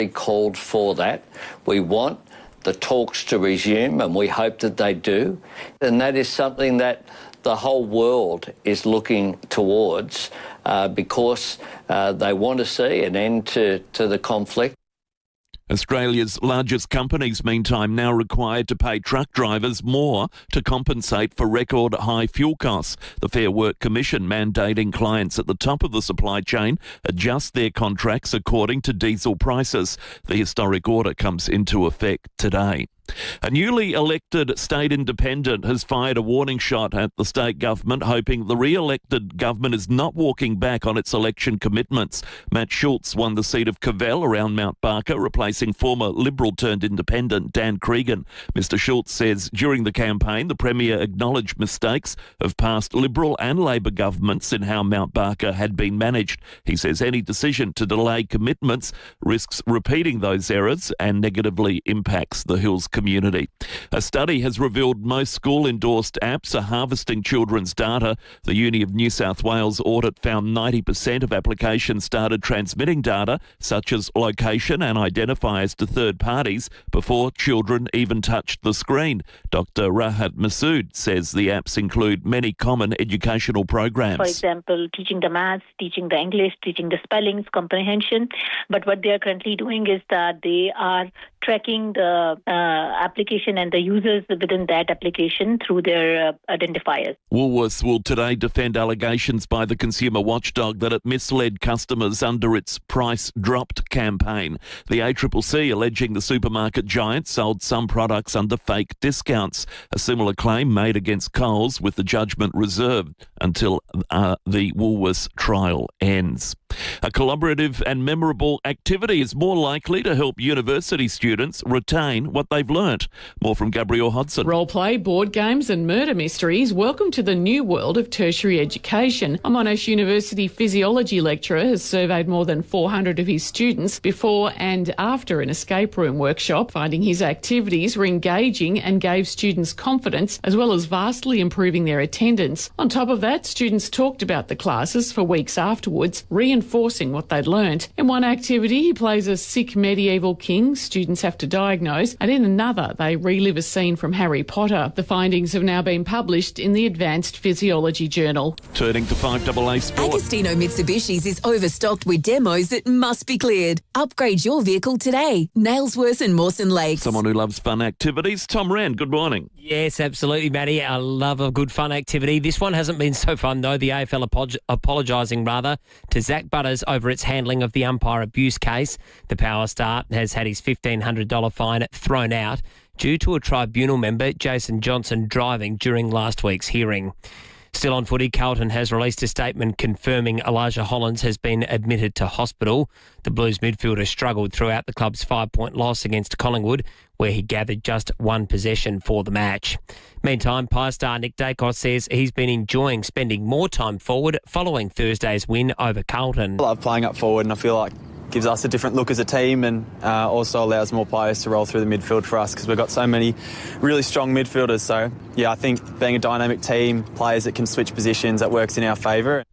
We called for that. We want the talks to resume, and we hope that they do. And that is something that the whole world is looking towards because they want to see an end to the conflict. Australia's largest companies, meantime, now required to pay truck drivers more to compensate for record high fuel costs. The Fair Work Commission mandating clients at the top of the supply chain adjust their contracts according to diesel prices. The historic order comes into effect today. A newly elected state independent has fired a warning shot at the state government, hoping the re-elected government is not walking back on its election commitments. Matt Schultz won the seat of Cavell around Mount Barker, replacing former Liberal-turned-independent Dan Cregan. Mr Schultz says during the campaign, the Premier acknowledged mistakes of past Liberal and Labor governments in how Mount Barker had been managed. He says any decision to delay commitments risks repeating those errors and negatively impacts the Hills community. A study has revealed most school-endorsed apps are harvesting children's data. The Uni of New South Wales audit found 90% of applications started transmitting data, such as location and identifiers, to third parties before children even touched the screen. Dr. Rahat Masood says the apps include many common educational programs. For example, teaching the maths, teaching the English, teaching the spellings, comprehension. But what they are currently doing is that they are tracking the application and the users within that application through their identifiers. Woolworths will today defend allegations by the consumer watchdog that it misled customers under its Price Dropped campaign. The ACCC alleging the supermarket giant sold some products under fake discounts. A similar claim made against Coles, with the judgment reserved until the Woolworths trial ends. A collaborative and memorable activity is more likely to help university students retain what they've learnt. More from Gabrielle Hodson. Role-play, board games and murder mysteries. Welcome to the new world of tertiary education. A Monash University physiology lecturer has surveyed more than 400 of his students before and after an escape room workshop, finding his activities were engaging and gave students confidence, as well as vastly improving their attendance. On top of that, students talked about the classes for weeks afterwards, reinforcing what they'd learnt. In one activity, he plays a sick medieval king students have to diagnose, and in another, they relive a scene from Harry Potter. The findings have now been published in the Advanced Physiology Journal. Turning to 5AA Sport. Agostino Mitsubishi's is overstocked with demos that must be cleared. Upgrade your vehicle today. Nailsworth and Mawson Lakes. Someone who loves fun activities. Tom Rand, good morning. Yes, absolutely, Matty. I love a good fun activity. This one hasn't been so fun, though. The AFL apologising, to Zach Butters over its handling of the umpire abuse case. The Power Star has had his $1,500 fine thrown out due to a tribunal member, Jason Johnson, driving during last week's hearing. Still on footy, Carlton has released a statement confirming Elijah Hollands has been admitted to hospital. The Blues midfielder struggled throughout the club's 5-point loss against Collingwood, where he gathered just one possession for the match. Meantime, Pie star Nick Dacos says he's been enjoying spending more time forward following Thursday's win over Carlton. I love playing up forward, and I feel like gives us a different look as a team, and also allows more players to roll through the midfield for us because we've got so many really strong midfielders. So, yeah, I think being a dynamic team, players that can switch positions, that works in our favour.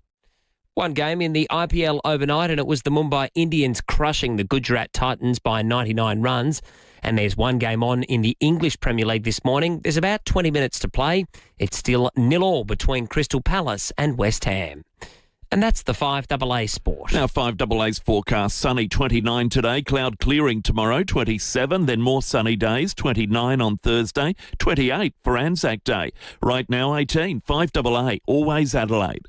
One game in the IPL overnight, and it was the Mumbai Indians crushing the Gujarat Titans by 99 runs. And there's one game on in the English Premier League this morning. There's about 20 minutes to play. It's still 0-0 between Crystal Palace and West Ham. And that's the 5AA Sport. Now 5AA's forecast: sunny 29 today, cloud clearing tomorrow 27, then more sunny days 29 on Thursday, 28 for Anzac Day. Right now 18, 5AA, always Adelaide.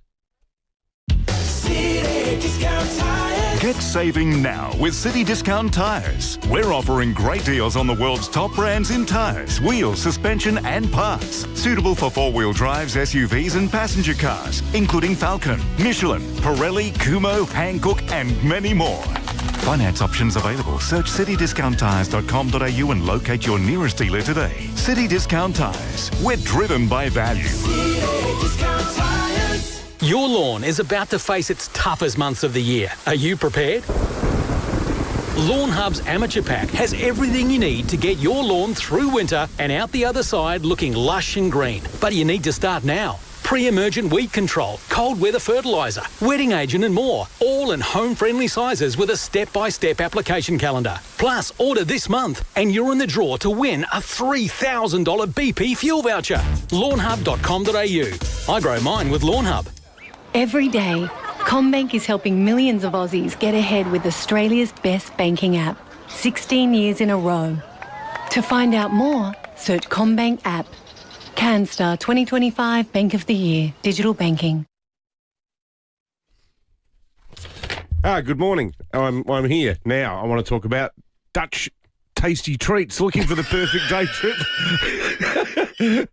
Get saving now with City Discount Tyres. We're offering great deals on the world's top brands in tyres, wheels, suspension and parts. Suitable for four-wheel drives, SUVs and passenger cars, including Falcon, Michelin, Pirelli, Kumho, Hankook and many more. Finance options available. Search citydiscounttires.com.au and locate your nearest dealer today. City Discount Tyres. We're driven by value. City Discount Tyres. Your lawn is about to face its toughest months of the year. Are you prepared? Lawn Hub's Amateur Pack has everything you need to get your lawn through winter and out the other side looking lush and green. But you need to start now. pre-emergent weed control, cold weather fertiliser, wetting agent and more. All in home-friendly sizes with a step-by-step application calendar. Plus, order this month and you're in the draw to win a $3,000 BP fuel voucher. Lawnhub.com.au. I grow mine with Lawnhub. Every day, CommBank is helping millions of Aussies get ahead with Australia's best banking app. 16 years in a row. To find out more, search CommBank app. CanStar 2025 Bank of the Year. Digital banking. Good morning. I'm here now. I want to talk about Dutch tasty treats. Looking for the perfect day trip.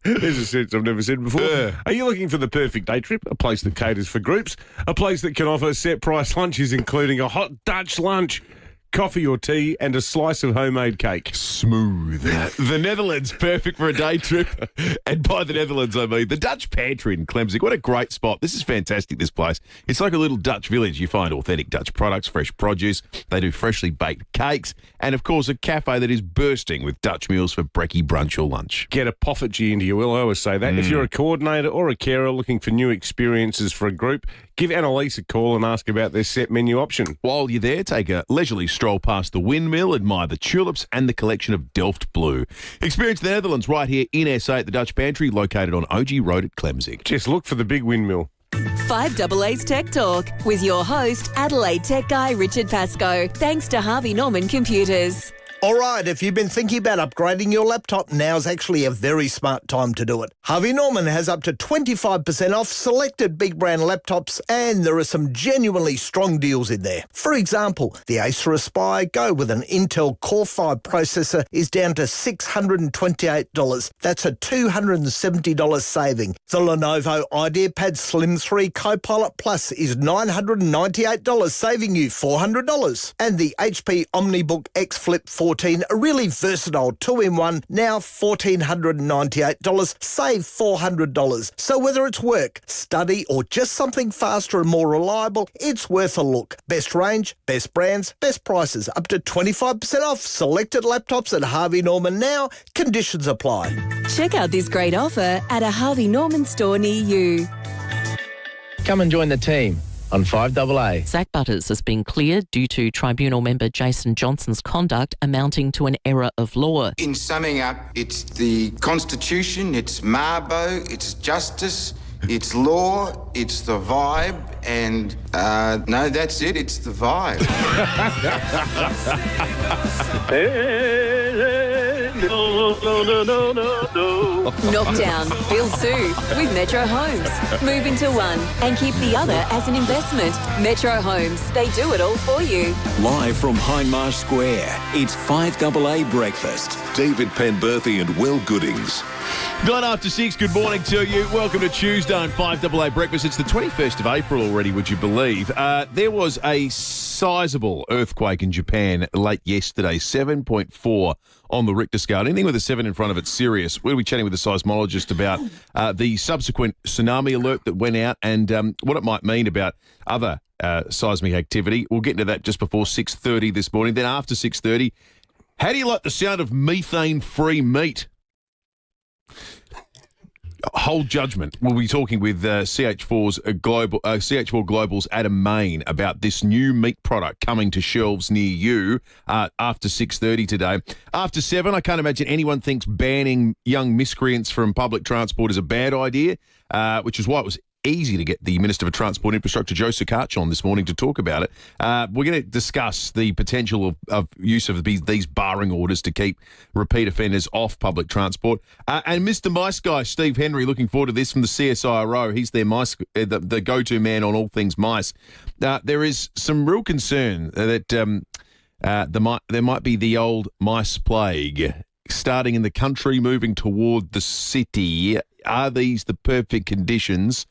There's a sentence I've never said before. Are you looking for the perfect day trip? A place that caters for groups. A place that can offer set price lunches, including a hot Dutch lunch, coffee or tea, and a slice of homemade cake. Smooth. The Netherlands, perfect for a day trip. And by the Netherlands, I mean the Dutch Pantry in Clemsig. What a great spot. This is fantastic, this place. It's like a little Dutch village. You find authentic Dutch products, fresh produce. They do freshly baked cakes. And, of course, a cafe that is bursting with Dutch meals for brekkie, brunch or lunch. Get a poffertjee into your will. I always say that. If you're a coordinator or a carer looking for new experiences for a group, give Annalise a call and ask about their set menu option. While you're there, take a leisurely stroll past the windmill, admire the tulips and the collection of Delft Blue. Experience the Netherlands right here in SA at the Dutch Pantry, located on OG Road at Clemsig. Just look for the big windmill. 5AA's Tech Talk with your host, Adelaide Tech Guy Richard Pascoe. Thanks to Harvey Norman Computers. All right, if you've been thinking about upgrading your laptop, now's actually a very smart time to do it. Harvey Norman has up to 25% off selected big brand laptops, and there are some genuinely strong deals in there. For example, the Acer Aspire Go with an Intel Core 5 processor is down to $628. That's a $270 saving. The Lenovo IdeaPad Slim 3 Copilot Plus is $998, saving you $400. And the HP OmniBook X Flip 14, a really versatile 2-in-1, now $1,498, save $400. So whether it's work, study, or just something faster and more reliable, it's worth a look. Best range, best brands, best prices, up to 25% off selected laptops at Harvey Norman now. Conditions apply. Check out this great offer at a Harvey Norman store near you. Come and join the team on 5AA. Zach Butters has been cleared due to tribunal member Jason Johnson's conduct amounting to an error of law. In summing up, it's the Constitution, it's Mabo, it's justice, it's law, it's the vibe, and no, that's it, it's the vibe. Knockdown, build 2 with Metro Homes. Move into one and keep the other as an investment. Metro Homes, they do it all for you. Live from Hindmarsh Square, it's 5AA Breakfast. David Penberthy and Will Goodings. 6:09, good morning to you. Welcome to Tuesday on 5AA Breakfast. It's the 21st of April already, would you believe? There was a sizable earthquake in Japan late yesterday, 7.4 on the Richter scale. Anything with a 7 in front of it's serious. We'll be chatting with a seismologist about the subsequent tsunami alert that went out and what it might mean about other seismic activity. We'll get into that just before 6:30 this morning. Then after 6:30, how do you like the sound of methane-free meat? Hold judgment. We'll be talking with CH4 Global's Adam Main about this new meat product coming to shelves near you after 6:30 today. After 7, I can't imagine anyone thinks banning young miscreants from public transport is a bad idea, which is why it was easy to get the Minister for Transport and Infrastructure, Joe Sukach, on this morning to talk about it. We're going to discuss the potential of use of these barring orders to keep repeat offenders off public transport. And Mr. Mice Guy, Steve Henry, looking forward to this from the CSIRO. He's their mice, the go-to man on all things mice. There is some real concern that there might be the old mice plague starting in the country, moving toward the city. Are these the perfect conditions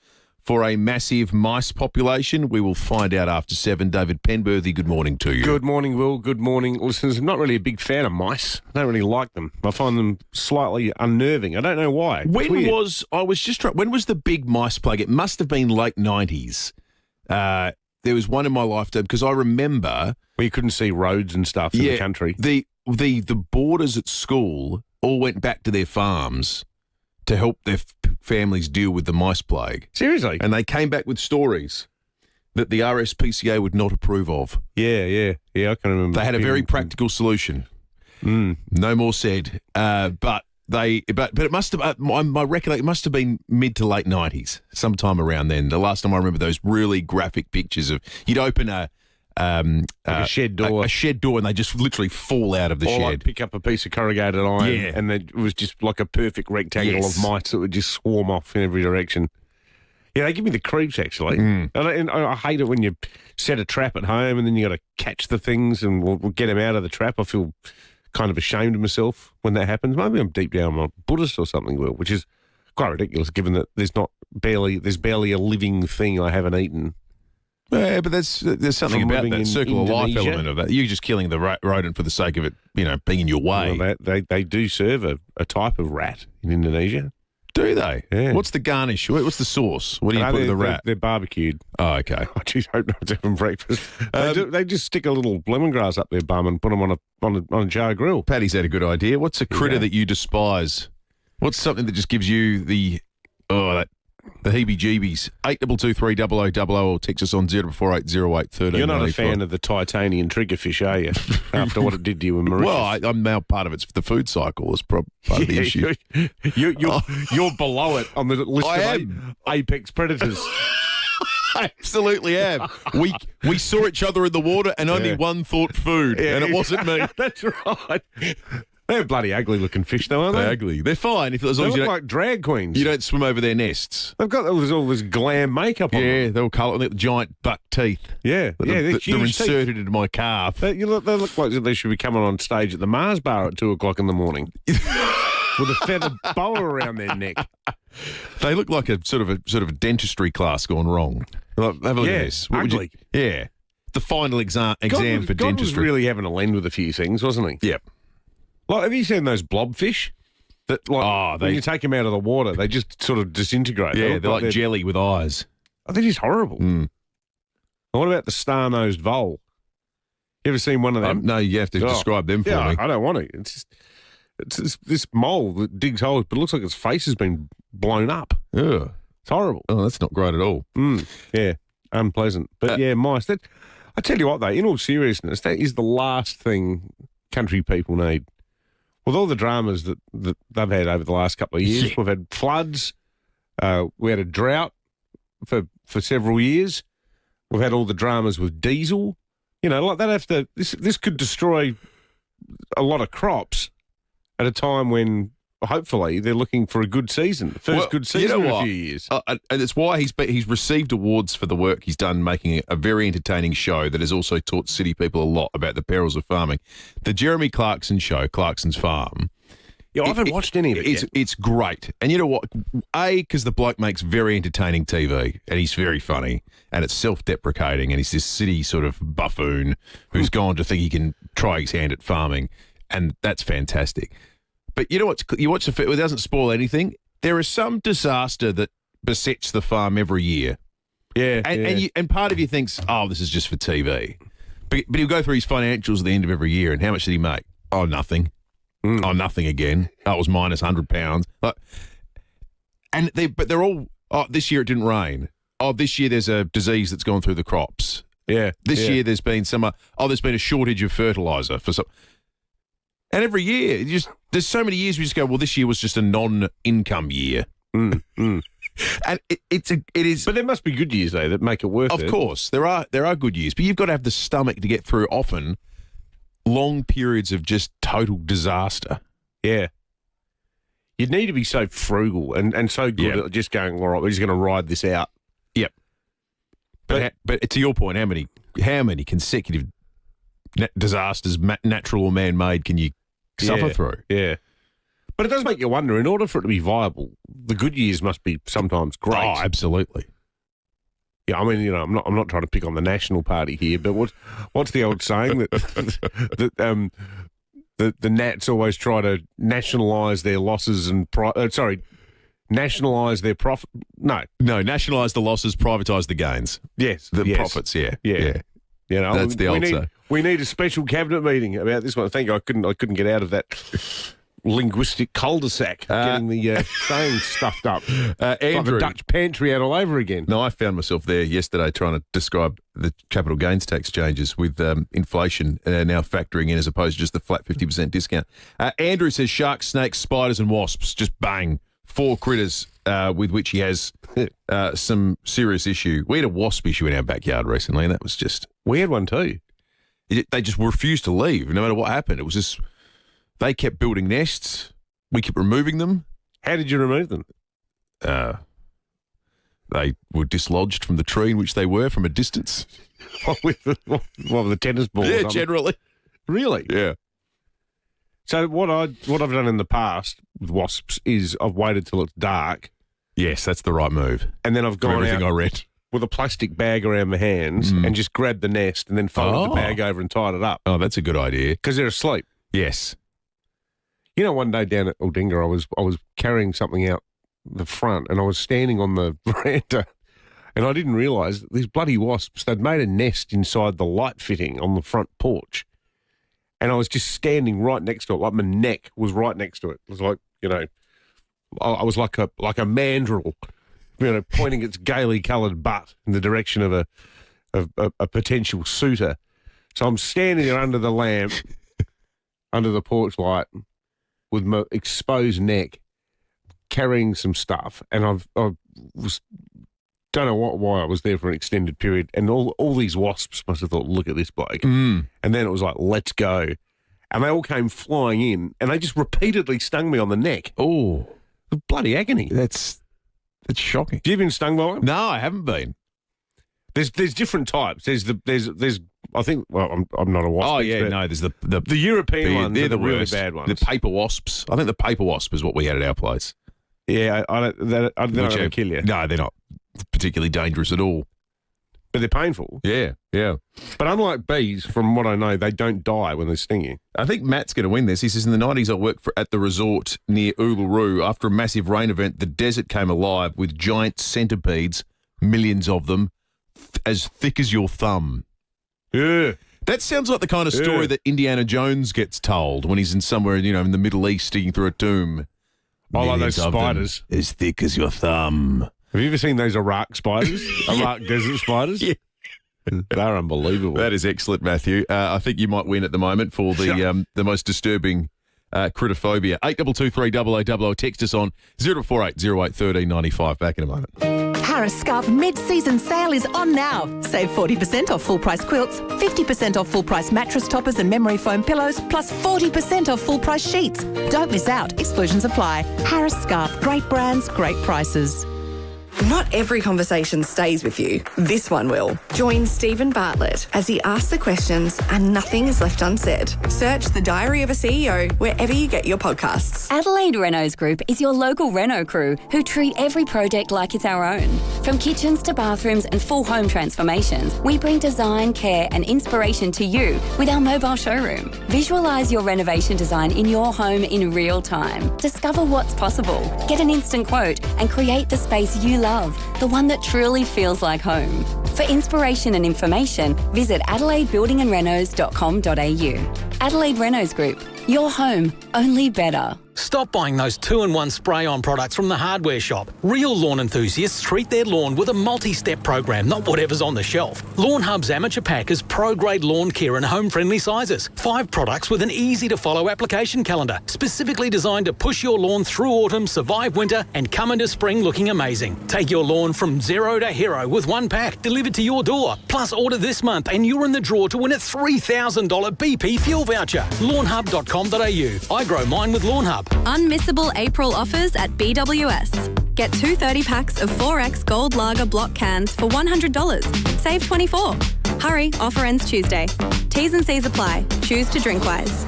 for a massive mice population? We will find out after 7. David Penberthy, good morning to you. Good morning, Will. Good morning, listeners. I'm not really a big fan of mice. I don't really like them. I find them slightly unnerving. I don't know why. When was the big mice plague? It must have been late 90s. There was one in my lifetime because I remember where you couldn't see roads and stuff in the country. The boarders at school all went back to their farms to help their families deal with the mice plague. Seriously? And they came back with stories that the RSPCA would not approve of. Yeah, I can remember. They had a very practical solution. No more said. But it must have, my recollection, it must have been mid to late 90s, sometime around then. The last time I remember those really graphic pictures of, you'd open a shed door. A shed door, and they just literally fall out of the shed. Like pick up a piece of corrugated iron, and it was just like a perfect rectangle of mice that would just swarm off in every direction. Yeah, they give me the creeps, actually. And I hate it when you set a trap at home and then you got to catch the things and we'll get them out of the trap. I feel kind of ashamed of myself when that happens. Maybe I'm deep down a Buddhist or something, Will, which is quite ridiculous given that there's barely a living thing I haven't eaten. Yeah, but there's something about that circle of life element of that. You're just killing the rodent for the sake of it, being in your way. Well, they do serve a type of rat in Indonesia. Do they? Yeah. What's the garnish? What's the sauce? What do you put with the rat? They're barbecued. Oh, okay. I just hope not to having breakfast. They just stick a little lemongrass up their bum and put them on a jar grill. Paddy's had a good idea. What's a critter that you despise? What's something that just gives you the heebie-jeebies? 8223 0000 or text us on 044808 13. You're not a fan of the titanium triggerfish, are you? After what it did to you in Mauritius. Well, I'm now part of the food cycle. Is part of the issue. You're below it on the list of apex predators. I absolutely am. We saw each other in the water and only one thought food, and it wasn't me. That's right. They're bloody ugly-looking fish, though, aren't they? They're ugly. They're fine as long as you look don't, like drag queens. You don't swim over their nests. They've got all this glam makeup on them. Yeah, they're all colourful. They've got giant buck teeth. Yeah, they're huge inserted into my calf. They look like they should be coming on stage at the Mars bar at 2 o'clock in the morning with a feathered boa around their neck. They look like a sort of a dentistry class gone wrong. Have a look at this. Ugly. The final exam for dentistry. God was really having a lend with a few things, wasn't he? Yep. Like, have you seen those blobfish? That when you take them out of the water, they just sort of disintegrate. Yeah, they're like jelly with eyes. Oh, they're just horrible. What about the star-nosed vole? You ever seen one of them? No, you have to describe them for me. I don't want to. It's this mole that digs holes, but it looks like its face has been blown up. Yeah. It's horrible. Oh, that's not great at all. Yeah, unpleasant. But mice. I tell you what, though, in all seriousness, that is the last thing country people need. With all the dramas that they've had over the last couple of years, we've had floods, we had a drought for several years, we've had all the dramas with diesel. Like that this could destroy a lot of crops at a time when hopefully they're looking for a good season, good season in a few years. And it's why he's received awards for the work he's done making a very entertaining show that has also taught city people a lot about the perils of farming. The Jeremy Clarkson show, Clarkson's Farm. Yeah, I haven't watched any of it yet. It's great. And you know what? Because the bloke makes very entertaining TV and he's very funny and it's self-deprecating and he's this city sort of buffoon who's gone to think he can try his hand at farming, and that's fantastic. But you know what? You watch it doesn't spoil anything. There is some disaster that besets the farm every year. Yeah. And part of you thinks, oh, this is just for TV. But he'll go through his financials at the end of every year, and how much did he make? Oh, nothing. Oh, nothing again. Oh, it was minus £100. But they're all, oh, this year it didn't rain. Oh, this year there's a disease that's gone through the crops. Yeah. This year there's been there's been a shortage of fertiliser for some. And every year, there's so many years we just go, well, this year was just a non-income year. And it is. But there must be good years, though, that make it worth it. Of course. There are good years. But you've got to have the stomach to get through often long periods of just total disaster. Yeah. You'd need to be so frugal and so good at just going, all right, we're just going to ride this out. Yep. But to your point, how many consecutive disasters, natural or man-made, can you suffer through? Yeah. But it does make you wonder, in order for it to be viable, the good years must be sometimes great. Oh, absolutely. Yeah, I mean, I'm not trying to pick on the National Party here, but what's the old saying that the Nats always try to nationalise their losses and nationalise their profit? No, nationalise the losses, privatise the gains. Yes, profits. Yeah. That's the old saying. We need a special cabinet meeting about this one. Thank you. I couldn't get out of that linguistic cul-de-sac, getting the sayings stuffed up. Andrew, like the Dutch Pantry out all over again. No, I found myself there yesterday trying to describe the capital gains tax changes with inflation now factoring in as opposed to just the flat 50% discount. Andrew says sharks, snakes, spiders and wasps. Just bang. 4 critters with which he has some serious issue. We had a wasp issue in our backyard recently, and that was just... We had one too. They just refused to leave, no matter what happened. It was just... They kept building nests. We kept removing them. How did you remove them? They were dislodged from the tree in which they were from a distance. with the tennis ball? Yeah, generally. Really? Yeah. So what I've done in the past with wasps is I've waited till it's dark. Yes, that's the right move. And then I've gone everything out I read with a plastic bag around my hands and just grabbed the nest and then folded the bag over and tied it up. Oh, that's a good idea. Because they're asleep. Yes. You know, one day down at Aldinga, I was carrying something out the front and I was standing on the veranda and I didn't realise that these bloody wasps, they'd made a nest inside the light fitting on the front porch. And I was just standing right next to it, like my neck was right next to it. It was like, you know, I was like a mandrill, you know, pointing its gaily coloured butt in the direction of a potential suitor. So I'm standing there under the lamp, under the porch light, with my exposed neck, carrying some stuff, and I don't know why I was there for an extended period, and all these wasps must have thought, look at this bloke. And then it was like, let's go. And they all came flying in, and they just repeatedly stung me on the neck. Oh. Bloody agony. That's shocking. Have you been stung by one? No, I haven't been. There's different types. There's I think, well, I'm not a wasp. Oh, yeah, no, there's the European ones. They're the really worst. bad ones. The paper wasps. I think the paper wasp is what we had at our place. Yeah, they're not going to kill you. No, they're not particularly dangerous at all. But they're painful. Yeah, yeah. But unlike bees, from what I know, they don't die when they sting you. I think Matt's going to win this. He says, in the 90s, I worked at the resort near Uluru. After a massive rain event, the desert came alive with giant centipedes, millions of them, as thick as your thumb. Yeah. That sounds like the kind of story that Indiana Jones gets told when he's in somewhere, you know, in the Middle East digging through a tomb. I like those spiders. As thick as your thumb. Have you ever seen those Iraq spiders? Iraq desert spiders? Yeah. They're unbelievable. That is excellent, Matthew. I think you might win at the moment for the most disturbing crittophobia. 8223 Text us on 048 08 1395. Back in a moment. Harris Scarf mid-season sale is on now. Save 40% off full-price quilts, 50% off full-price mattress toppers and memory foam pillows, plus 40% off full-price sheets. Don't miss out. Exclusions apply. Harris Scarf. Great brands, great prices. Not every conversation stays with you. This one will. Join Stephen Bartlett as he asks the questions and nothing is left unsaid. Search The Diary of a CEO wherever you get your podcasts. Adelaide Renaults Group is your local Renault crew who treat every project like it's our own. From kitchens to bathrooms and full home transformations, we bring design, care and inspiration to you with our mobile showroom. Visualise your renovation design in your home in real time. Discover what's possible. Get an instant quote and create the space you love, the one that truly feels like home. For inspiration and information, visit adelaidebuildingandrenos.com.au. Adelaide Renaults Group, your home, only better. Stop buying those 2-in-1 spray-on products from the hardware shop. Real lawn enthusiasts treat their lawn with a multi-step program, not whatever's on the shelf. Lawn Hub's Amateur Pack is pro-grade lawn care in home-friendly sizes. 5 products with an easy-to-follow application calendar, specifically designed to push your lawn through autumn, survive winter, and come into spring looking amazing. Take your lawn from zero to hero with 1 pack delivered to your door. Plus, order this month and you're in the draw to win a $3,000 BP fuel voucher. Lawnhub.com.au. I grow mine with Lawn Hub. Unmissable April offers at BWS. Get 2 30-packs of 4X Gold Lager block cans for $100. Save 24. Hurry, offer ends Tuesday. T's and C's apply. Choose to drink wise.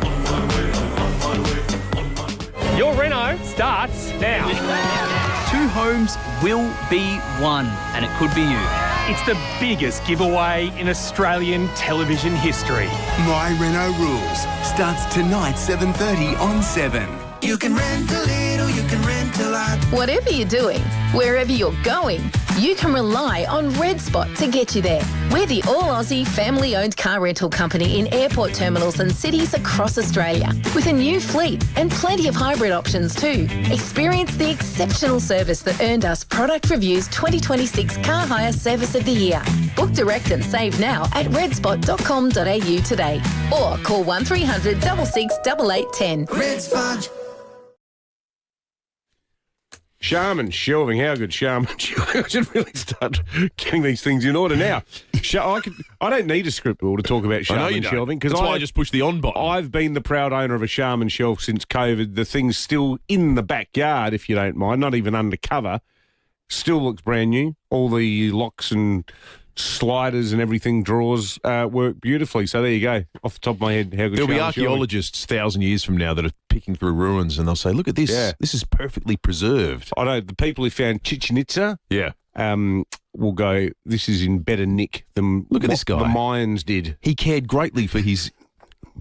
Your Renault starts now. 2 homes will be one, and it could be you. It's the biggest giveaway in Australian television history. My Renault Rules starts tonight, 7:30 on 7. You can rent a little know you can rent a lot. Whatever you're doing, wherever you're going, you can rely on Red Spot to get you there. We're the all-Aussie family-owned car rental company in airport terminals and cities across Australia, with a new fleet and plenty of hybrid options too. Experience the exceptional service that earned us Product Review's 2026 Car Hire Service of the Year. Book direct and save now at redspot.com.au today, or call 1300 66 8810. Red Spot. Charmin shelving. How good Charmin shelving? I should really start getting these things in order now. I don't need a script to talk about Charmin shelving. That's why I just push the on button. I've been the proud owner of a Charmin shelf since COVID. The thing's still in the backyard, if you don't mind, not even undercover. Still looks brand new. All the locks and sliders and everything, drawers work beautifully. So there you go. Off the top of my head, how good There'll be Charmin shelving. archaeologists 1,000 years from now that are picking through ruins and they'll say, look at this. Yeah. This is perfectly preserved. I know the people who found Chichen Itza will go, this is in better nick than Look at this guy. the Mayans did. He cared greatly for his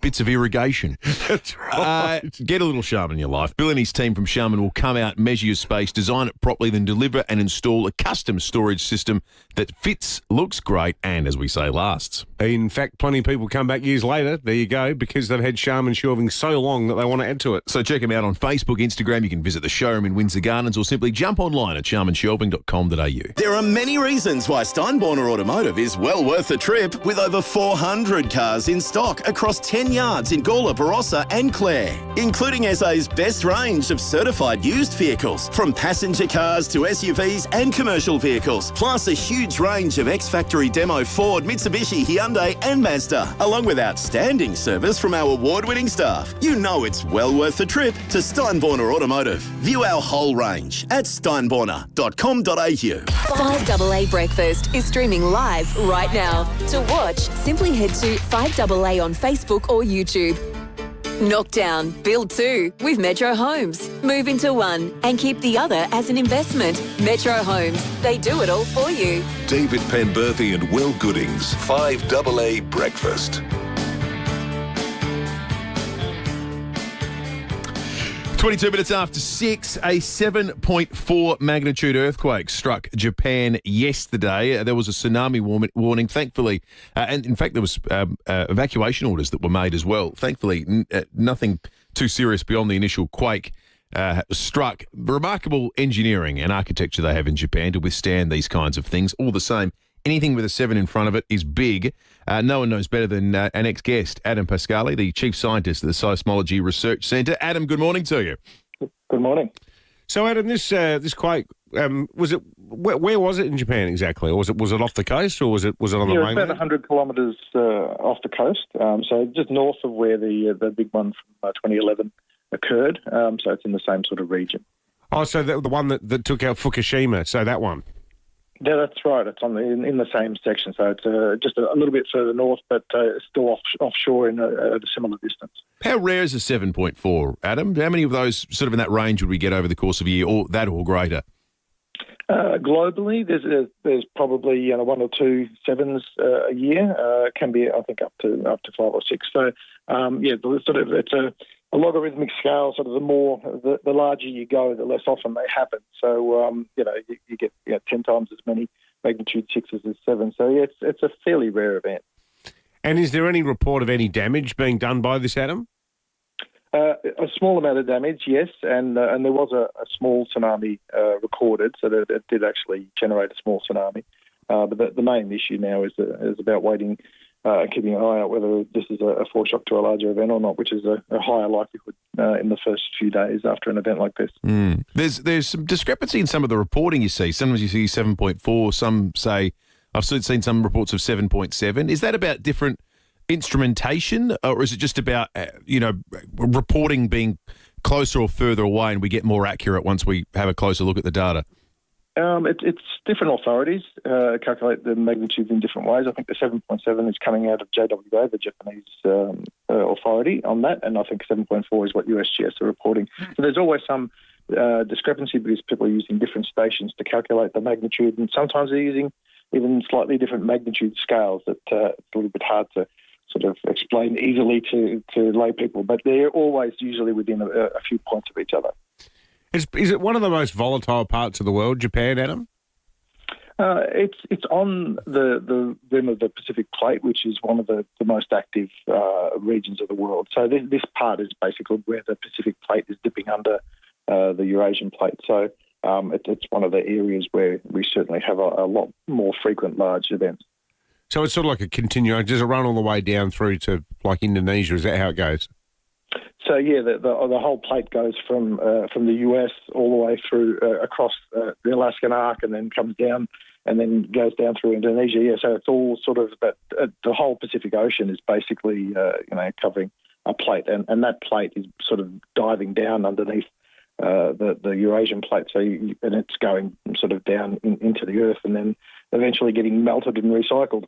bits of irrigation. That's right. Get a little Charmin in your life. Bill and his team from Charmin will come out, measure your space, design it properly, then deliver and install a custom storage system that fits, looks great, and, as we say, lasts. In fact, plenty of people come back years later, there you go, because they've had Charmin shelving so long that they want to add to it. So check them out on Facebook, Instagram. You can visit the showroom in Windsor Gardens or simply jump online at charminshelving.com.au. There are many reasons why Steinborner Automotive is well worth the trip, with over 400 cars in stock across 10 yards in Gawler, Barossa and Clare, including SA's best range of certified used vehicles, from passenger cars to SUVs and commercial vehicles, plus a huge range of ex-factory demo Ford, Mitsubishi, Hyundai and Mazda, along with outstanding service from our award-winning staff. You know it's well worth the trip to Steinborner Automotive. View our whole range at steinborner.com.au. 5AA Breakfast is streaming live right now. To watch, simply head to 5AA on Facebook or YouTube. Knockdown, build two with Metro Homes. Move into one and keep the other as an investment. Metro Homes, they do it all for you. David Penberthy and Will Goodings, 5AA Breakfast. 22 minutes after 6, a 7.4 magnitude earthquake struck Japan yesterday. There was a tsunami warning, thankfully, and in fact there was evacuation orders that were made as well. Thankfully, nothing too serious beyond the initial quake struck. Remarkable engineering and architecture they have in Japan to withstand these kinds of things. All the same, anything with a 7 in front of it is big. No one knows better than our next guest, Adam Pascali, the Chief Scientist at the Seismology Research Centre. Adam, good morning to you. Good morning. So, Adam, this quake, was it? Where was it in Japan exactly? Or was it off the coast, or was it on the mainland? It was about 100 kilometres off the coast, so just north of where the big one from 2011 occurred. So it's in the same sort of region. Oh, so the one that took out Fukushima, so that one. Yeah, that's right. It's in the same section, so it's just a little bit further north, but still offshore at a similar distance. How rare is a 7.4, Adam? How many of those sort of in that range would we get over the course of a year, or that or greater? Globally, there's probably 1 or 2 sevens a year. It can be, I think, up to 5 or 6. So it's a logarithmic scale. Sort of the larger you go, the less often they happen. So you get 10 times as many magnitude 6s as 7. So yeah, it's a fairly rare event. And is there any report of any damage being done by this, Adam? A small amount of damage, yes, and there was a small tsunami recorded, so that it did actually generate a small tsunami. But the main issue now is about waiting, keeping an eye out whether this is a foreshock to a larger event or not, which is a higher likelihood in the first few days after an event like this. Mm. There's some discrepancy in some of the reporting you see. Sometimes you see 7.4, some say, I've seen some reports of 7.7. Is that about different instrumentation, or is it just about reporting being closer or further away and we get more accurate once we have a closer look at the data? It's different authorities calculate the magnitude in different ways. I think the 7.7 is coming out of JWA, the Japanese authority on that, and I think 7.4 is what USGS are reporting. So there's always some discrepancy because people are using different stations to calculate the magnitude, and sometimes they're using even slightly different magnitude scales that it's a little bit hard to sort of explain easily to lay people, but they're always usually within a few points of each other. Is it one of the most volatile parts of the world, Japan, Adam? It's on the rim of the Pacific Plate, which is one of the most active regions of the world. So this part is basically where the Pacific Plate is dipping under the Eurasian Plate. So it's one of the areas where we certainly have a lot more frequent large events. So it's sort of like a continuum. Does it run all the way down through to like Indonesia? Is that how it goes? So yeah, the whole plate goes from the US all the way through across the Alaskan Arc, and then comes down and then goes down through Indonesia. Yeah, so it's all sort of that. The whole Pacific Ocean is basically covering a plate, and that plate is sort of diving down underneath the Eurasian Plate. So and it's going sort of down into the Earth, and then eventually getting melted and recycled.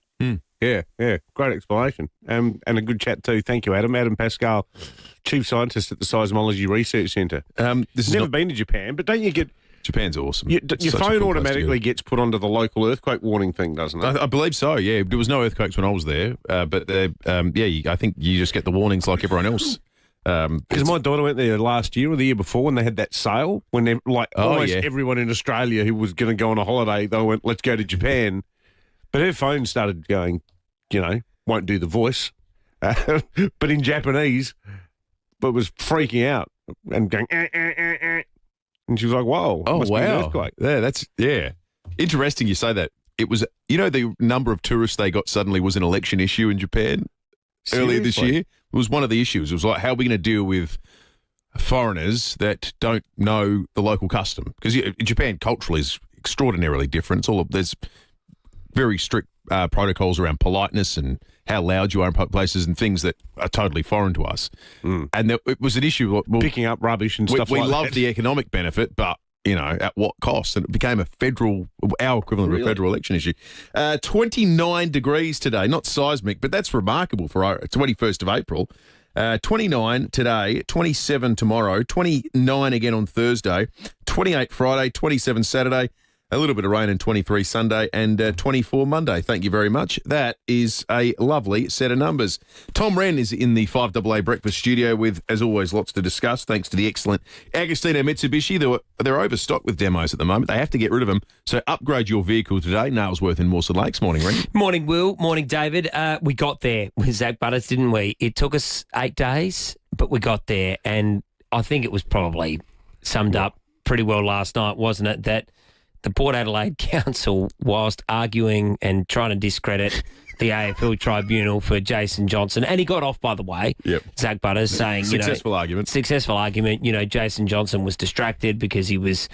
Yeah, great explanation. And a good chat too. Thank you, Adam. Adam Pascal, Chief Scientist at the Seismology Research Centre. This has never been to Japan, but don't you get... Japan's awesome. Your phone automatically gets put onto the local earthquake warning thing, doesn't it? I believe so, yeah. There was no earthquakes when I was there, but I think you just get the warnings like everyone else. Because my daughter went there last year or the year before when they had that sale, when almost everyone in Australia who was going to go on a holiday, they went, let's go to Japan. But her phone started going, won't do the voice, but in Japanese, but was freaking out and going, and she was like, whoa. Oh, must be an wow. earthquake. Yeah, Interesting you say that. It was, the number of tourists they got suddenly was an election issue in Japan earlier this year. It was one of the issues. It was like, how are we going to deal with foreigners that don't know the local custom? Because Japan culturally is extraordinarily different. There's very strict protocols around politeness and how loud you are in public places and things that are totally foreign to us. And it was an issue. Well, picking up rubbish and stuff we like that. We loved the economic benefit, but, at what cost? And it became our equivalent of a federal election issue. 29 degrees today, not seismic, but that's remarkable for 21st of April. 29 today, 27 tomorrow, 29 again on Thursday, 28 Friday, 27 Saturday, a little bit of rain, and 23 Sunday, and 24 Monday. Thank you very much. That is a lovely set of numbers. Tom Wren is in the 5AA Breakfast studio with, as always, lots to discuss, thanks to the excellent Agostino Mitsubishi. They're overstocked with demos at the moment. They have to get rid of them. So upgrade your vehicle today. Nailsworth in Mawson Lakes. Morning, Wren. Morning, Will. Morning, David. We got there with Zach Butters, didn't we? It took us 8 days, but we got there. And I think it was probably summed up pretty well last night, wasn't it, that the Port Adelaide Council, whilst arguing and trying to discredit the AFL tribunal for Jason Johnson, and he got off, by the way, Zach Butters, saying, Successful argument. Jason Johnson was distracted because he was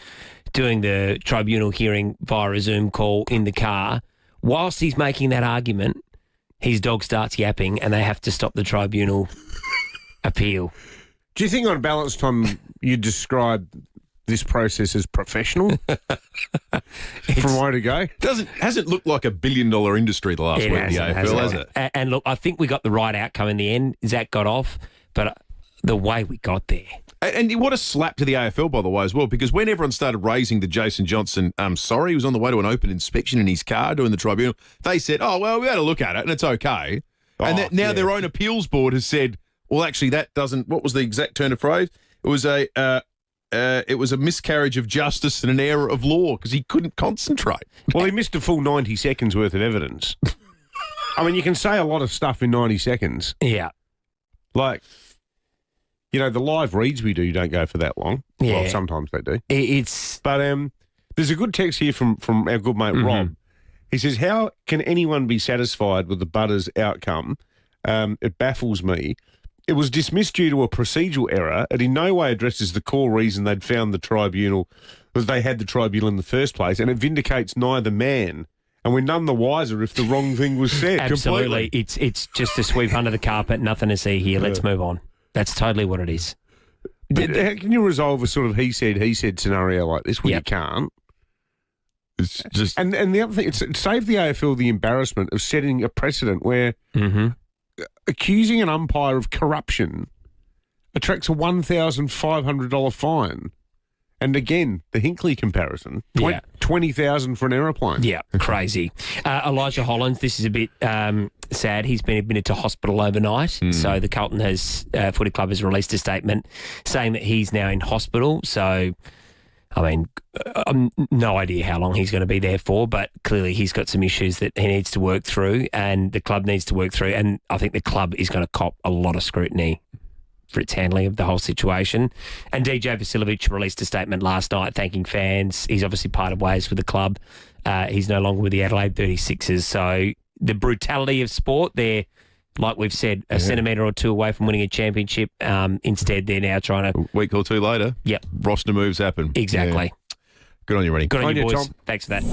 doing the tribunal hearing via a Zoom call in the car. Whilst he's making that argument, his dog starts yapping and they have to stop the tribunal appeal. Do you think on balance, Tom, you describe this process as professional from way to go? Hasn't looked like $1 billion industry the last week, the AFL, has it? And look, I think we got the right outcome in the end. Zach got off, but the way we got there. And what a slap to the AFL, by the way, as well, because when everyone started raising the Jason Johnson, he was on the way to an open inspection in his car doing the tribunal, they said, we had a look at it and it's okay. And now their own appeals board has said, well, actually, that doesn't, what was the exact turn of phrase? It was a miscarriage of justice and an error of law because he couldn't concentrate. Well, he missed a full 90 seconds worth of evidence. I mean, you can say a lot of stuff in 90 seconds. Yeah. Like, the live reads we do don't go for that long. Yeah. Well, sometimes they do. But there's a good text here from our good mate Rob. He says, how can anyone be satisfied with the Butters outcome? It baffles me. It was dismissed due to a procedural error. It in no way addresses the core reason they'd found the tribunal, was they had the tribunal in the first place, and it vindicates neither man. And we're none the wiser if the wrong thing was said. Absolutely. Completely. It's just a sweep under the carpet, nothing to see here. Let's move on. That's totally what it is. But how can you resolve a sort of he said scenario like this? Well, you can't. It's just... And the other thing, it saved the AFL the embarrassment of setting a precedent where accusing an umpire of corruption attracts a $1,500 fine. And again, the Hinkley comparison, $20,000 for an aeroplane. Yeah, crazy. Elijah Hollands, this is a bit sad. He's been admitted to hospital overnight. So the Carlton footy club has released a statement saying that he's now in hospital. So I mean, no idea how long he's going to be there for, but clearly he's got some issues that he needs to work through and the club needs to work through. And I think the club is going to cop a lot of scrutiny for its handling of the whole situation. And DJ Vasiljevic released a statement last night thanking fans. He's obviously parted ways with the club. He's no longer with the Adelaide 36ers. So the brutality of sport, they're, like we've said, a centimetre or two away from winning a championship. Instead, they're now trying to... A week or two later, roster moves happen. Exactly. Yeah. Good on you, Rennie. Good on you, boys. Tom. Thanks for that.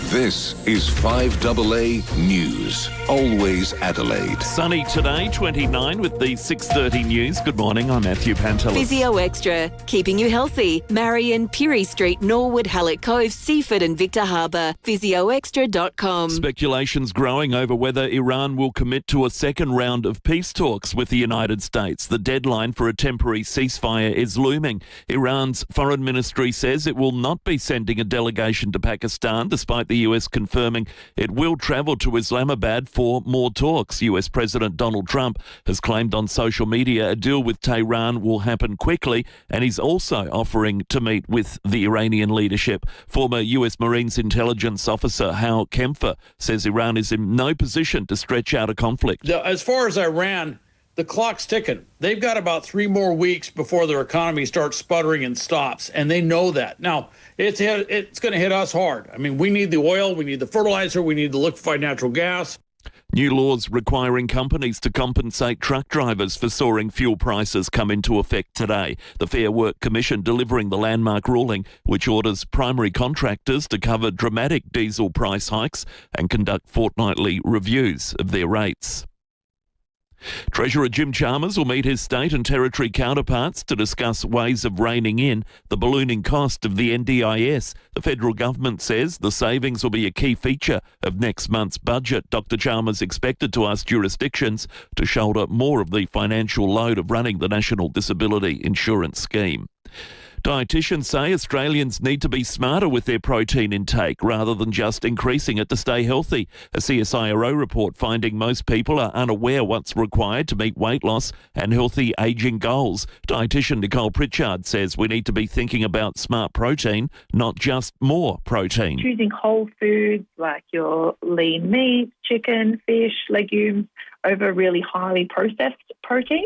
This is 5AA News. Always Adelaide. Sunny today, 29 with the 6:30 news. Good morning, I'm Matthew Pantelis. Physio Extra, keeping you healthy. Marion, Pirie Street, Norwood, Hallett Cove, Seaford and Victor Harbour. PhysioExtra.com. Speculations growing over whether Iran will commit to a second round of peace talks with the United States. The deadline for a temporary ceasefire is looming. Iran's foreign ministry says it will not be sending a delegation to Pakistan, despite the US confirming it will travel to Islamabad for more talks. US President Donald Trump has claimed on social media a deal with Tehran will happen quickly, and he's also offering to meet with the Iranian leadership. Former US Marines intelligence officer Hal Kempfer says Iran is in no position to stretch out a conflict. As far as Iran, the clock's ticking. They've got about 3 more weeks before their economy starts sputtering and stops, and they know that. Now, it's going to hit us hard. I mean, we need the oil, we need the fertilizer, we need the liquefied natural gas. New laws requiring companies to compensate truck drivers for soaring fuel prices come into effect today. The Fair Work Commission delivering the landmark ruling, which orders primary contractors to cover dramatic diesel price hikes and conduct fortnightly reviews of their rates. Treasurer Jim Chalmers will meet his state and territory counterparts to discuss ways of reining in the ballooning cost of the NDIS. The federal government says the savings will be a key feature of next month's budget. Dr. Chalmers expected to ask jurisdictions to shoulder more of the financial load of running the National Disability Insurance Scheme. Dietitians say Australians need to be smarter with their protein intake rather than just increasing it to stay healthy. A CSIRO report finding most people are unaware what's required to meet weight loss and healthy ageing goals. Dietitian Nicole Pritchard says we need to be thinking about smart protein, not just more protein. Choosing whole foods like your lean meat, chicken, fish, legumes over really highly processed proteins.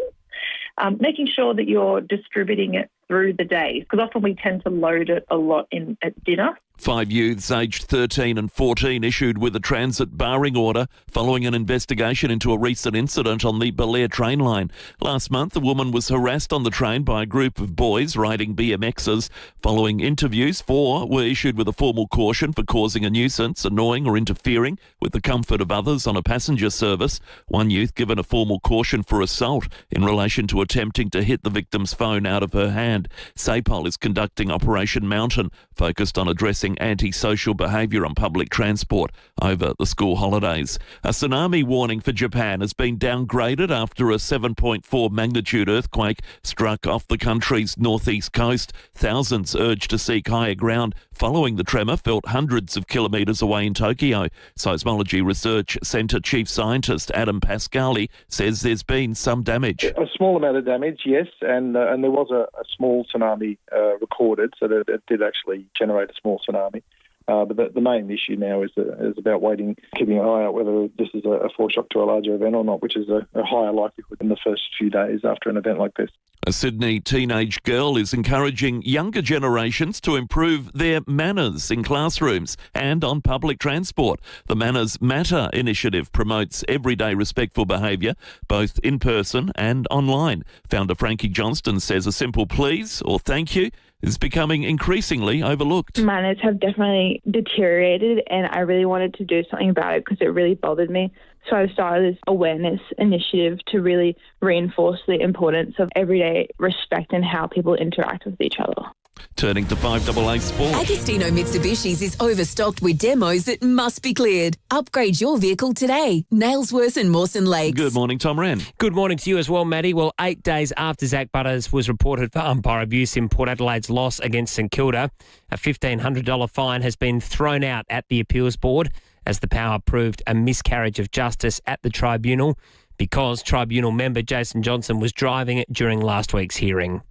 Making sure that you're distributing it through the day, because often we tend to load it a lot in at dinner. 5 youths aged 13 and 14 issued with a transit barring order following an investigation into a recent incident on the Belair train line. Last month, a woman was harassed on the train by a group of boys riding BMXs. Following interviews, 4 were issued with a formal caution for causing a nuisance, annoying or interfering with the comfort of others on a passenger service. 1 youth given a formal caution for assault in relation to attempting to hit the victim's phone out of her hand. SAPOL is conducting Operation Mountain, focused on addressing antisocial behaviour on public transport over the school holidays. A tsunami warning for Japan has been downgraded after a 7.4 magnitude earthquake struck off the country's northeast coast. Thousands urged to seek higher ground following the tremor felt hundreds of kilometres away in Tokyo. Seismology Research Centre Chief Scientist Adam Pascali says there's been some damage. A small amount of damage, yes, and there was a small tsunami recorded, so that it did actually generate a small tsunami. But the main issue now is about waiting, keeping an eye out whether this is a foreshock to a larger event or not, which is a higher likelihood in the first few days after an event like this. A Sydney teenage girl is encouraging younger generations to improve their manners in classrooms and on public transport. The Manners Matter initiative promotes everyday respectful behaviour, both in person and online. Founder Frankie Johnston says a simple please or thank you is becoming increasingly overlooked. Manners have definitely deteriorated, and I really wanted to do something about it because it really bothered me. So I started this awareness initiative to really reinforce the importance of everyday respect and how people interact with each other. Turning to 5AA Sport. Agostino Mitsubishi's is overstocked with demos that must be cleared. Upgrade your vehicle today. Nailsworth and Mawson Lakes. Good morning, Tom Wren. Good morning to you as well, Maddie. Well, 8 days after Zach Butters was reported for umpire abuse in Port Adelaide's loss against St Kilda, a $1,500 fine has been thrown out at the appeals board as the power proved a miscarriage of justice at the tribunal. because tribunal member Jason Johnson was driving it during last week's hearing.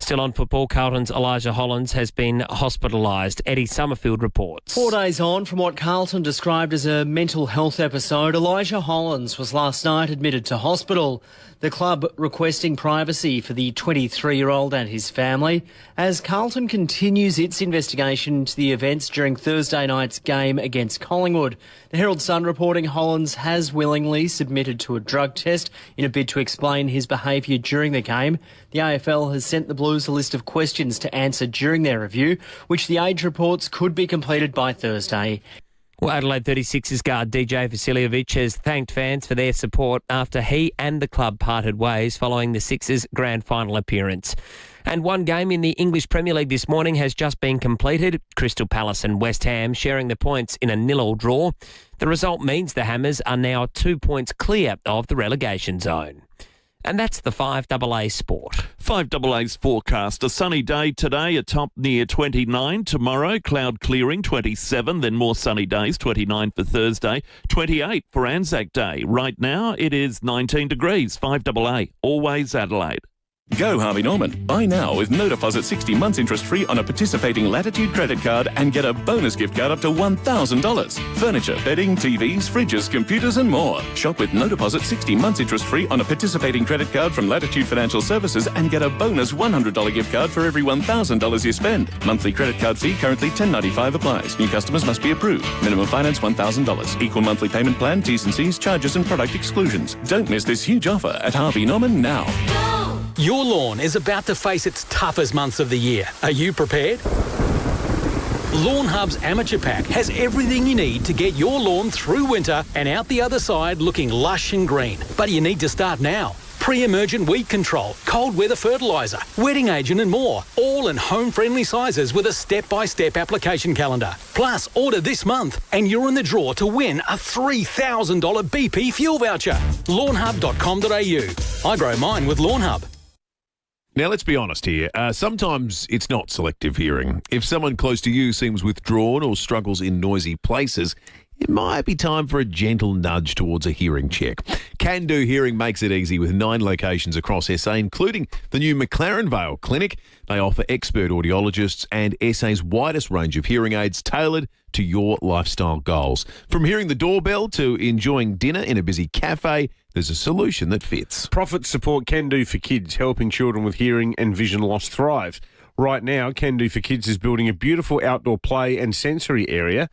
Still on football, Carlton's Elijah Hollands has been hospitalised. Eddie Summerfield reports. 4 days on from what Carlton described as a mental health episode, Elijah Hollands was last night admitted to hospital. The club requesting privacy for the 23-year-old and his family as Carlton continues its investigation into the events during Thursday night's game against Collingwood. The Herald Sun reporting Hollands has willingly submitted to a drug test in a bid to explain his behaviour during the game. The AFL has sent the Blues a list of questions to answer during their review, which the Age reports could be completed by Thursday. Well, Adelaide 36ers guard DJ Vasiljevic has thanked fans for their support after he and the club parted ways following the Sixers' grand final appearance. And one game in the English Premier League this morning has just been completed. Crystal Palace and West Ham sharing the points in a 0-0 draw. The result means the Hammers are now 2 points clear of the relegation zone. And that's the 5AA Sport. 5AA's forecast. A sunny day today, a top near 29. Tomorrow, cloud clearing, 27. Then more sunny days, 29 for Thursday, 28 for Anzac Day. Right now, it is 19 degrees. 5AA, always Adelaide. Go Harvey Norman. Buy now with no deposit 60 months interest-free on a participating Latitude credit card and get a bonus gift card up to $1,000. Furniture, bedding, TVs, fridges, computers and more. Shop with no deposit 60 months interest-free on a participating credit card from Latitude Financial Services and get a bonus $100 gift card for every $1,000 you spend. Monthly credit card fee currently $10.95 applies. New customers must be approved. Minimum finance $1,000. Equal monthly payment plan, T's and C's, charges and product exclusions. Don't miss this huge offer at Harvey Norman now. Your lawn is about to face its toughest months of the year. Are you prepared? Lawn Hub's Amateur Pack has everything you need to get your lawn through winter and out the other side looking lush and green. But you need to start now. Pre-emergent weed control, cold weather fertiliser, wetting agent and more. All in home-friendly sizes with a step-by-step application calendar. Plus, order this month and you're in the draw to win a $3,000 BP fuel voucher. Lawnhub.com.au. I grow mine with Lawn Hub. Now, let's be honest here. Sometimes it's not selective hearing. If someone close to you seems withdrawn or struggles in noisy places, it might be time for a gentle nudge towards a hearing check. Can Do Hearing makes it easy with 9 locations across SA, including the new McLaren Vale Clinic. They offer expert audiologists and SA's widest range of hearing aids tailored to your lifestyle goals. From hearing the doorbell to enjoying dinner in a busy cafe, there's a solution that fits. Profit support Can Do for Kids, helping children with hearing and vision loss thrive. Right now, Can Do for Kids is building a beautiful outdoor play and sensory area.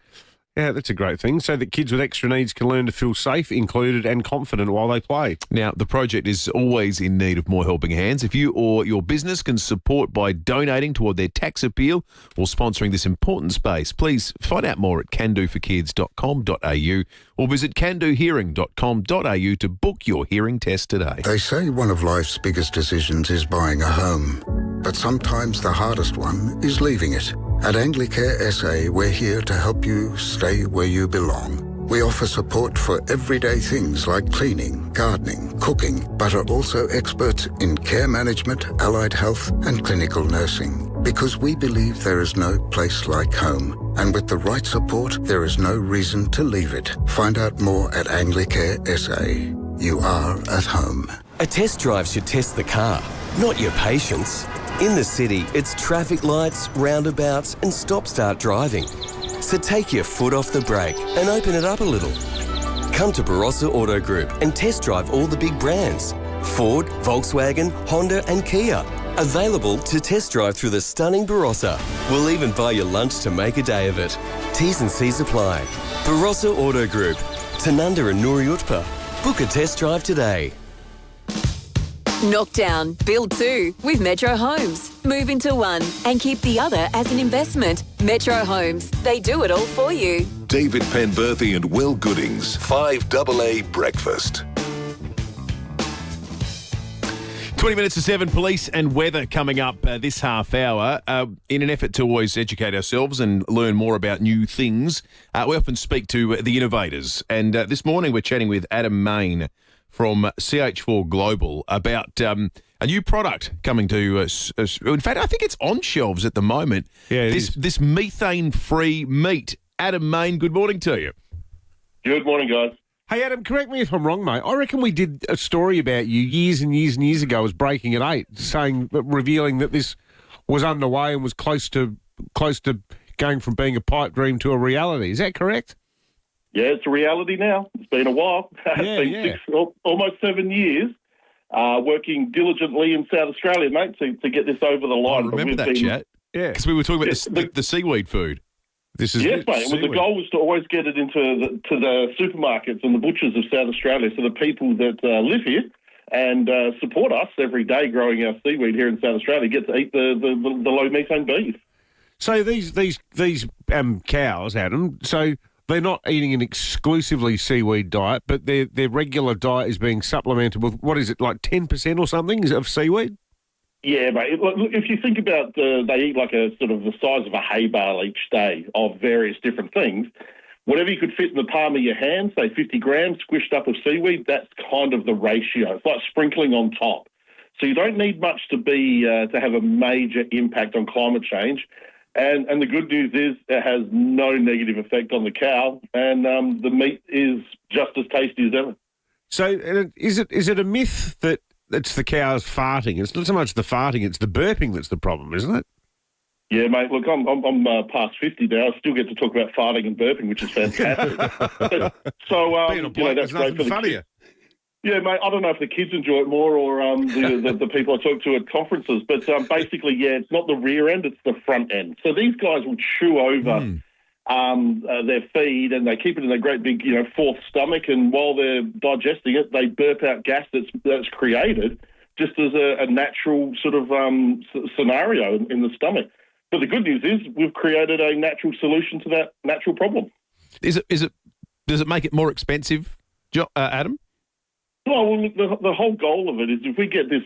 Yeah, that's a great thing, so that kids with extra needs can learn to feel safe, included and confident while they play. Now, the project is always in need of more helping hands. If you or your business can support by donating toward their tax appeal or sponsoring this important space, please find out more at candoforkids.com.au or visit candohearing.com.au to book your hearing test today. They say one of life's biggest decisions is buying a home, but sometimes the hardest one is leaving it. At Anglicare SA, we're here to help you stay where you belong. We offer support for everyday things like cleaning, gardening, cooking, but are also experts in care management, allied health, and clinical nursing. Because we believe there is no place like home. And with the right support, there is no reason to leave it. Find out more at Anglicare SA. You are at home. A test drive should test the car, not your patience. In the city, it's traffic lights, roundabouts and stop-start driving. So take your foot off the brake and open it up a little. Come to Barossa Auto Group and test drive all the big brands. Ford, Volkswagen, Honda and Kia. Available to test drive through the stunning Barossa. We'll even buy you lunch to make a day of it. T's and C's apply. Barossa Auto Group. Tanunda and Nuriutpa. Book a test drive today. Knock down, build 2 with Metro Homes. Move into one and keep the other as an investment. Metro Homes, they do it all for you. David Penberthy and Will Goodings, 5AA Breakfast. 20 minutes to 7, police and weather coming up this half hour. In an effort to always educate ourselves and learn more about new things, we often speak to the innovators. And this morning we're chatting with Adam Main from CH4 Global about a new product coming to us. In fact, I think it's on shelves at the moment. Yeah, this methane-free meat. Adam Main, good morning to you. Good morning, guys. Hey, Adam, correct me if I'm wrong, mate. I reckon we did a story about you years and years and years ago as Breaking at 8, revealing that this was underway and was close to going from being a pipe dream to a reality. Is that correct? Yeah, it's a reality now. It's been a while. It's been almost 7 years working diligently in South Australia, mate, to get this over the line. I remember that chat. Yeah, because we were talking about the seaweed food. Yes, mate. Well, the goal was to always get it into the supermarkets and the butchers of South Australia, so the people that live here and support us every day growing our seaweed here in South Australia get to eat the low methane beef. So these cows, Adam, so they're not eating an exclusively seaweed diet, but their regular diet is being supplemented with, what is it, like 10% or something of seaweed? Yeah, mate. Look, if you think about they eat like a sort of the size of a hay bale each day of various different things. Whatever you could fit in the palm of your hand, say 50 grams squished up of seaweed, that's kind of the ratio. It's like sprinkling on top. So you don't need much to have a major impact on climate change. And the good news is it has no negative effect on the cow, and the meat is just as tasty as ever. So is it a myth that it's the cows farting? It's not so much the farting, it's the burping that's the problem, isn't it? Yeah, mate, look, I'm past 50 now. I still get to talk about farting and burping, which is fantastic. Being a bloke, that's great for the funnier. Yeah, mate, I don't know if the kids enjoy it more or the people I talk to at conferences, but basically, yeah, it's not the rear end, it's the front end. So these guys will chew over their feed and they keep it in a great big, fourth stomach, and while they're digesting it, they burp out gas that's created just as a natural sort of scenario in the stomach. But the good news is we've created a natural solution to that natural problem. Does it make it more expensive, Adam? Well, the whole goal of it is if we get this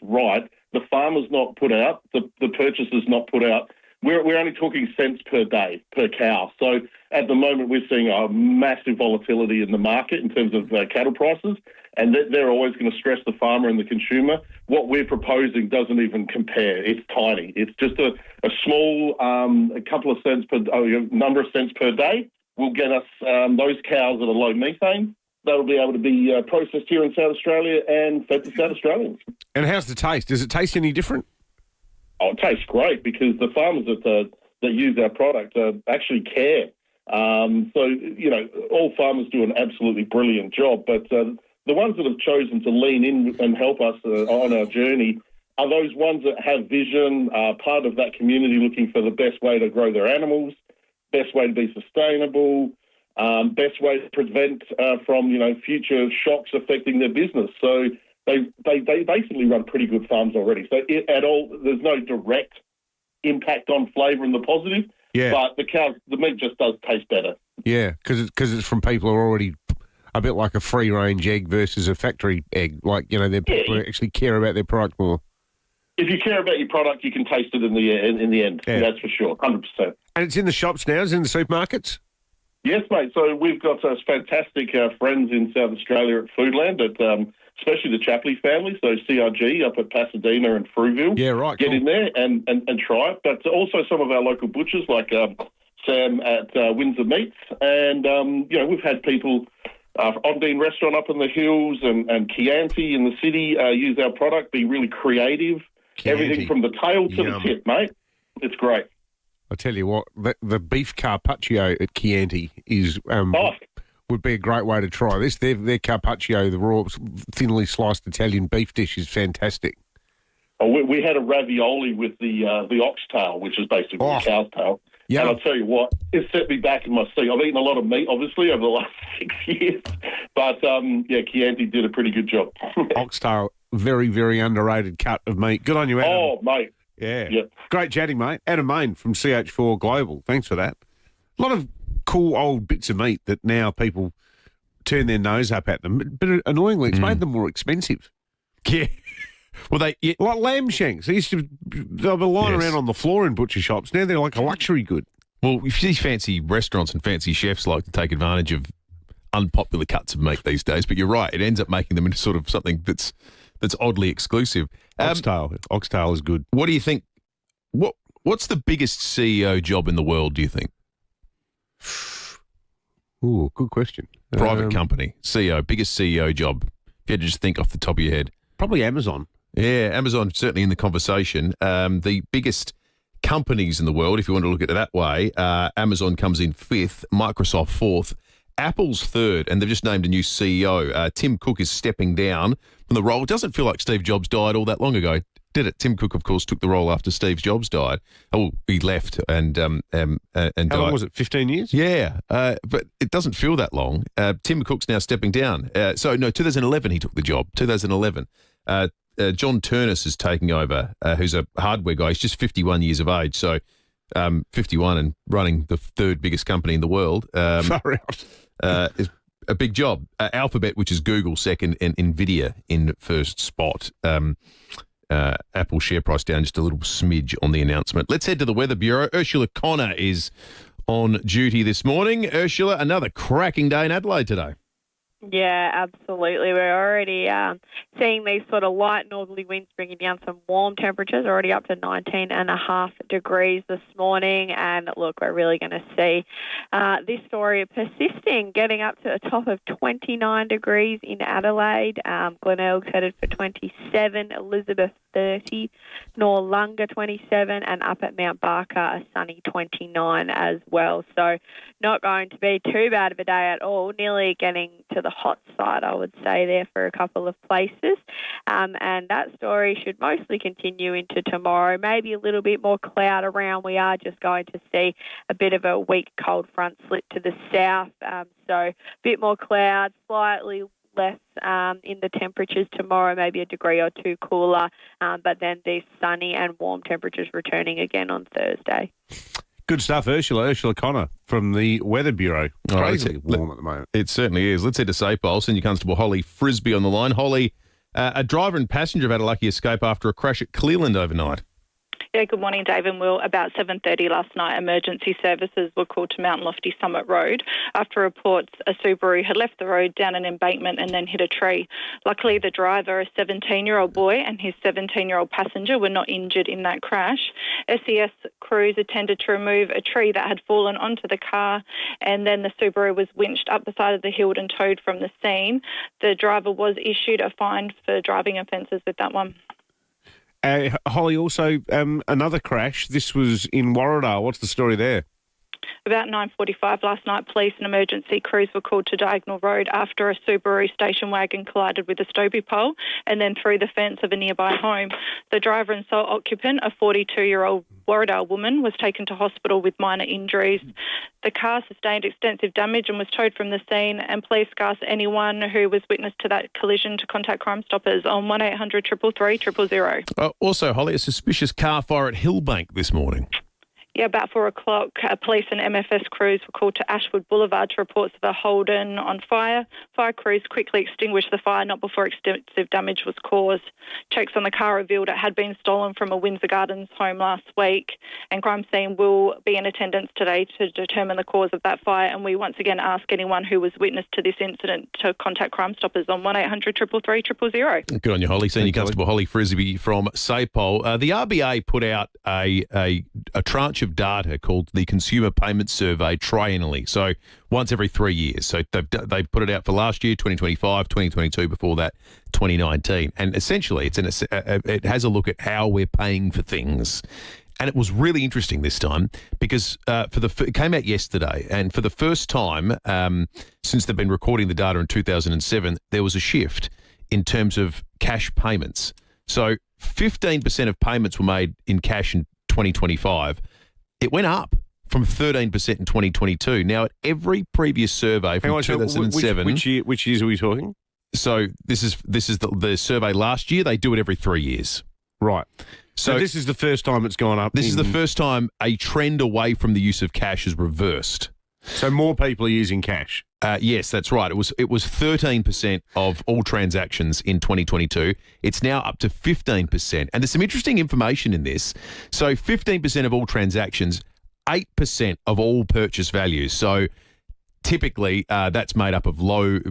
right, the farmer's not put out, the purchaser's not put out. We're only talking cents per day per cow. So at the moment we're seeing a massive volatility in the market in terms of cattle prices, and they're always going to stress the farmer and the consumer. What we're proposing doesn't even compare. It's tiny. It's just a small a couple of cents number of cents per day will get us those cows that are low methane. That'll be able to be processed here in South Australia and fed to South Australians. And how's the taste? Does it taste any different? Oh, it tastes great because the farmers that use our product actually care. All farmers do an absolutely brilliant job, but the ones that have chosen to lean in and help us on our journey are those ones that have vision, part of that community looking for the best way to grow their animals, best way to be sustainable, best way to prevent from future shocks affecting their business. So they basically run pretty good farms already. So there's no direct impact on flavour in the positive. Yeah. But the meat just does taste better. Yeah, because it's from people who are already a bit like a free range egg versus a factory egg. Like they're people who actually care about their product more. If you care about your product, you can taste it in the end. Yeah. That's for sure, 100%. And it's in the shops now. It's in the supermarkets. Yes, mate. So we've got those fantastic friends in South Australia at Foodland, especially the Chapley family, so CRG up at Pasadena and Frueville. Yeah, right. Get in there and try it. But also some of our local butchers like Sam at Windsor Meats. And, we've had people, Ondine Restaurant up in the hills and Chianti in the city use our product, be really creative. Chianti. Everything from the tail to the tip, mate. It's great. I tell you what, the beef carpaccio at Chianti is would be a great way to try this. Their carpaccio, the raw, thinly sliced Italian beef dish, is fantastic. Oh, we had a ravioli with the oxtail, which is basically a cow's tail. Yeah. And I'll tell you what, it set me back in my seat. I've eaten a lot of meat, obviously, over the last 6 years. But, Chianti did a pretty good job. Oxtail, very, very underrated cut of meat. Good on you, Adam. Oh, mate. Yeah. Yep. Great chatting, mate. Adam Main from CH4 Global. Thanks for that. A lot of cool old bits of meat that now people turn their nose up at them. But annoyingly, it's made them more expensive. Yeah. Well, like lamb shanks. They were lying around on the floor in butcher shops. Now they're like a luxury good. Well, if these fancy restaurants and fancy chefs like to take advantage of unpopular cuts of meat these days, but you're right, it ends up making them into sort of something that's oddly exclusive. Oxtail is good. What do you think? What's the biggest CEO job in the world, do you think? Ooh, good question. Private company, CEO, biggest CEO job. If you had to just think off the top of your head. Probably Amazon. Yeah, Amazon certainly in the conversation. The biggest companies in the world, if you want to look at it that way, Amazon comes in 5th, Microsoft 4th, Apple's 3rd, and they've just named a new CEO. Tim Cook is stepping down from the role. It doesn't feel like Steve Jobs died all that long ago, did it? Tim Cook, of course, took the role after Steve Jobs died. Oh, he left and How died. long was it, 15 years? Yeah, but it doesn't feel that long. Tim Cook's now stepping down. 2011 he took the job, 2011. John Turnus is taking over, who's a hardware guy. He's just 51 years of age, so 51 and running the 3rd biggest company in the world. Far out. Is a big job. Alphabet, which is Google, second, and NVIDIA in first spot. Apple share price down just a little smidge on the announcement. Let's head to the Weather Bureau. Ursula Connor is on duty this morning. Ursula, another cracking day in Adelaide today. Yeah, absolutely. We're already seeing these sort of light northerly winds bringing down some warm temperatures, already up to 19.5 degrees this morning. And look, we're really going to see this story persisting, getting up to a top of 29 degrees in Adelaide. Glenelg's headed for 27, Elizabeth 30, Noarlunga 27, and up at Mount Barker a sunny 29 as well. So not going to be too bad of a day at all, nearly getting to the hot side, I would say, there for a couple of places. And that story should mostly continue into tomorrow. Maybe a little bit more cloud around. We are just going to see a bit of a weak cold front slip to the south. So a bit more cloud, slightly less in the temperatures tomorrow, maybe a degree or two cooler, but then these sunny and warm temperatures returning again on Thursday. Good stuff, Ursula. Ursula Connor from the Weather Bureau. Crazy warm at the moment. It certainly is. Let's head to SAPOL. Senior Constable Holly Frisbee on the line. Holly, a driver and passenger have had a lucky escape after a crash at Cleveland overnight. Yeah, good morning, Dave and Will. About 7:30 last night, emergency services were called to Mount Lofty Summit Road after reports a Subaru had left the road down an embankment and then hit a tree. Luckily, the driver, a 17-year-old boy, and his 17-year-old passenger were not injured in that crash. SES crews attended to remove a tree that had fallen onto the car, and then the Subaru was winched up the side of the hill and towed from the scene. The driver was issued a fine for driving offences with that one. Holly, also another crash. This was in Warradale. What's the story there? About 9:45 last night, police and emergency crews were called to Diagonal Road after a Subaru station wagon collided with a Stobie pole and then through the fence of a nearby home. The driver and sole occupant, a 42-year-old Warradale woman, was taken to hospital with minor injuries. The car sustained extensive damage and was towed from the scene, and police asked anyone who was witness to that collision to contact Crime Stoppers on 1800 333 000. Also, Holly, a suspicious car fire at Hillbank this morning. Yeah, about 4 o'clock, police and MFS crews were called to Ashwood Boulevard to report of a Holden on fire. Fire crews quickly extinguished the fire, not before extensive damage was caused. Checks on the car revealed it had been stolen from a Windsor Gardens home last week, and crime scene will be in attendance today to determine the cause of that fire. And we once again ask anyone who was witness to this incident to contact Crime Stoppers on 1800 333 000. Good on you, Holly. Senior Constable Holly Frisbee from SAPOL. The RBA put out a tranche of data called the Consumer Payment Survey triennially, so once every 3 years. So they put it out for last year, 2025, 2022, before that, 2019. And essentially, it has a look at how we're paying for things. And it was really interesting this time because it came out yesterday, and for the first time since they've been recording the data in 2007, there was a shift in terms of cash payments. So 15% of payments were made in cash in 2025. It went up from 13% in 2022. Now, at every previous survey from 2007... Which years are we talking? So this is the survey last year. They do it every 3 years. Right. So this is the first time it's gone up. This is the first time a trend away from the use of cash is reversed. So more people are using cash? Yes, that's right. It was 13% of all transactions in 2022. It's now up to 15%. And there's some interesting information in this. So 15% of all transactions, 8% of all purchase values. So typically that's made up of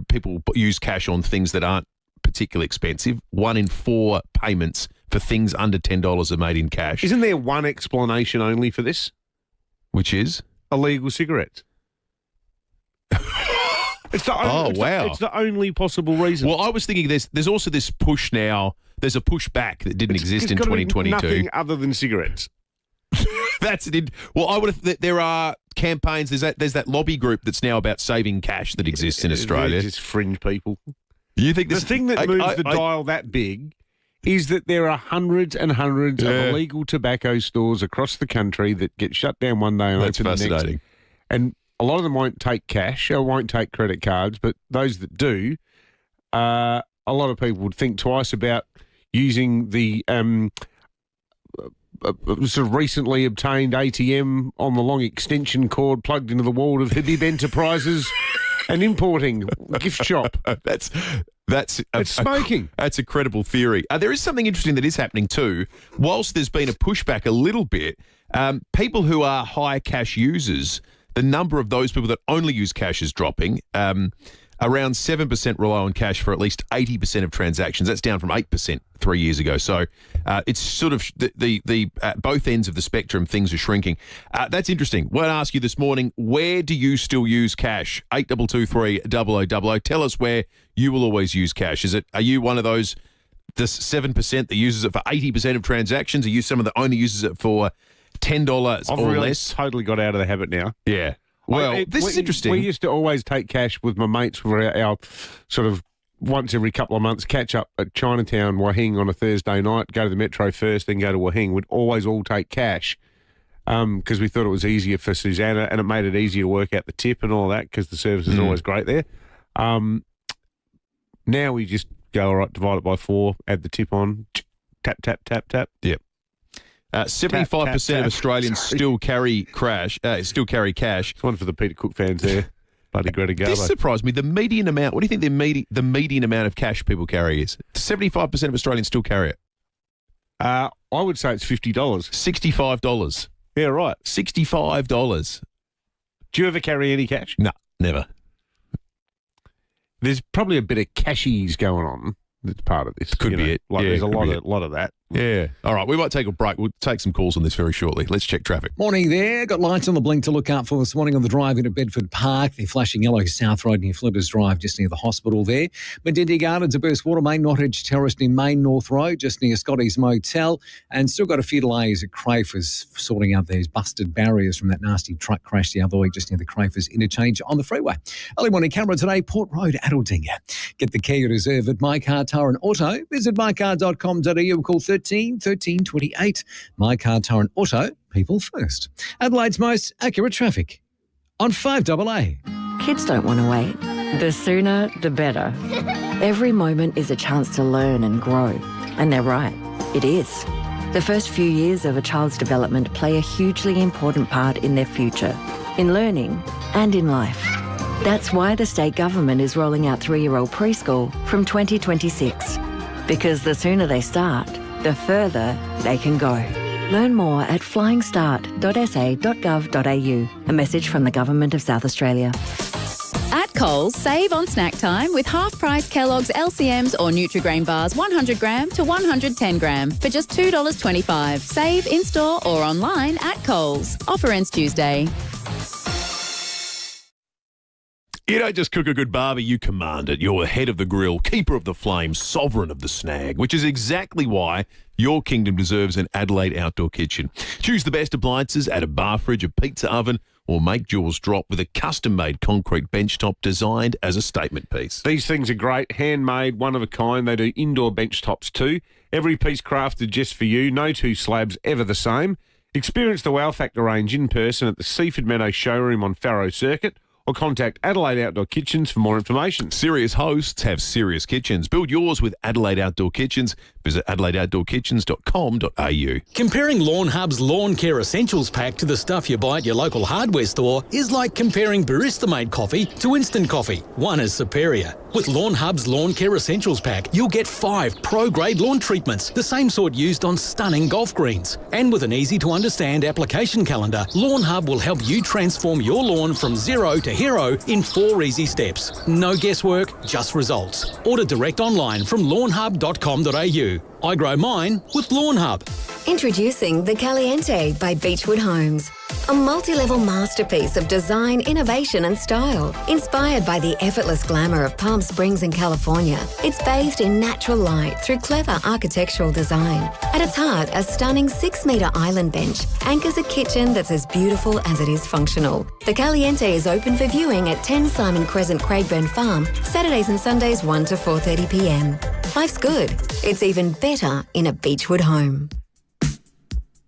people use cash on things that aren't particularly expensive. 1 in 4 payments for things under $10 are made in cash. Isn't there one explanation only for this? Which is? Illegal cigarettes. It's the only possible reason. Well, I was thinking there's also this push now. There's a pushback that didn't exist in 2022. Nothing other than cigarettes. That's it. Well, I would have. There are campaigns. There's that lobby group that's now about saving cash that exists in Australia. They're just fringe people. You think the thing that moves the dial that big is that there are hundreds and hundreds of illegal tobacco stores across the country that get shut down one day and open the next. That's fascinating. And a lot of them won't take cash or won't take credit cards, but those that do, a lot of people would think twice about using the sort of recently obtained ATM on the long extension cord plugged into the wall of Habib Enterprises and importing gift shop. It's smoking. That's a credible theory. There is something interesting that is happening too. Whilst there's been a pushback a little bit, people who are high cash users, the number of those people that only use cash is dropping. Around 7% rely on cash for at least 80% of transactions. That's down from 8% 3 years ago. So it's sort of the both ends of the spectrum, things are shrinking. That's interesting. I want to ask you this morning, where do you still use cash? 8223 0000. Tell us where you will always use cash. Are you one of those, the 7% that uses it for 80% of transactions? Are you someone that only uses it for $10 I've or really less? Totally got out of the habit now. Yeah. Well, this is interesting. We used to always take cash with my mates for our sort of once every couple of months catch up at Chinatown, Wahing on a Thursday night, go to the Metro first, then go to Wahing. We'd always all take cash because we thought it was easier for Susanna and it made it easier to work out the tip and all that because the service is always great there. Now we just go, all right, divide it by 4, add the tip on, tap, tap, tap, tap. Yep. 75% of Australians still carry cash. It's one for the Peter Cook fans there. Bloody Greta Garbo. This surprised me. The median amount. What do you think the median amount of cash people carry is? 75% of Australians still carry it. I would say it's $50. $65. Yeah, right. $65. Do you ever carry any cash? No, never. There's probably a bit of cashies going on. That's part of this. Could be it. Like there's a lot of that. Yeah. All right, we might take a break. We'll take some calls on this very shortly. Let's check traffic. Morning there. Got lights on the blink to look out for this morning on the drive into Bedford Park. They're flashing yellow South Road near Flippers Drive, just near the hospital there. Medendi Gardens, a burst water main, Nottage Terrace near Main North Road, just near Scotty's Motel. And still got a few delays at Crafers, sorting out those busted barriers from that nasty truck crash the other week, just near the Crafers interchange on the freeway. Early morning camera today, Port Road, Adeldinger. Get the care you deserve at My Car, Tire and Auto. Visit mycar.com.au. Call 13 28. My Car, Tire and Auto, people first. Adelaide's most accurate traffic on 5AA. Kids don't want to wait. The sooner, the better. Every moment is a chance to learn and grow. And they're right, it is. The first few years of a child's development play a hugely important part in their future, in learning and in life. That's why the state government is rolling out 3-year-old preschool from 2026. Because the sooner they start, the further they can go. Learn more at flyingstart.sa.gov.au. A message from the Government of South Australia. At Coles, save on snack time with half-price Kellogg's LCMs or Nutri-Grain bars 100 gram to 110 gram for just $2.25. Save in-store or online at Coles. Offer ends Tuesday. You don't just cook a good barbie, you command it. You're head of the grill, keeper of the flame, sovereign of the snag, which is exactly why your kingdom deserves an Adelaide outdoor kitchen. Choose the best appliances, add a bar fridge, a pizza oven, or make jaws drop with a custom-made concrete benchtop designed as a statement piece. These things are great, handmade, one of a kind. They do indoor benchtops too. Every piece crafted just for you, no two slabs ever the same. Experience the Wow Factor range in person at the Seaford Meadows showroom on Farrow Circuit, or contact Adelaide Outdoor Kitchens for more information. Serious hosts have serious kitchens. Build yours with Adelaide Outdoor Kitchens. Visit adelaideoutdoorkitchens.com.au. Comparing Lawn Hub's Lawn Care Essentials Pack to the stuff you buy at your local hardware store is like comparing barista-made coffee to instant coffee. One is superior. With Lawn Hub's Lawn Care Essentials Pack, you'll get 5 pro-grade lawn treatments, the same sort used on stunning golf greens. And with an easy-to-understand application calendar, Lawn Hub will help you transform your lawn from zero to hero in 4 easy steps. No guesswork, just results. Order direct online from lawnhub.com.au. I grow mine with Lawn Hub. Introducing the Caliente by Beechwood Homes. A multi-level masterpiece of design, innovation and style. Inspired by the effortless glamour of Palm Springs in California, it's bathed in natural light through clever architectural design. At its heart, a stunning 6-metre island bench anchors a kitchen that's as beautiful as it is functional. The Caliente is open for viewing at 10 Simon Crescent, Craigburn Farm, Saturdays and Sundays 1 to 4:30pm. Life's good. It's even better in a Beechwood home.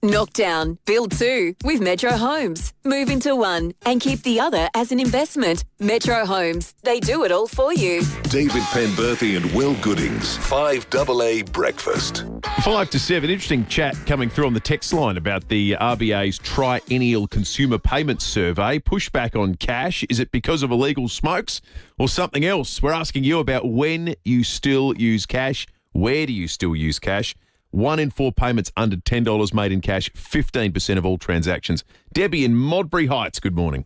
Knockdown, build 2 with Metro Homes. Move into one and keep the other as an investment. Metro Homes, they do it all for you. David Penberthy and Will Goodings, 5AA Breakfast. 5 to 7, interesting chat coming through on the text line about the RBA's triennial consumer payments survey. Pushback on cash, is it because of illegal smokes or something else? We're asking you about when you still use cash. Where do you still use cash? 1 in 4 payments under $10 made in cash, 15% of all transactions. Debbie in Modbury Heights, good morning.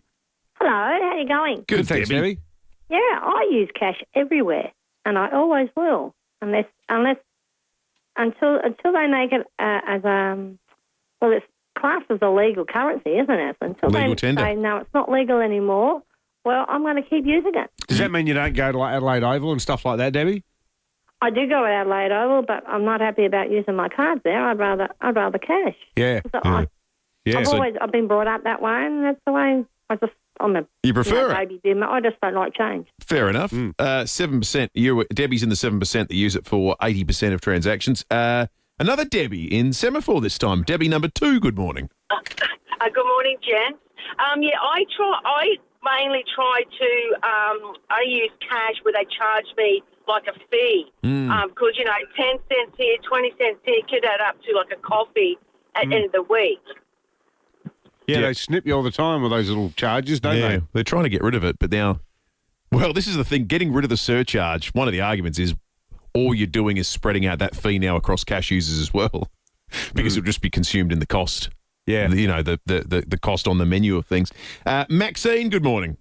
Hello, how are you going? Good, thanks, Debbie. Yeah, I use cash everywhere, and I always will, until they make it it's classed as a legal currency, isn't it? Until Legal they tender. say no, it's not legal anymore. Well, I'm going to keep using it. Does that mean you don't go to like Adelaide Oval and stuff like that, Debbie? I do go to Adelaide Oval, but I'm not happy about using my cards there. I'd rather cash. Yeah. I've been brought up that way, and that's the way I'm a You prefer it? baby boomer. I just don't like change. Fair enough. 7%. Debbie's in the 7% that use it for 80% of transactions. Another Debbie in Semaphore this time. Debbie number 2, good morning. Good morning, gents. I mainly try to, I use cash where they charge me like a fee. Because, 10 cents here, 20 cents here could add up to like a coffee at the end of the week. Yeah, they snip you all the time with those little charges, don't they? They're trying to get rid of it, but now, well, this is the thing. Getting rid of the surcharge, one of the arguments is all you're doing is spreading out that fee now across cash users as well, because it'll just be consumed in the cost. Yeah. The cost on the menu of things. Maxine, good morning.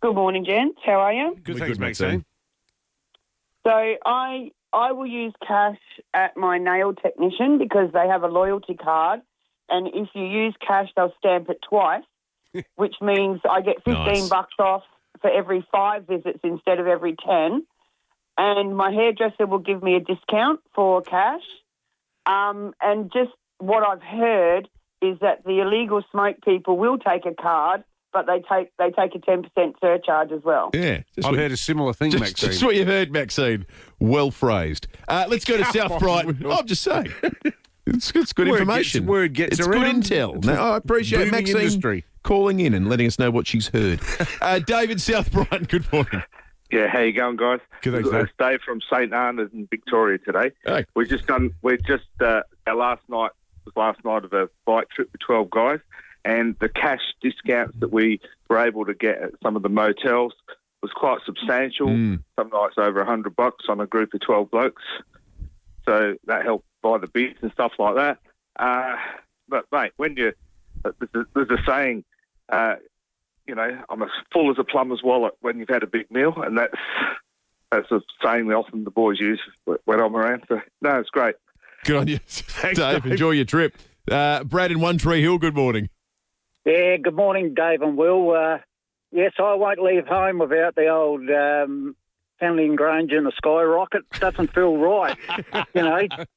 Good morning, gents. How are you? Good, thanks, Maxine. So I will use cash at my nail technician because they have a loyalty card, and if you use cash, they'll stamp it twice, which means I get $15 off for every 5 visits instead of every 10. And my hairdresser will give me a discount for cash. And just what I've heard is that the illegal smoke people will take a card, but they take a 10% surcharge as well. Yeah. I've heard a similar thing, Maxine. Just what you heard, Maxine. Well phrased. Let's go to South Brighton. I'm just saying. It's good information. Word gets it's around. Good intel. No, I appreciate Booming Maxine industry. calling in and letting us know what she's heard. David, South Brighton, good morning. Yeah, how you going, guys? Good, thanks, It's Dave from St. Arnaud in Victoria today. Hey. Our last night of a bike trip with 12 guys, and the cash discounts that we were able to get at some of the motels was quite substantial. Some nights over $100 on a group of 12 blokes. So that helped buy the beers and stuff like that. But mate, when there's a saying, I'm as full as a plumber's wallet when you've had a big meal, and that's a saying that often the boys use when I'm around. So no, it's great. Good on you. Thanks, Dave. Enjoy your trip. Brad in One Tree Hill, good morning. Yeah, good morning, Dave and Will. Yes, I won't leave home without the old Family and Grange and the skyrocket. Doesn't feel right, Unless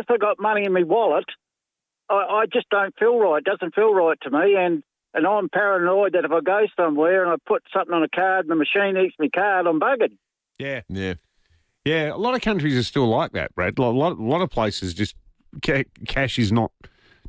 I got money in my wallet, I just don't feel right. It doesn't feel right to me, and I'm paranoid that if I go somewhere and I put something on a card and the machine eats my card, I'm buggered. Yeah. A lot of countries are still like that, Brad. A lot of places just cash is not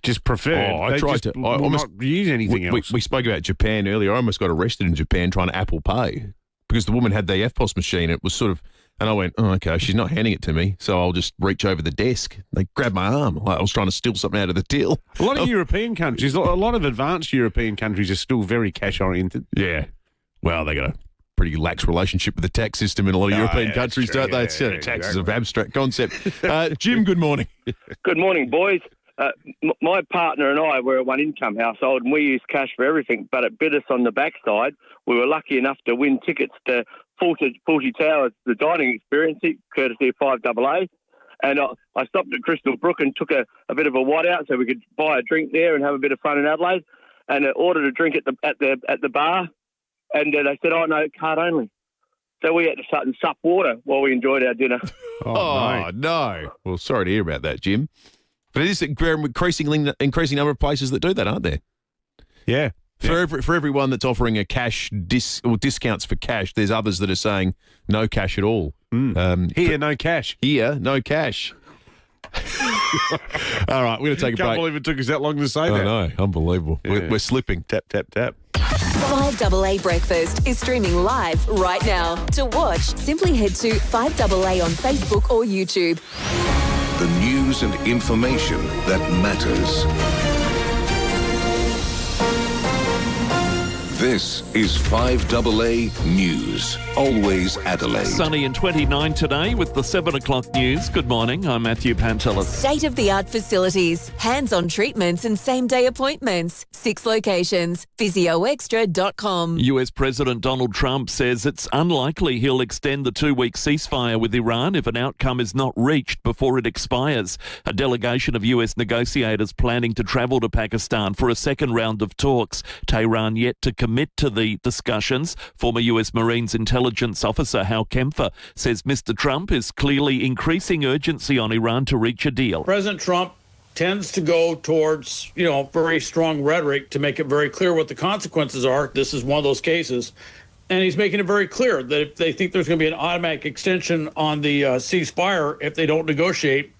just preferred. I tried to. I almost not use anything else. We spoke about Japan earlier. I almost got arrested in Japan trying to Apple Pay because the woman had the FPOS machine. It was sort of, and I went, oh, okay, she's not handing it to me, so I'll just reach over the desk. They grabbed my arm. Like I was trying to steal something out of the till. A lot of European countries, a lot of advanced European countries are still very cash-oriented. Yeah. Well, they got a pretty lax relationship with the tax system in a lot of European countries, don't they? Tax is an abstract concept. Jim, good morning. Good morning, boys. My partner and I were a one-income household, and we used cash for everything, but it bit us on the backside. We were lucky enough to win tickets to 40 Towers, the dining experience, courtesy of FIVEAA, And I stopped at Crystal Brook and took a bit of a wad out so we could buy a drink there and have a bit of fun in Adelaide. And ordered a drink at the bar. And they said, "Oh no, card only." So we had to sit and sup water while we enjoyed our dinner. Oh, no. Well, sorry to hear about that, Jim. But it is an increasing number of places that do that, aren't there? Yeah. For everyone that's offering a cash discounts for cash, there's others that are saying no cash at all. Here, no cash. Here, no cash. All right, we're going to take a break. Can't believe it took us that long to say that. I know, unbelievable. Yeah. We're slipping. Tap, tap, tap. 5AA Breakfast is streaming live right now. To watch, simply head to 5AA on Facebook or YouTube. The news and information that matters. This is 5AA News. Always Adelaide. Sunny and 29 today with the 7 o'clock news. Good morning, I'm Matthew Pantelis. State-of-the-art facilities, hands-on treatments and same-day appointments. 6 locations. PhysioExtra.com. US President Donald Trump says it's unlikely he'll extend the 2-week ceasefire with Iran if an outcome is not reached before it expires. A delegation of US negotiators planning to travel to Pakistan for a second round of talks. Tehran yet to commit to the discussions. Former US Marines intelligence officer Hal Kempfer says Mr. Trump is clearly increasing urgency on Iran to reach a deal. President Trump tends to go towards, very strong rhetoric to make it very clear what the consequences are. This is one of those cases. And he's making it very clear that if they think there's going to be an automatic extension on the ceasefire, if they don't negotiate,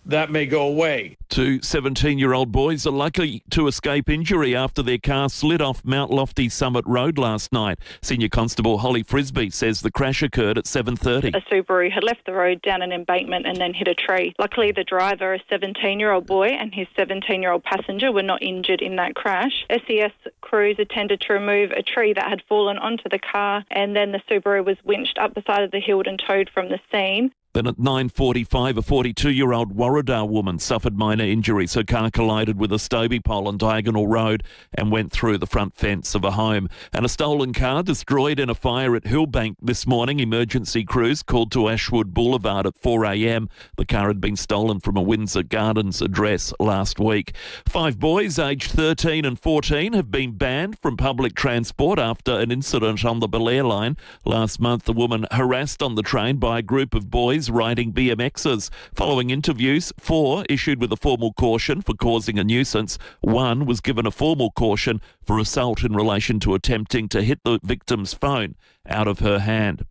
that may go away. 2 17-year-old boys are lucky to escape injury after their car slid off Mount Lofty Summit Road last night. Senior Constable Holly Frisbee says the crash occurred at 7:30. A Subaru had left the road down an embankment and then hit a tree. Luckily, the driver, a 17-year-old boy, and his 17-year-old passenger were not injured in that crash. SES crews attended to remove a tree that had fallen onto the car, and then the Subaru was winched up the side of the hill and towed from the scene. Then at 9:45, a 42-year-old Warradar woman suffered minor injuries. Her car collided with a Stobie pole on Diagonal Road and went through the front fence of a home. And a stolen car destroyed in a fire at Hillbank this morning. Emergency crews called to Ashwood Boulevard at 4 a.m. The car had been stolen from a Windsor Gardens address last week. 5 boys aged 13 and 14 have been banned from public transport after an incident on the Belair line. Last month, a woman harassed on the train by a group of boys riding BMXs. Following interviews, 4 issued with a formal caution for causing a nuisance. 1 was given a formal caution for assault in relation to attempting to hit the victim's phone out of her hand.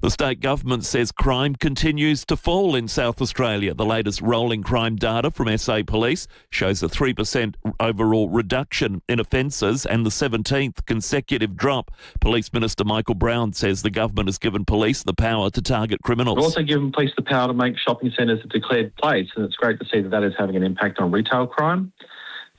The state government says crime continues to fall in South Australia. The latest rolling crime data from SA Police shows a 3% overall reduction in offences and the 17th consecutive drop. Police Minister Michael Brown says the government has given police the power to target criminals. We've also given police the power to make shopping centres a declared place, and it's great to see that that is having an impact on retail crime.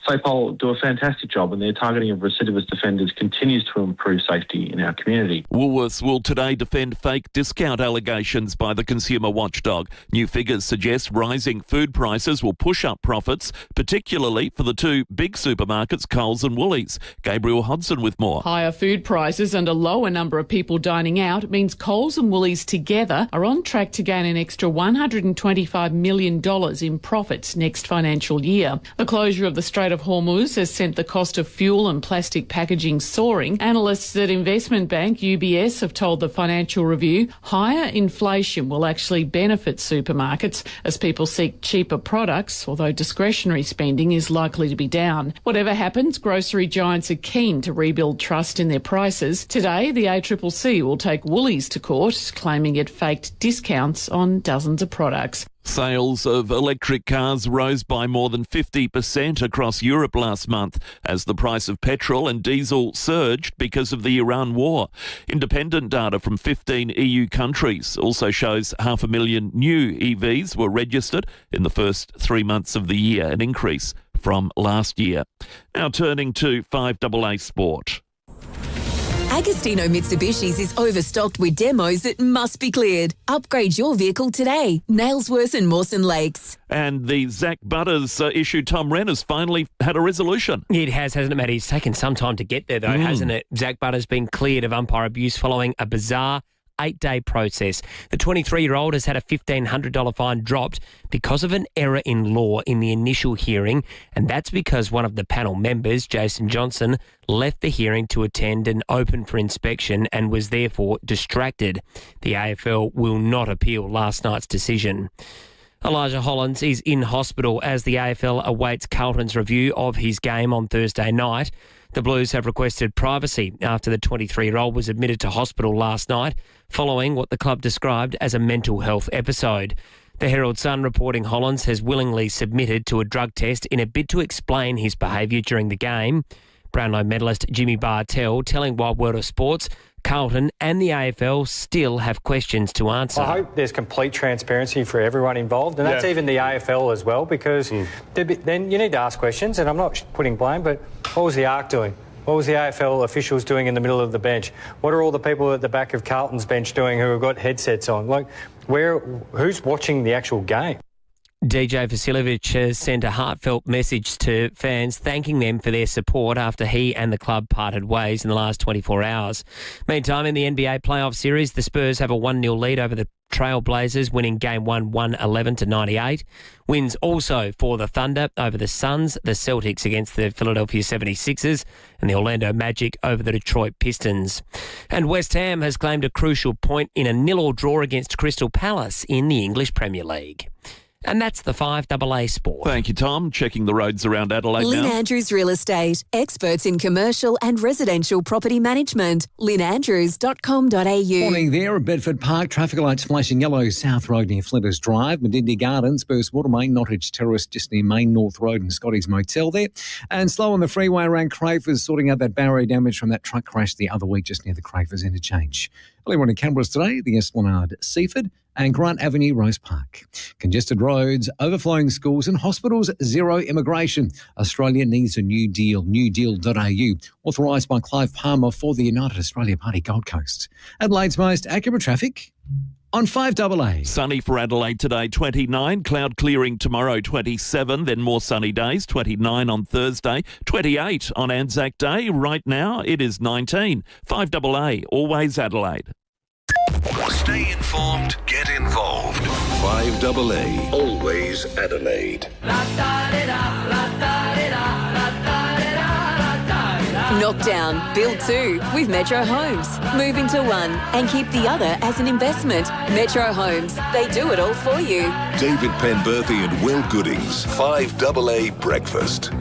SAPOL do a fantastic job, and their targeting of recidivist offenders continues to improve safety in our community. Woolworths will today defend fake discount allegations by the consumer watchdog. New figures suggest rising food prices will push up profits, particularly for the 2 big supermarkets, Coles and Woolies. Gabriel Hodson with more. Higher food prices and a lower number of people dining out means Coles and Woolies together are on track to gain an extra $125 million in profits next financial year. The closure of the Strait of Hormuz has sent the cost of fuel and plastic packaging soaring. Analysts at investment bank UBS have told the Financial Review higher inflation will actually benefit supermarkets as people seek cheaper products, although discretionary spending is likely to be down. Whatever happens, grocery giants are keen to rebuild trust in their prices. Today, the ACCC will take Woolies to court, claiming it faked discounts on dozens of products. Sales of electric cars rose by more than 50% across Europe last month as the price of petrol and diesel surged because of the Iran war. Independent data from 15 EU countries also shows 500,000 new EVs were registered in the first 3 months of the year, an increase from last year. Now turning to 5AA Sport. Agostino Mitsubishi's is overstocked with demos that must be cleared. Upgrade your vehicle today. Nailsworth and Mawson Lakes. And the Zach Butters issue, Tom Wren, has finally had a resolution. It has, hasn't it, Matt? It's taken some time to get there, though, hasn't it? Zach Butters been cleared of umpire abuse following a bizarre, 8-day process. The 23-year-old has had a $1,500 fine dropped because of an error in law in the initial hearing, and that's because one of the panel members, Jason Johnson, left the hearing to attend an open for inspection and was therefore distracted. The AFL will not appeal last night's decision. Elijah Hollands is in hospital as the AFL awaits Carlton's review of his game on Thursday night. The Blues have requested privacy after the 23-year-old was admitted to hospital last night following what the club described as a mental health episode. The Herald Sun reporting Hollands has willingly submitted to a drug test in a bid to explain his behaviour during the game. Brownlow medalist Jimmy Bartell telling Wild World of Sports Carlton and the AFL still have questions to answer. I hope there's complete transparency for everyone involved, and that's even the AFL as well, because then you need to ask questions, and I'm not putting blame, but what was the ARC doing? What was the AFL officials doing in the middle of the bench? What are all the people at the back of Carlton's bench doing who have got headsets on? Like, who's watching the actual game? DJ Vasiljevic has sent a heartfelt message to fans thanking them for their support after he and the club parted ways in the last 24 hours. Meantime, in the NBA playoff series, the Spurs have a 1-0 lead over the Trailblazers, winning Game 1 111-98. Wins also for the Thunder over the Suns, the Celtics against the Philadelphia 76ers, and the Orlando Magic over the Detroit Pistons. And West Ham has claimed a crucial point in a 0-0 draw against Crystal Palace in the English Premier League. And that's the 5AA Sport. Thank you, Tom. Checking the roads around Adelaide Lynn now. Andrews Real Estate. Experts in commercial and residential property management. lynnandrews.com.au. Morning there at Bedford Park. Traffic lights flashing yellow South Road near Flinders Drive. Medindi Gardens, Burst Water Main, Nottage Terrace just near Main North Road and Scotty's Motel there. And slow on the freeway around Crafers, sorting out that barrier damage from that truck crash the other week just near the Crafers interchange. Early morning cameras today, the Esplanade Seaford and Grant Avenue, Rose Park. Congested roads, overflowing schools and hospitals, zero immigration. Australia needs a new deal, newdeal.au, authorised by Clive Palmer for the United Australia Party Gold Coast. Adelaide's most accurate traffic on 5AA. Sunny for Adelaide today, 29. Cloud clearing tomorrow, 27. Then more sunny days, 29 on Thursday, 28 on Anzac Day. Right now, it is 19. 5AA, always Adelaide. Stay informed, get involved. 5AA, always Adelaide. Knockdown, build 2 with Metro Homes. Move into one and keep the other as an investment. Metro Homes, they do it all for you. David Penberthy and Will Goodings, 5AA Breakfast.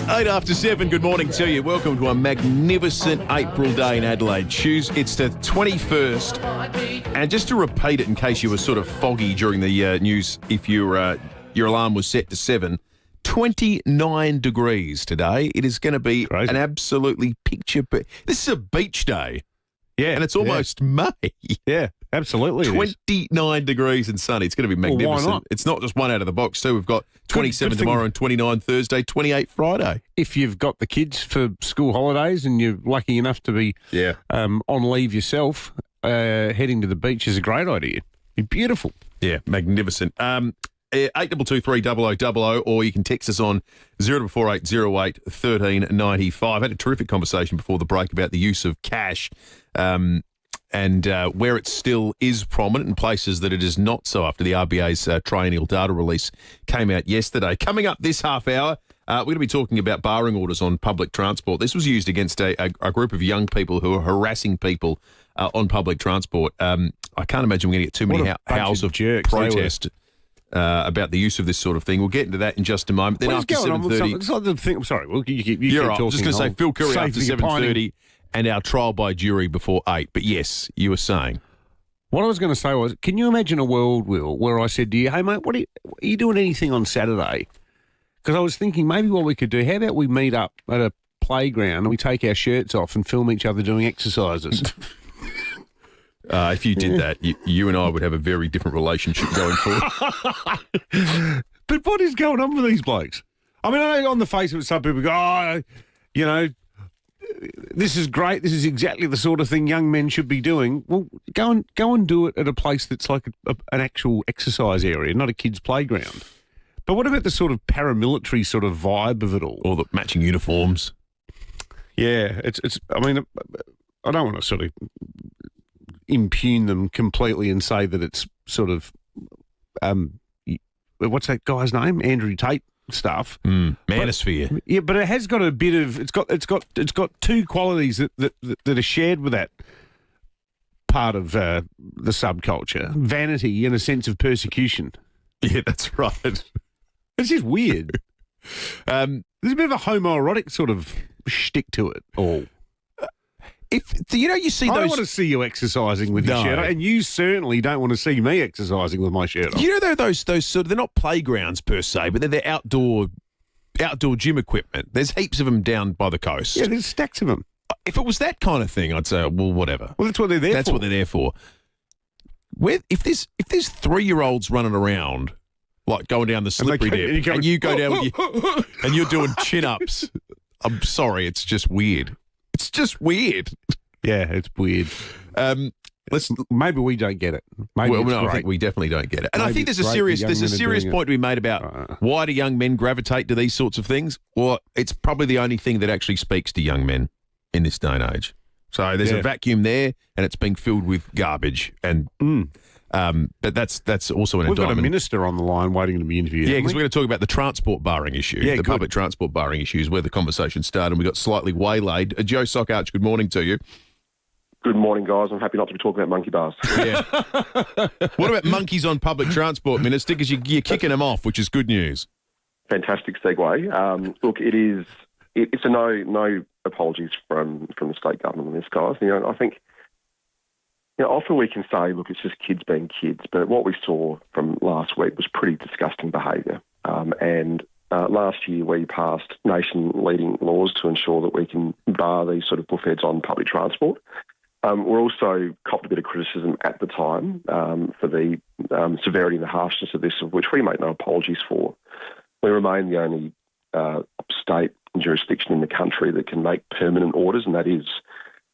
8 after 7, good morning to you. Welcome to a magnificent April day in Adelaide. It's the 21st. And just to repeat it in case you were sort of foggy during the news, if your alarm was set to 7, 29 degrees today. It is going to be an absolutely this is a beach day. Yeah. And it's almost May. Yeah, absolutely. 29 degrees and sunny. It's going to be magnificent. Well, why not? It's not just one out of the box, too. We've got 27 tomorrow and 29 Thursday, 28 Friday. If you've got the kids for school holidays and you're lucky enough to be on leave yourself, heading to the beach is a great idea. Be beautiful. Yeah, magnificent. 8223 or you can text us on 044808 1395. I had a terrific conversation before the break about the use of cash and where it still is prominent in places that it is not so after the RBA's triennial data release came out yesterday. Coming up this half hour, we're going to be talking about barring orders on public transport. This was used against a group of young people who are harassing people on public transport. I can't imagine we're going to get too many howls of protest about the use of this sort of thing. We'll get into that in just a moment. Then after 7:30... Sorry, well, you keep You're right. talking. I was just going to say Phil Curry after 7:30 and our trial by jury before 8. But yes, you were saying. What I was going to say was, can you imagine a world, Will, where I said to you, hey, mate, are you doing anything on Saturday? Because I was thinking maybe what we could do, how about we meet up at a playground and we take our shirts off and film each other doing exercises? If you did that, you and I would have a very different relationship going forward. But what is going on with these blokes? I mean, I know on the face of it, some people go, this is great. This is exactly the sort of thing young men should be doing. Well, go and do it at a place that's like an actual exercise area, not a kid's playground. But what about the sort of paramilitary sort of vibe of it all? Or the matching uniforms. Yeah, it's. I mean, I don't want to sort of impugn them completely and say that it's sort of, what's that guy's name? Andrew Tate stuff. Manosphere. Yeah, but it has got a bit of it's got two qualities that are shared with that part of the subculture: vanity and a sense of persecution. Yeah, that's right. It's just weird. There's a bit of a homoerotic sort of shtick to it all. You see I those. don't want to see you exercising with your shirt on, and you certainly don't want to see me exercising with my shirt on. You know, those sort of, they're not playgrounds per se, but they're outdoor gym equipment. There's heaps of them down by the coast. Yeah, there's stacks of them. If it was that kind of thing, I'd say, well, whatever. Well, that's what they're there for. That's what they're there for. If there's 3-year-olds running around, like going down the slippery dip, and you go down with your, and you're doing chin-ups, I'm sorry, it's just weird. It's just weird. Yeah, it's weird. Maybe we don't get it. Maybe I think we definitely don't get it. And I think there's a serious point to be made about why do young men gravitate to these sorts of things? Well, it's probably the only thing that actually speaks to young men in this day and age. So there's a vacuum there, and it's being filled with garbage. And but that's also an indictment. We've got a minister on the line waiting to be interviewed. Yeah, because we're going to talk about the transport barring issue. The public transport barring issue is where the conversation started, and we got slightly waylaid. Joe Sockarch, good morning to you. Good morning, guys. I'm happy not to be talking about monkey bars. Yeah. What about monkeys on public transport, Minister? Because you're kicking them off, which is good news. Fantastic segue. Look, it's a no apologies from the state government on this, guys. I think often we can say, look, it's just kids being kids, but what we saw from last week was pretty disgusting behaviour. Last year we passed nation-leading laws to ensure that we can bar these sort of buffheads on public transport. We're also copped a bit of criticism at the time for the severity and the harshness of this, of which we make no apologies for. We remain the only state and jurisdiction in the country that can make permanent orders, and that is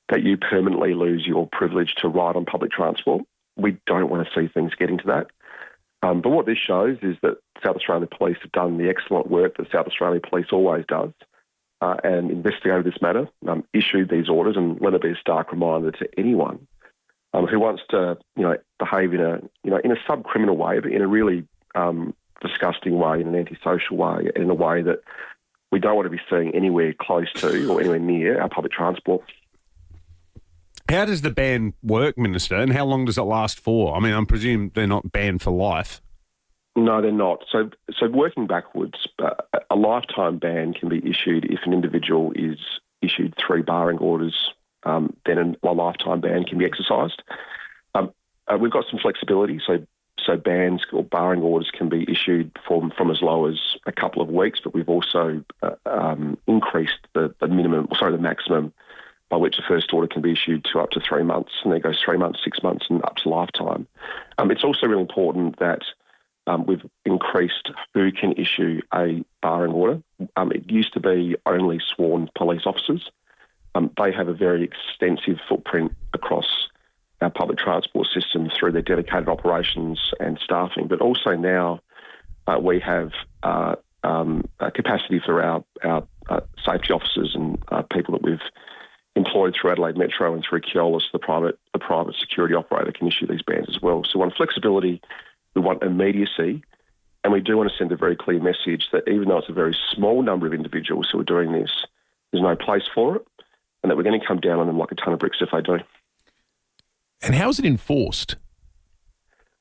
that you permanently lose your privilege to ride on public transport. We don't want to see things getting to that. But what this shows is that South Australia Police have done the excellent work that South Australia Police always does, and investigated this matter, issued these orders, and let it be a stark reminder to anyone who wants to, behave in a sub-criminal way, but in a really disgusting way, in an antisocial way, in a way that we don't want to be seeing anywhere close to or anywhere near our public transport. How does the ban work, Minister, and how long does it last for? I mean, I presume they're not banned for life. No, they're not. So working backwards, a lifetime ban can be issued if an individual is issued 3 barring orders, then a lifetime ban can be exercised. We've got some flexibility, so bans or barring orders can be issued from as low as a couple of weeks, but we've also increased the maximum by which the first order can be issued to up to 3 months, and then it goes 3 months, 6 months, and up to lifetime. It's also really important that we've increased who can issue a barring order. It used to be only sworn police officers. They have a very extensive footprint across our public transport system through their dedicated operations and staffing, but also now we have capacity for our safety officers and people that we've employed through Adelaide Metro and through Keolis, the private security operator, can issue these bans as well. So we want flexibility, we want immediacy, and we do want to send a very clear message that even though it's a very small number of individuals who are doing this, there's no place for it, and that we're going to come down on them like a ton of bricks if they do. And how is it enforced?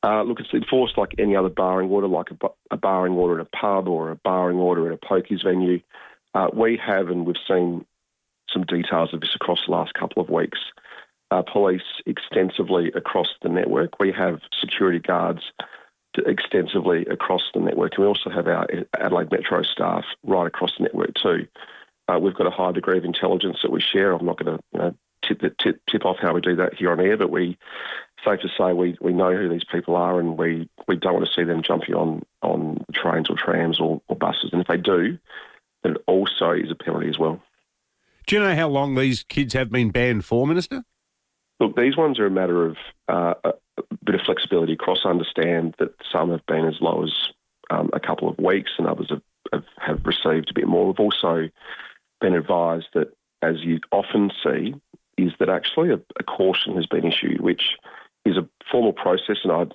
Look, it's enforced like any other barring order, like a barring order at a pub or a barring order at a pokies venue. We have, and we've seen some details of this across the last couple of weeks, police extensively across the network. We have security guards extensively across the network, and we also have our Adelaide Metro staff right across the network too. We've got a high degree of intelligence that we share. I'm not going to tip off how we do that here on air, but safe to say we know who these people are, and we don't want to see them jumping on trains or trams or buses. And if they do, then it also is a penalty as well. Do you know how long these kids have been banned for, Minister? Look, these ones are a matter of a bit of flexibility across. I understand that some have been as low as a couple of weeks and others have received a bit more. We've also been advised that, as you often see, is that actually a caution has been issued, which is a formal process, and I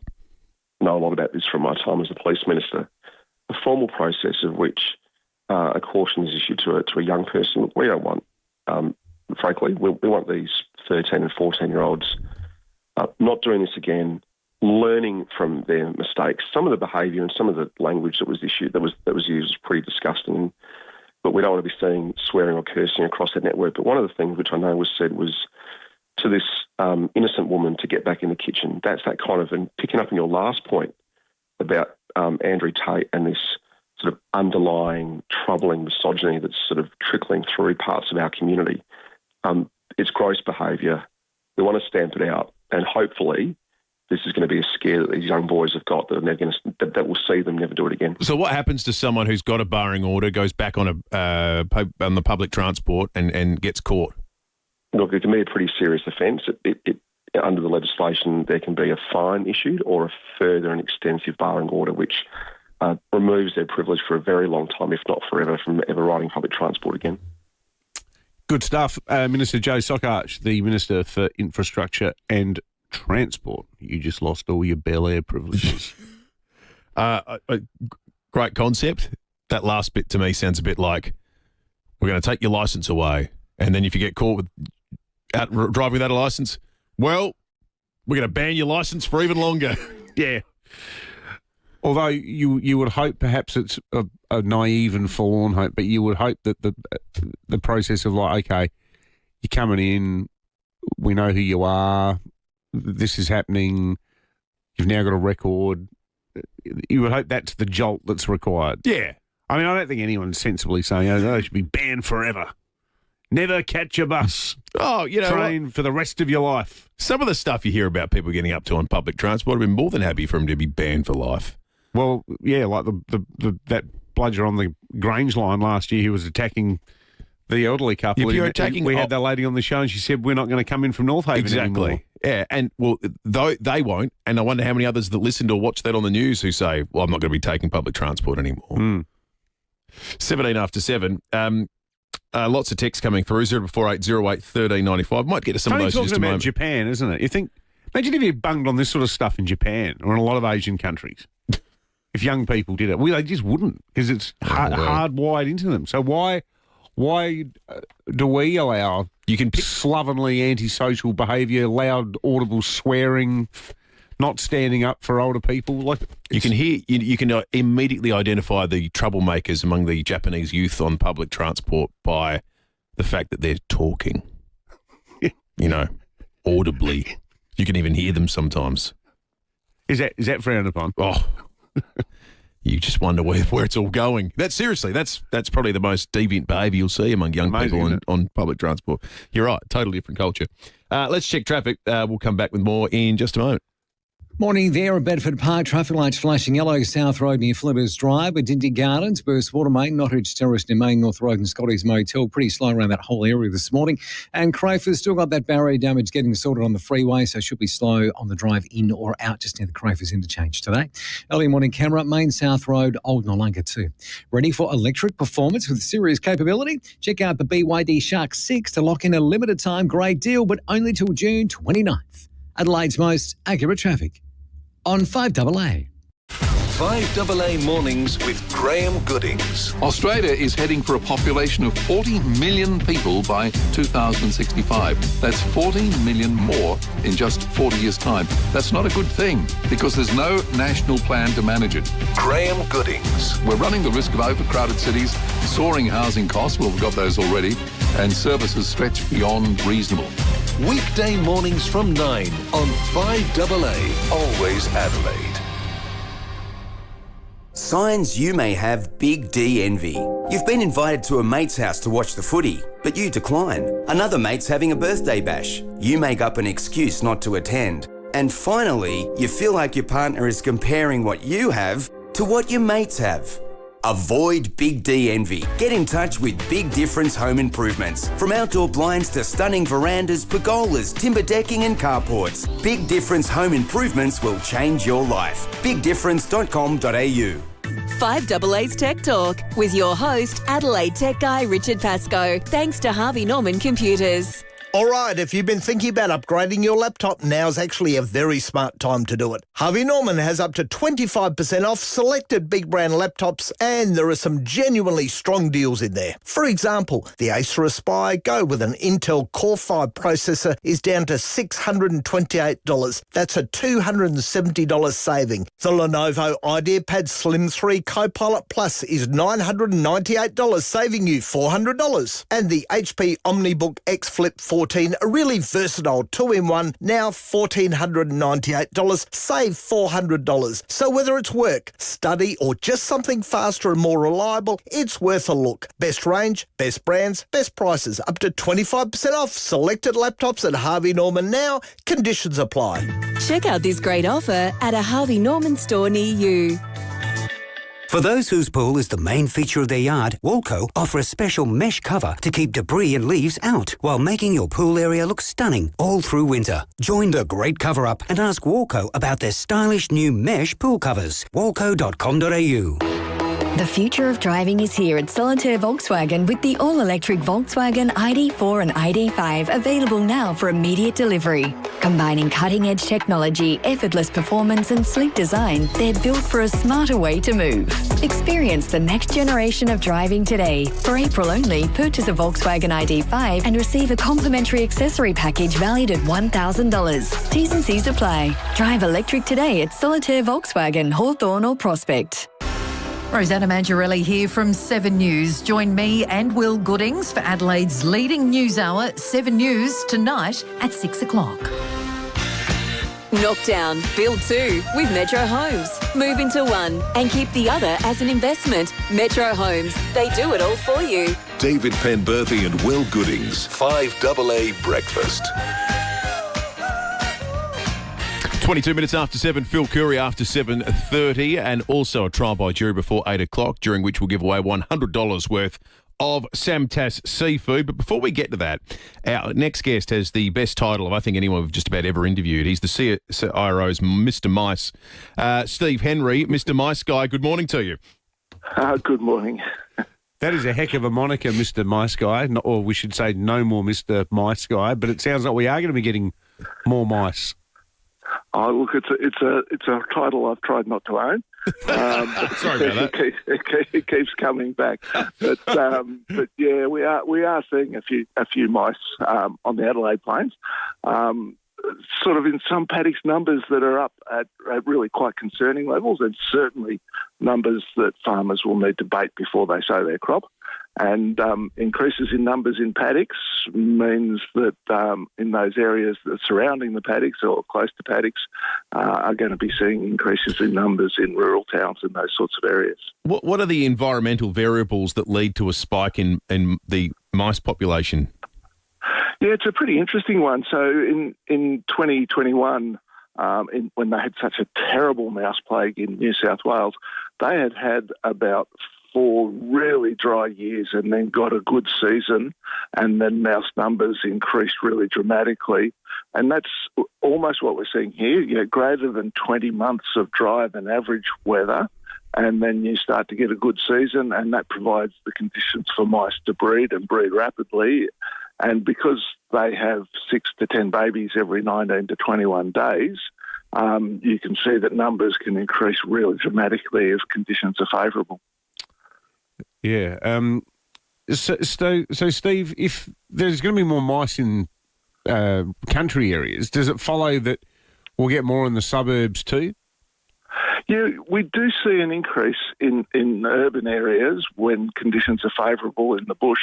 know a lot about this from my time as a police minister, a formal process of which a caution is issued to a young person. We don't want, frankly, we want these 13 and 14-year-olds not doing this again, learning from their mistakes. Some of the behaviour and some of the language that was issued, that was used, was pretty disgusting, but we don't want to be seeing swearing or cursing across that network. But one of the things which I know was said was to this innocent woman to get back in the kitchen. That's that kind of, and picking up on your last point about Andrew Tate and this sort of underlying troubling misogyny that's sort of trickling through parts of our community. It's gross behaviour. We want to stamp it out, and hopefully this is going to be a scare that these young boys have got that will see them never do it again. So what happens to someone who's got a barring order, goes back on on the public transport and gets caught? Look, it can be a pretty serious offence. Under the legislation, there can be a fine issued or a further and extensive barring order, which removes their privilege for a very long time, if not forever, from ever riding public transport again. Good stuff. Minister Joe Sockarch, the Minister for Infrastructure and Transport. You just lost all your Bel Air privileges. Great concept. That last bit to me sounds a bit like, we're going to take your licence away, and then if you get caught with driving without a licence, well, we're going to ban your licence for even longer. Yeah. Although you would hope, perhaps it's a naive and forlorn hope, but you would hope that the process of like, okay, you're coming in, we know who you are, this is happening, you've now got a record, you would hope that's the jolt that's required. Yeah. I mean, I don't think anyone's sensibly saying, oh, they should be banned forever. Never catch a bus. Oh, you know, train for the rest of your life. Some of the stuff you hear about people getting up to on public transport, I've been more than happy for them to be banned for life. Well, yeah, like that bludger on the Grange line last year who was attacking the elderly couple. If you're attacking, we had that lady on the show and she said, we're not going to come in from North Haven anymore. Yeah, and well, though they won't, and I wonder how many others that listened or watched that on the news who say, well, I'm not going to be taking public transport anymore. 17 after 7. Lots of texts coming through, 0448 08 1395. Might get to some of those in just a moment. It's talking about Japan, isn't it? You think, imagine if you bunged on this sort of stuff in Japan or in a lot of Asian countries. If young people did it, they just wouldn't, because it's hardwired into them. So why do we allow slovenly antisocial behaviour, loud audible swearing, not standing up for older people? Like you can immediately identify the troublemakers among the Japanese youth on public transport by the fact that they're talking, audibly. You can even hear them sometimes. Is that frowned upon? Oh. You just wonder where it's all going. That's probably the most deviant behaviour you'll see among young people on public transport. You're right, totally different culture. Let's check traffic. We'll come back with more in just a moment. Morning there at Bedford Park. Traffic lights flashing yellow, South Road near Flippers Drive, at Dindy Gardens, Burst Water Main, Nottage Terrace near Main North Road and Scotty's Motel. Pretty slow around that whole area this morning. And Crowfor's still got that barrier damage getting sorted on the freeway, so should be slow on the drive in or out just near the Crowfor's interchange today. Early morning camera, Main South Road, Old Nollunga too. Ready for electric performance with serious capability? Check out the BYD Shark 6 to lock in a limited time great deal, but only till June 29th. Adelaide's most accurate traffic on 5AA. 5AA Mornings with Graham Goodings. Australia is heading for a population of 40 million people by 2065. That's 14 million more in just 40 years' time. That's not a good thing because there's no national plan to manage it. Graham Goodings. We're running the risk of overcrowded cities, soaring housing costs, well, we've got those already, and services stretch beyond reasonable. Weekday mornings from 9 on 5AA. Always Adelaide. Signs you may have Big D envy. You've been invited to a mate's house to watch the footy, but you decline. Another mate's having a birthday bash. You make up an excuse not to attend. And finally, you feel like your partner is comparing what you have to what your mates have. Avoid Big D envy. Get in touch with Big Difference Home Improvements. From outdoor blinds to stunning verandas, pergolas, timber decking and carports, Big Difference Home Improvements will change your life. BigDifference.com.au. 5AA's Tech Talk with your host, Adelaide Tech Guy Richard Pascoe. Thanks to Harvey Norman Computers. All right, if you've been thinking about upgrading your laptop, now's actually a very smart time to do it. Harvey Norman has up to 25% off selected big brand laptops, and there are some genuinely strong deals in there. For example, the Acer Aspire Go with an Intel Core 5 processor is down to $628. That's a $270 saving. The Lenovo IdeaPad Slim 3 Copilot Plus is $998, saving you $400. And the HP OmniBook X Flip 14, a really versatile 2-in-1, now $1,498, save $400. So whether it's work, study, or just something faster and more reliable, it's worth a look. Best range, best brands, best prices, up to 25% off selected laptops at Harvey Norman now. Conditions apply. Check out this great offer at a Harvey Norman store near you. For those whose pool is the main feature of their yard, Walco offer a special mesh cover to keep debris and leaves out while making your pool area look stunning all through winter. Join the great cover-up and ask Walco about their stylish new mesh pool covers. walco.com.au. The future of driving is here at Solitaire Volkswagen with the all-electric Volkswagen ID4 and ID5 available now for immediate delivery. Combining cutting-edge technology, effortless performance and sleek design, they're built for a smarter way to move. Experience the next generation of driving today. For April only, purchase a Volkswagen ID5 and receive a complimentary accessory package valued at $1,000. T's and C's apply. Drive electric today at Solitaire Volkswagen, Hawthorne or Prospect. Rosanna Mangiarelli here from 7 News. Join me and Will Goodings for Adelaide's leading news hour, 7 News, tonight at 6 o'clock. Knock down, build 2 with Metro Homes. Move into one and keep the other as an investment. Metro Homes, they do it all for you. David Penberthy and Will Goodings, 5AA Breakfast. 22 minutes after 7, Phil Curry after 7:30, and also a trial by jury before 8 o'clock, during which we'll give away $100 worth of Samtas seafood. But before we get to that, our next guest has the best title of I think anyone we've just about ever interviewed. He's the CIRO's Mr. Mice. Steve Henry, Mr. Mice Guy, good morning to you. Good morning. That is a heck of a moniker, Mr. Mice Guy, or we should say no more Mr. Mice Guy, but it sounds like we are going to be getting more mice. Oh, look, it's a title I've tried not to own. Sorry about that. It keeps coming back, but yeah, we are seeing a few mice on the Adelaide Plains. Sort of in some paddocks, numbers that are up at really quite concerning levels, and certainly numbers that farmers will need to bait before they sow their crop. And increases in numbers in paddocks means that in those areas that are surrounding the paddocks or close to paddocks are going to be seeing increases in numbers in rural towns and those sorts of areas. What are the environmental variables that lead to a spike in the mice population? Yeah, it's a pretty interesting one. So in 2021, when they had such a terrible mouse plague in New South Wales, they had about 4 really dry years and then got a good season, and then mouse numbers increased really dramatically. And that's almost what we're seeing here, greater than 20 months of drier than average weather, and then you start to get a good season, and that provides the conditions for mice to breed and breed rapidly. And because they have 6 to 10 babies every 19 to 21 days, you can see that numbers can increase really dramatically if conditions are favourable. Yeah. So, Steve, if there's going to be more mice in country areas, does it follow that we'll get more in the suburbs too? Yeah, we do see an increase in urban areas when conditions are favourable in the bush,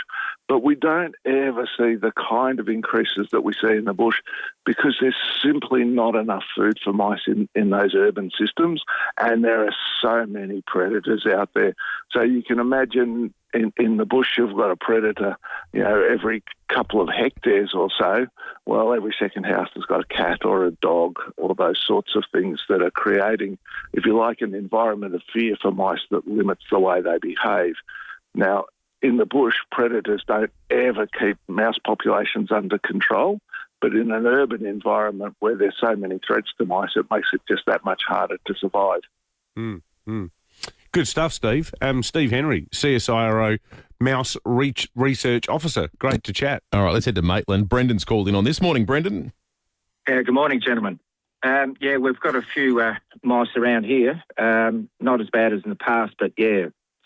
but we don't ever see the kind of increases that we see in the bush because there's simply not enough food for mice in those urban systems, and there are so many predators out there. So you can imagine in the bush you've got a predator, every couple of hectares or so. Well, every second house has got a cat or a dog or those sorts of things that are creating, if you like, an environment of fear for mice that limits the way they behave. Now, in the bush, predators don't ever keep mouse populations under control, but in an urban environment where there's so many threats to mice, it makes it just that much harder to survive. Good stuff, Steve. Steve Henry, CSIRO Mouse Research Officer. Great to chat. All right, let's head to Maitland. Brendan's called in on this morning. Brendan? Good morning, gentlemen. We've got a few mice around here. Not as bad as in the past, but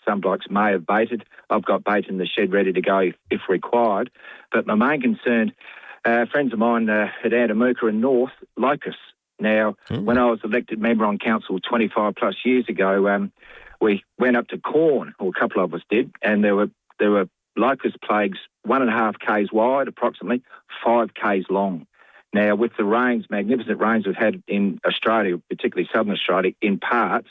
some blokes may have baited. I've got bait in the shed ready to go if required. But my main concern, friends of mine at Andamuka and North, locusts. Now, when I was elected member on council 25 plus years ago, we went up to Corn, or a couple of us did, and there were locust plagues 1.5 k's wide, approximately 5 k's long. Now, with the rains, magnificent rains we've had in Australia, particularly southern Australia, in parts,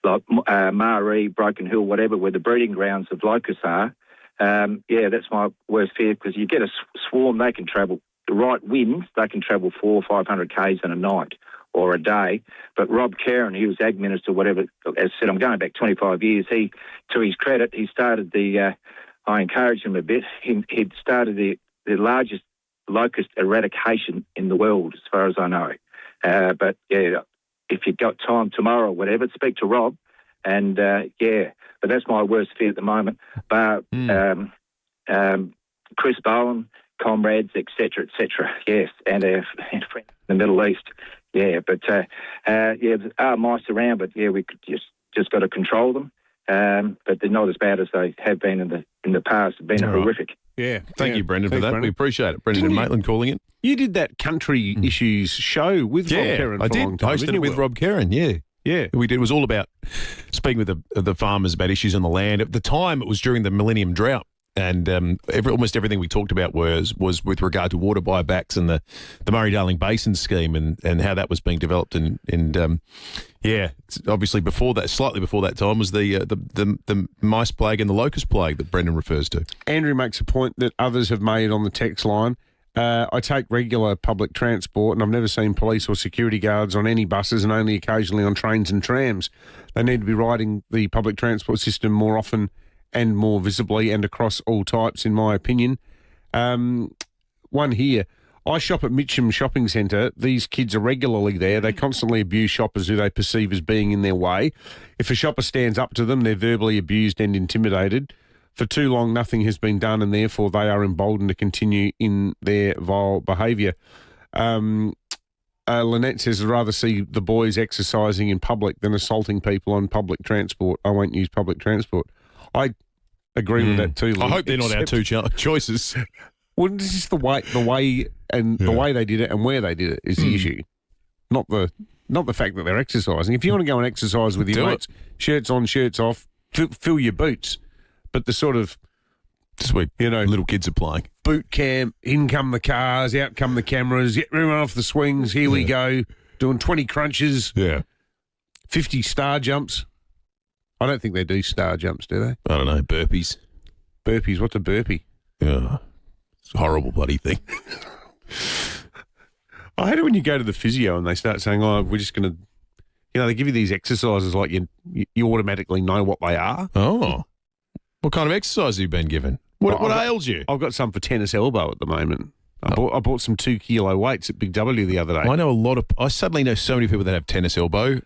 like Maree, Broken Hill, whatever, where the breeding grounds of locusts are, that's my worst fear, because you get a swarm, they can travel, the right winds, they can travel 400 or 500 k's in a night or a day. But Rob Caron, he was Ag Minister, whatever, as I said, I'm going back 25 years, to his credit, he started I encouraged him a bit, he'd started the largest locust eradication in the world, as far as I know. If you've got time tomorrow or whatever, speak to Rob. And, but that's my worst fear at the moment. But Chris Bowen, comrades, etc., yes, and our friends in the Middle East. There are mice around, but we could just got to control them. But they're not as bad as they have been in the past. They've been horrific. Yeah. Thank you, Brendan, for that. Brendan. We appreciate it. Brendan and Maitland calling in. You did that country issues show with Rob Caron I for a long did. time. Hosted it with Rob Caron, yeah. We did. It was all about speaking with the farmers about issues on the land. At the time, it was during the Millennium Drought, and almost everything we talked about was with regard to water buybacks and the Murray-Darling Basin scheme and how that was being developed. Obviously slightly before that time was the mice plague and the locust plague that Brendan refers to. Andrew makes a point that others have made on the text line. I take regular public transport, and I've never seen police or security guards on any buses, and only occasionally on trains and trams. They need to be riding the public transport system more often and more visibly and across all types, in my opinion. One here. I shop at Mitcham Shopping Centre. These kids are regularly there. They constantly abuse shoppers who they perceive as being in their way. If a shopper stands up to them, they're verbally abused and intimidated. For too long, nothing has been done, and therefore they are emboldened to continue in their vile behaviour. Lynette says, I'd rather see the boys exercising in public than assaulting people on public transport. I won't use public transport. I agree with that too, Lynn. I hope they're not our two choices. Well, this is the way they did it and where they did it is the issue, not the fact that they're exercising. If you want to go and exercise with your mates, shirts on, shirts off, fill your boots. But the sort of, little kids are playing. Boot camp, in come the cars, out come the cameras, get everyone off the swings, here we go, doing 20 crunches, 50 star jumps. I don't think they do star jumps, do they? I don't know, burpees. Burpees, what's a burpee? Yeah, it's a horrible bloody thing. I hate it when you go to the physio and they start saying, we're just going to, they give you these exercises like you automatically know what they are. Oh. What kind of exercise have you been given? What ails you? I've got some for tennis elbow at the moment. I bought some 2 kilo weights at Big W the other day. I know I suddenly know so many people that have tennis elbow.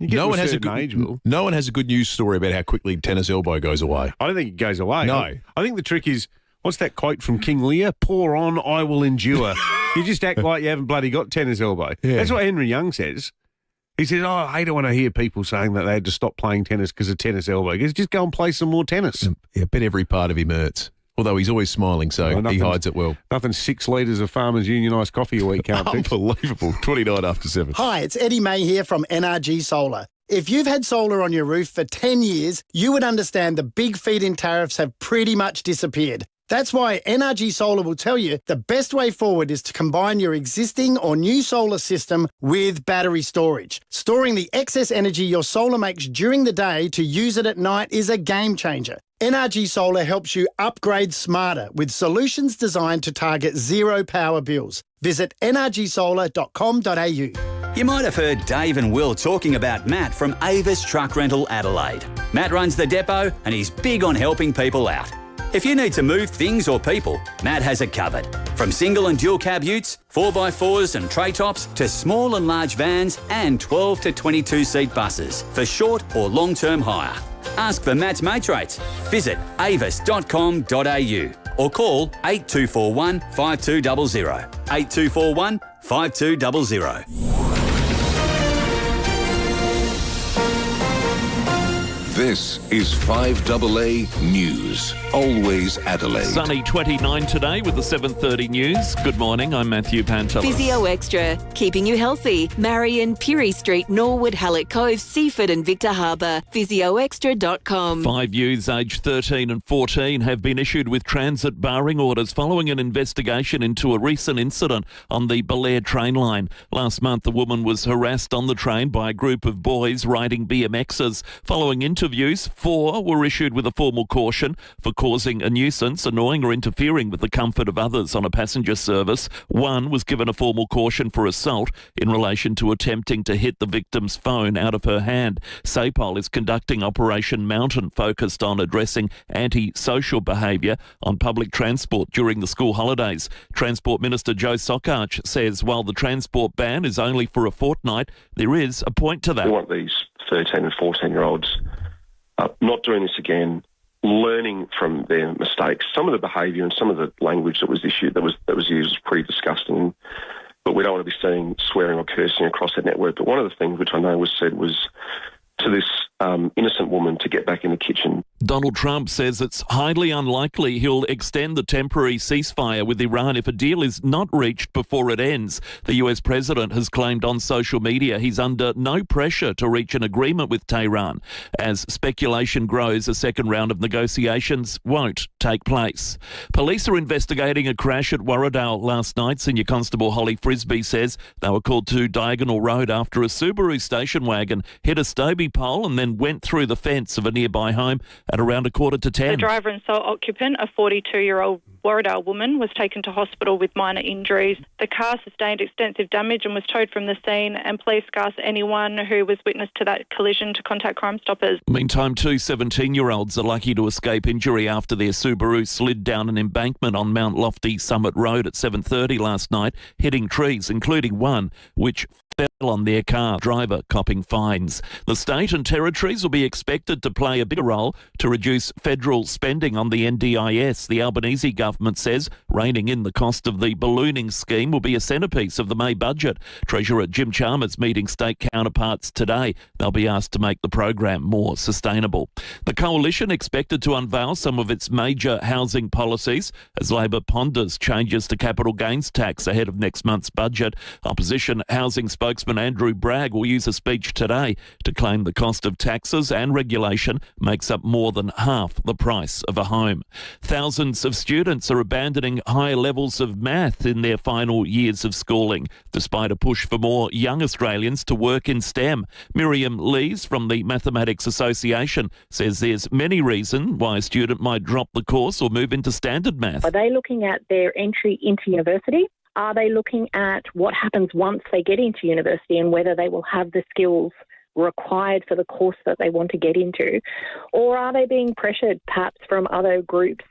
No one has a good news story about how quickly tennis elbow goes away. I don't think it goes away. No. I think the trick is, what's that quote from King Lear? Pour on, I will endure. You just act like you haven't bloody got tennis elbow. Yeah. That's what Henry Young says. He says, I hate it when I hear people saying that they had to stop playing tennis because of tennis elbow. He goes, just go and play some more tennis. Yeah, I bet every part of him hurts. Although he's always smiling, so he hides it well. Nothing 6 litres of Farmers Union iced coffee a week can't fix. Unbelievable. 29 after 7. Hi, it's Eddie May here from NRG Solar. If you've had solar on your roof for 10 years, you would understand the big feed-in tariffs have pretty much disappeared. That's why NRG Solar will tell you the best way forward is to combine your existing or new solar system with battery storage. Storing the excess energy your solar makes during the day to use it at night is a game changer. NRG Solar helps you upgrade smarter with solutions designed to target zero power bills. Visit nrgsolar.com.au. You might have heard Dave and Will talking about Matt from Avis Truck Rental Adelaide. Matt runs the depot and he's big on helping people out. If you need to move things or people, Matt has it covered. From single and dual cab utes, 4x4s and tray tops to small and large vans and 12 to 22 seat buses for short or long-term hire. Ask for Matt's Mates Rates. Visit avis.com.au or call 8241 5200. 8241 5200. This is 5AA News. Always Adelaide. Sunny 29 today with the 7:30 news. Good morning, I'm Matthew Pantry. Physio Extra, keeping you healthy. Marion, Pirie Street, Norwood, Hallett Cove, Seaford and Victor Harbour. PhysioExtra.com. 5 youths aged 13 and 14 have been issued with transit barring orders following an investigation into a recent incident on the Belair train line. Last month, a woman was harassed on the train by a group of boys riding BMXs. Following interviews, 4 were issued with a formal caution for causing a nuisance, annoying or interfering with the comfort of others on a passenger service. 1 was given a formal caution for assault in relation to attempting to hit the victim's phone out of her hand. SAPOL is conducting Operation Mountain, focused on addressing anti-social behaviour on public transport during the school holidays. Transport Minister Joe Sockarch says while the transport ban is only for a fortnight, there is a point to that. We want these 13 and 14-year-olds not doing this again, learning from their mistakes. Some of the behaviour and some of the language that was issued, that was used, was pretty disgusting. But we don't want to be seeing swearing or cursing across that network. But one of the things which I know was said was to this innocent woman to get back in the kitchen. Donald Trump says it's highly unlikely he'll extend the temporary ceasefire with Iran if a deal is not reached before it ends. The US president has claimed on social media he's under no pressure to reach an agreement with Tehran. As speculation grows, a second round of negotiations won't take place. Police are investigating a crash at Warradale last night. Senior Constable Holly Frisbee says they were called to Diagonal Road after a Subaru station wagon hit a Stobie pole and then went through the fence of a nearby home at around 9:45. The driver and sole occupant, a 42-year-old Warradale woman, was taken to hospital with minor injuries. The car sustained extensive damage and was towed from the scene, and police asked anyone who was witness to that collision to contact Crime Stoppers. Meantime, 2 17-year-olds are lucky to escape injury after their Subaru slid down an embankment on Mount Lofty Summit Road at 7:30 last night, hitting trees, including one which fell on their car, driver copping fines. The state and territories will be expected to play a bigger role to reduce federal spending on the NDIS. The Albanese government says reining in the cost of the ballooning scheme will be a centrepiece of the May budget. Treasurer Jim Chalmers meeting state counterparts today. They'll be asked to make the program more sustainable. The coalition expected to unveil some of its major housing policies as Labor ponders changes to capital gains tax ahead of next month's budget. Opposition housing spokesman Andrew Bragg will use a speech today to claim the cost of taxes and regulation makes up more than half the price of a home. Thousands of students are abandoning higher levels of math in their final years of schooling, despite a push for more young Australians to work in STEM. Miriam Lees from the Mathematics Association says there's many reasons why a student might drop the course or move into standard math. Are they looking at their entry into university? Are they looking at what happens once they get into university and whether they will have the skills required for the course that they want to get into? Or are they being pressured perhaps from other groups?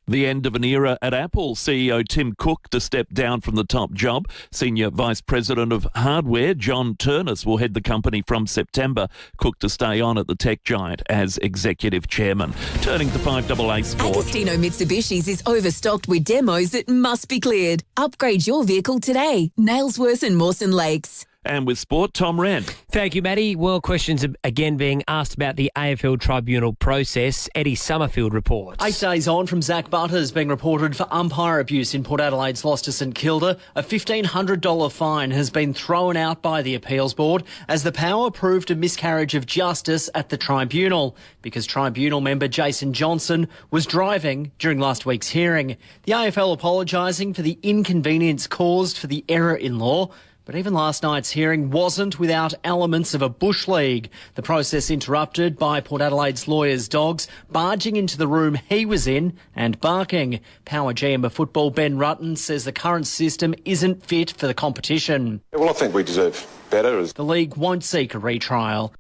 The end of an era at Apple. CEO Tim Cook to step down from the top job. Senior Vice President of Hardware John Turnus will head the company from September. Cook to stay on at the tech giant as Executive Chairman. Turning to 5AA Sport. Agostino Mitsubishi's is overstocked with demos that must be cleared. Upgrade your vehicle today. Nailsworth and Mawson Lakes. And with sport, Tom Wren. Thank you, Matty. Well, questions again being asked about the AFL tribunal process. Eddie Summerfield reports. 8 days on from Zach Butters being reported for umpire abuse in Port Adelaide's loss to St Kilda, a $1,500 fine has been thrown out by the appeals board as the Power proved a miscarriage of justice at the tribunal because tribunal member Jason Johnson was driving during last week's hearing. The AFL apologising for the inconvenience caused for the error in law. But even last night's hearing wasn't without elements of a bush league. The process interrupted by Port Adelaide's lawyers' dogs barging into the room he was in and barking. Power GM of football Ben Rutten says the current system isn't fit for the competition. Well, I think we deserve better. The league won't seek a retrial.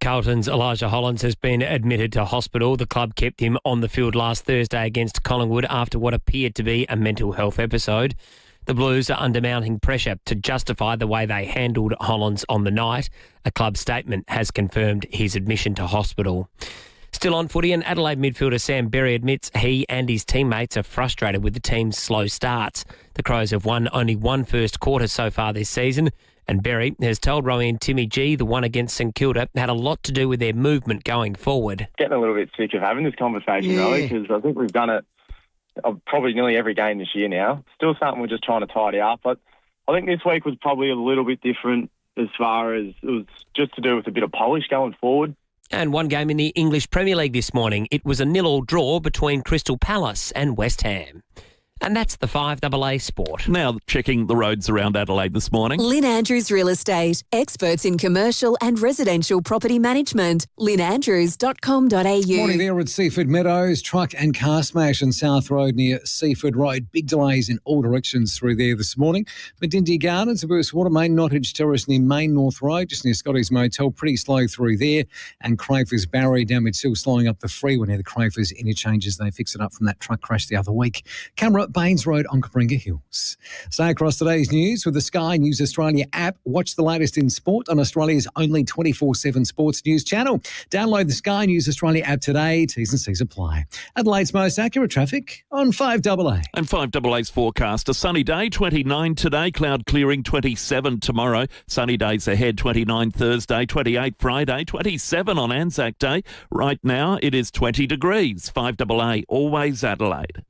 Carlton's Elijah Hollands has been admitted to hospital. The club kept him on the field last Thursday against Collingwood after what appeared to be a mental health episode. The Blues are under mounting pressure to justify the way they handled Hollands on the night. A club statement has confirmed his admission to hospital. Still on footy, and Adelaide midfielder Sam Berry admits he and his teammates are frustrated with the team's slow starts. The Crows have won only one first quarter so far this season, and Berry has told Rowie and Timmy G the one against St Kilda had a lot to do with their movement going forward. Getting a little bit sick of having this conversation, really, because I think we've done it probably nearly every game this year now. Still something we're just trying to tidy up, but I think this week was probably a little bit different as far as it was just to do with a bit of polish going forward. And one game in the English Premier League this morning. It was a 0-0 draw between Crystal Palace and West Ham. And that's the 5AA Sport. Now checking the roads around Adelaide this morning. Lynn Andrews Real Estate, experts in commercial and residential property management. lynnandrews.com.au. Morning there at Seaford Meadows. Truck and car smash in South Road near Seaford Road. Big delays in all directions through there this morning. Medindy Gardens, Burst Water Main, Nottage Terrace near Main North Road, just near Scotty's Motel. Pretty slow through there. And Crafers Barry down still slowing up the freeway near the Crafers interchanges. They fix it up from that truck crash the other week. Camera Baines Road on Cabringa Hills. Stay across today's news with the Sky News Australia app. Watch the latest in sport on Australia's only 24/7 sports news channel. Download the Sky News Australia app today. T's and C's apply. Adelaide's most accurate traffic on 5AA. And 5AA's forecast, a sunny day, 29 today, cloud clearing 27 tomorrow. Sunny days ahead, 29 Thursday, 28 Friday, 27 on Anzac Day. Right now it is 20 degrees. 5AA, always Adelaide.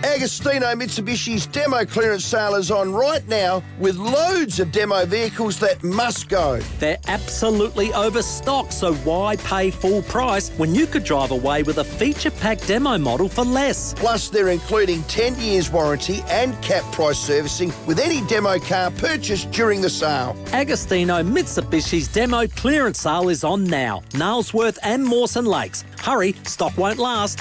Agostino Mitsubishi's demo clearance sale is on right now with loads of demo vehicles that must go. They're absolutely overstocked, so why pay full price when you could drive away with a feature-packed demo model for less? Plus, they're including 10 years warranty and cap price servicing with any demo car purchased during the sale. Agostino Mitsubishi's demo clearance sale is on now. Nailsworth and Mawson Lakes. Hurry, stock won't last.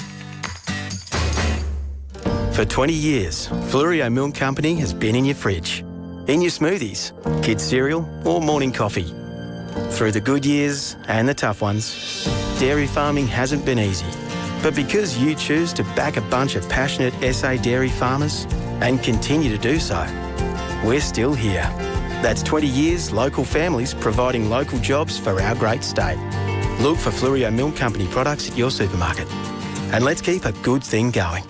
For 20 years, Fluorio Milk Company has been in your fridge, in your smoothies, kids' cereal or morning coffee. Through the good years and the tough ones, dairy farming hasn't been easy. But because you choose to back a bunch of passionate SA dairy farmers and continue to do so, we're still here. That's 20 years local families providing local jobs for our great state. Look for Fluorio Milk Company products at your supermarket. And let's keep a good thing going.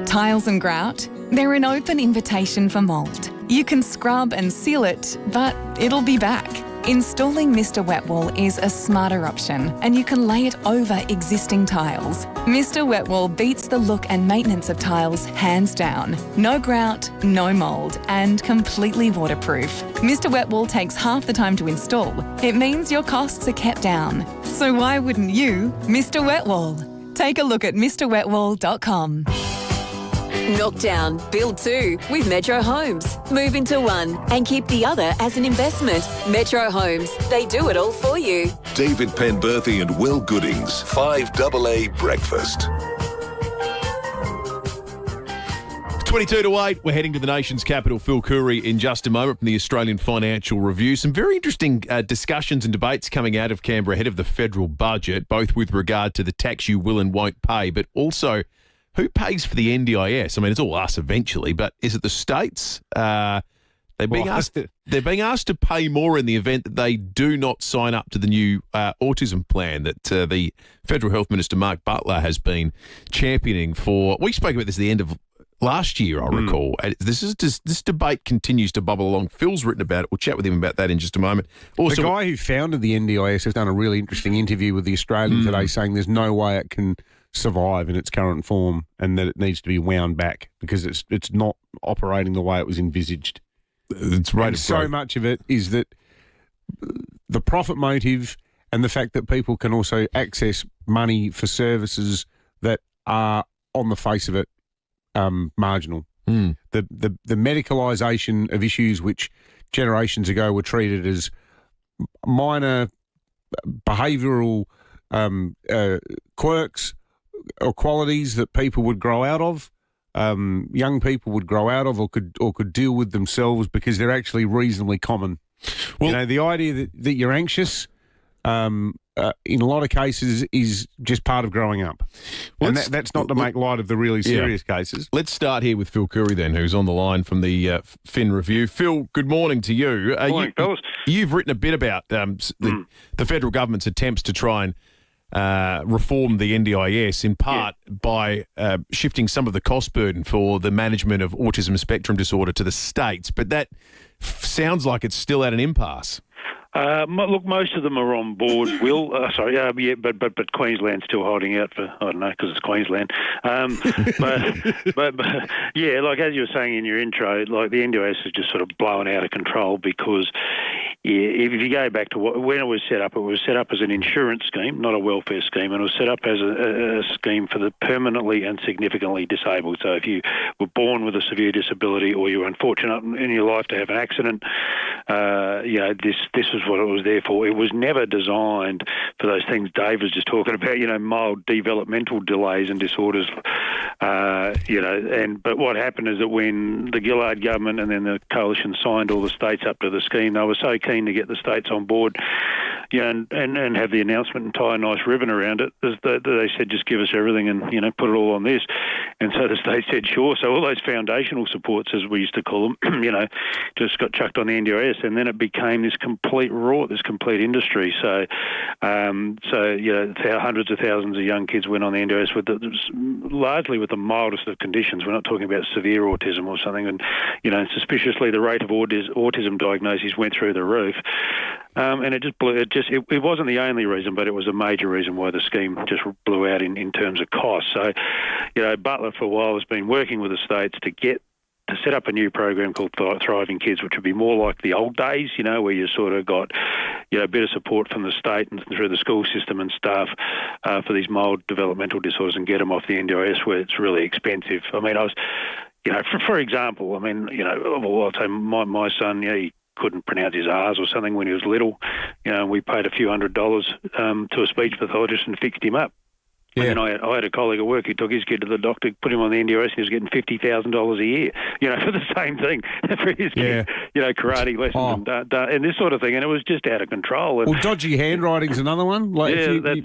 Tiles and grout, they're an open invitation for mould. You can scrub and seal it, but it'll be back. Installing Mr. Wet Wool is a smarter option, and you can lay it over existing tiles. Mr. Wet Wool beats the look and maintenance of tiles hands down. No grout, no mould, and completely waterproof. Mr. Wet Wool takes half the time to install. It means your costs are kept down. So why wouldn't you, Mr. Wet Wool? Take a look at MrWetWool.com. Knock down, build two with Metro Homes. Move into one and keep the other as an investment. Metro Homes, they do it all for you. David Penberthy and Will Goodings, 5AA Breakfast. 22 to 8. We're heading to the nation's capital. Phil Coorey in just a moment from the Australian Financial Review. Some very interesting discussions and debates coming out of Canberra ahead of the federal budget, both with regard to the tax you will and won't pay, but also who pays for the NDIS? I mean, it's all us eventually, but is it the states? They're being asked to pay more in the event that they do not sign up to the new autism plan that the Federal Health Minister Mark Butler has been championing for. We spoke about this at the end of last year, I recall. This debate continues to bubble along. Phil's written about it. We'll chat with him about that in just a moment. Also, the guy who founded the NDIS has done a really interesting interview with the Australian today, saying there's no way it can survive in its current form and that it needs to be wound back because it's not operating the way it was envisaged. It's right. And so much of it is that the profit motive and the fact that people can also access money for services that are, on the face of it, marginal. The medicalisation of issues which generations ago were treated as minor behavioural quirks or qualities that people would grow out of, young people would grow out of, or could deal with themselves because they're actually reasonably common. Well, the idea that you're anxious in a lot of cases, is just part of growing up. And that's not to make light of the really serious cases. Let's start here with Phil Curry then, who's on the line from the Fin Review. Phil, good morning to you. Morning, fellas. You've written a bit about the federal government's attempts to try and reform the NDIS, in part by shifting some of the cost burden for the management of autism spectrum disorder to the states. But that sounds like it's still at an impasse. Look, most of them are on board, Will. But Queensland's still holding out for, I don't know, because it's Queensland. But yeah, like as you were saying in your intro, like the NDIS is just sort of blowing out of control because if you go back to when it was set up as an insurance scheme, not a welfare scheme, and it was set up as a scheme for the permanently and significantly disabled. So if you were born with a severe disability or you were unfortunate in your life to have an accident, this was what it was there for. It was never designed for those things Dave was just talking about, mild developmental delays and disorders, but what happened is that when the Gillard government and then the coalition signed all the states up to the scheme, they were so keen to get the states on board, and have the announcement and tie a nice ribbon around it. They said, just give us everything and, put it all on this. And so the states said, sure. So all those foundational supports, as we used to call them, just got chucked on the NDIS, and then it became this complete rort, this complete industry. So hundreds of thousands of young kids went on the NDIS largely with the mildest of conditions. We're not talking about severe autism or something. And, suspiciously, the rate of autism diagnoses went through the roof. And it just blew. It wasn't the only reason, but it was a major reason why the scheme just blew out in terms of cost. So, Butler for a while has been working with the states to set up a new program called Thriving Kids, which would be more like the old days, where you sort of got, a bit of support from the state and through the school system and stuff for these mild developmental disorders and get them off the NDIS where it's really expensive. I mean, I was, for example, I'll say my son, he couldn't pronounce his R's or something when he was little, and we paid a few $100s to a speech pathologist and fixed him up. Yeah. And then I had a colleague at work who took his kid to the doctor, put him on the NDIS, and he was getting $50,000 a year, for the same thing for his kid, karate lessons and this sort of thing. And it was just out of control. And, dodgy handwriting's another one. Like you can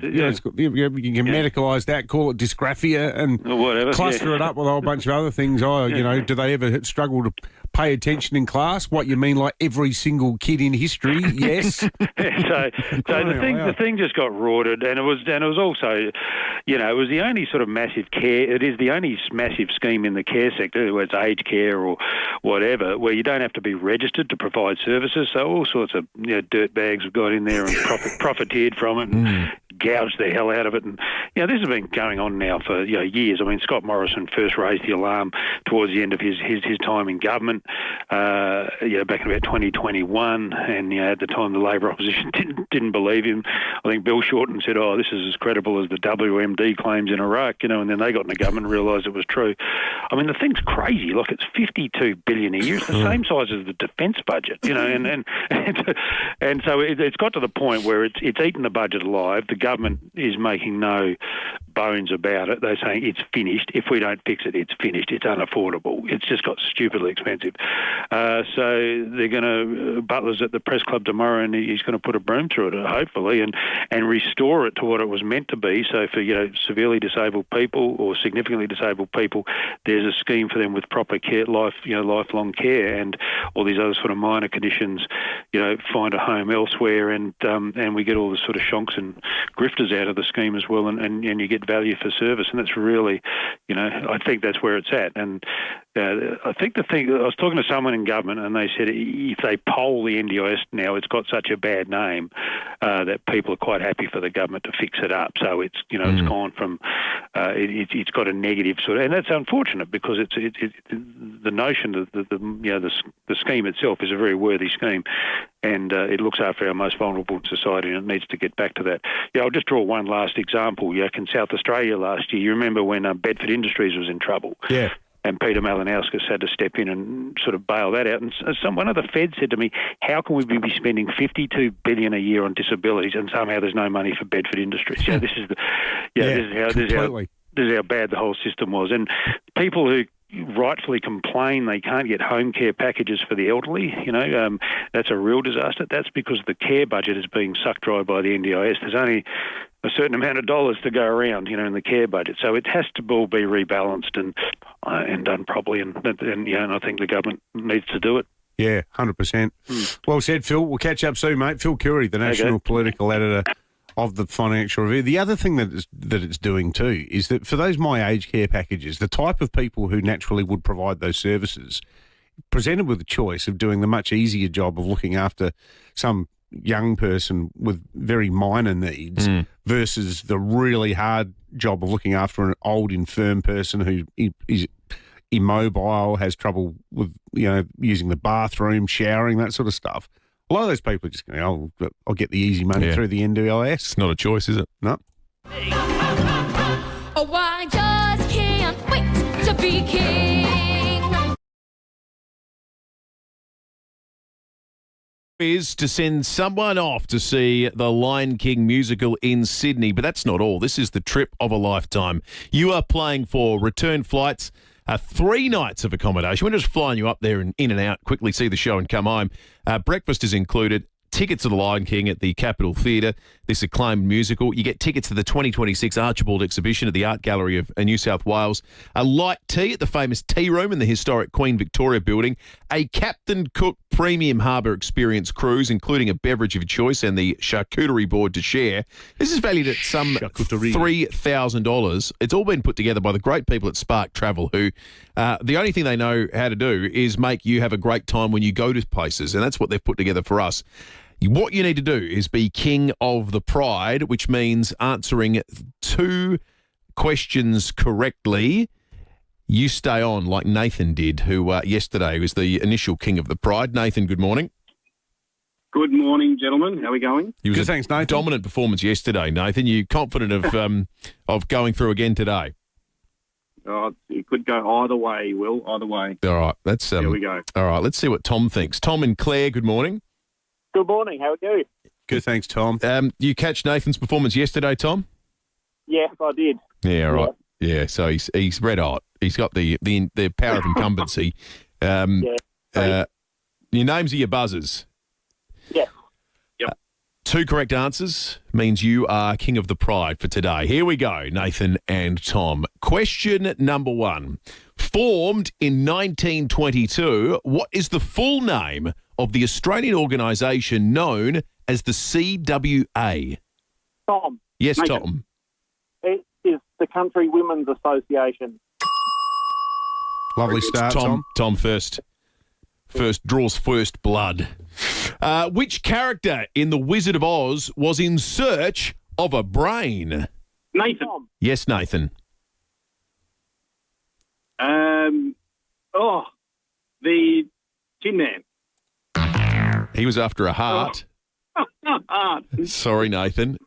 medicalise that, call it dysgraphia, and whatever, cluster it up with a whole bunch of other things. Do they ever struggle to pay attention in class? What you mean, like every single kid in history? Yes. So the thing just got rorted, and it was also. It was the only sort of massive care. It is the only massive scheme in the care sector, whether it's aged care or whatever, where you don't have to be registered to provide services. So all sorts of dirtbags have got in there and profiteered from it and gouged the hell out of it. And this has been going on now for years. I mean, Scott Morrison first raised the alarm towards the end of his time in government, back in about 2021, and at the time the Labor opposition didn't believe him. I think Bill Shorten said, "Oh, this is as credible as the WMD claims in Iraq," and then they got into government and realised it was true. I mean, the thing's crazy. Like, it's $52 billion a year. It's the same size as the defence budget, and so it's got to the point where it's eaten the budget alive. The government is making no bones about it. They're saying it's finished. If we don't fix it, it's finished. It's unaffordable. It's just got stupidly expensive. So they're going to, Butler's at the press club tomorrow, and he's going to put a broom through it, hopefully, and restore it to what it was meant to be. So for severely disabled people or significantly disabled people, there's a scheme for them with proper care, lifelong care, and all these other sort of minor conditions, find a home elsewhere, and we get all the sort of shonks and grifters out of the scheme as well, and you get value for service, and that's really, I think that's where it's at. And I think the thing, I was talking to someone in government, and they said if they poll the NDIS now, it's got such a bad name that people are quite happy for the government to fix it up. So it's it's gone from it's got a negative sort of, and that's unfortunate because it's the notion that the scheme itself is a very worthy scheme, and it looks after our most vulnerable in society, and it needs to get back to that. I'll just draw one last example. In South Australia last year, you remember when Bedford Industries was in trouble? Yeah. And Peter Malinauskas had to step in and sort of bail that out. And one of the feds said to me, "How can we be spending $52 billion a year on disabilities and somehow there's no money for Bedford Industries?" This is how bad the whole system was. And people who rightfully complain they can't get home care packages for the elderly. That's a real disaster. That's because the care budget is being sucked dry by the NDIS. There's only a certain amount of dollars to go around, in the care budget. So it has to all be rebalanced and done properly. And I think the government needs to do it. Yeah, 100%. Well said, Phil. We'll catch up soon, mate. Phil Curry, the National Political Editor of the Financial Review. The other thing that it's doing too is that for those My Aged Care packages, the type of people who naturally would provide those services, presented with the choice of doing the much easier job of looking after some young person with very minor needs versus the really hard job of looking after an old, infirm person who is immobile, has trouble with, using the bathroom, showering, that sort of stuff. A lot of those people are just going, I'll get the easy money through the NDIS. It's not a choice, is it? No. Oh, I just can't wait to be king. Is to send someone off to see the Lion King musical in Sydney, but that's not all. This is the trip of a lifetime. You are playing for return flights, 3 nights of accommodation. We're just flying you up there and in and out, quickly see the show and come home. Breakfast is included. Tickets to the Lion King at the Capitol Theatre, this acclaimed musical. You get tickets to the 2026 Archibald exhibition at the Art Gallery of New South Wales. A light tea at the famous Tea Room in the historic Queen Victoria building. A Captain Cook premium harbour experience cruise, including a beverage of your choice and the charcuterie board to share. This is valued at some $3,000. It's all been put together by the great people at Spark Travel, who the only thing they know how to do is make you have a great time when you go to places, and that's what they've put together for us. What you need to do is be king of the pride, which means answering 2 questions correctly. You stay on like Nathan did, who yesterday was the initial king of the pride. Nathan, good morning. Good morning, gentlemen. How are we going? It was a dominant performance yesterday, Nathan. You confident of going through again today? Oh, it could go either way, Will. Either way. All right, here we go. All right, let's see what Tom thinks. Tom and Claire, good morning. Good morning. How are you? Good, thanks, Tom. You catch Nathan's performance yesterday, Tom? Yes, I did. Yeah, right. Yeah, so he's red hot. He's got the power of incumbency. Your names are your buzzers. Yes. Yep. 2 correct answers means you are king of the pride for today. Here we go, Nathan and Tom. Question number 1. Formed in 1922, what is the full name of the Australian organisation known as the CWA? Tom. Yes, Nathan. Tom. It is the Country Women's Association. Lovely start, Tom. Tom first draws first blood. Which character in The Wizard of Oz was in search of a brain? Nathan. Yes, Nathan. The Tin Man. He was after a heart. Sorry, Nathan.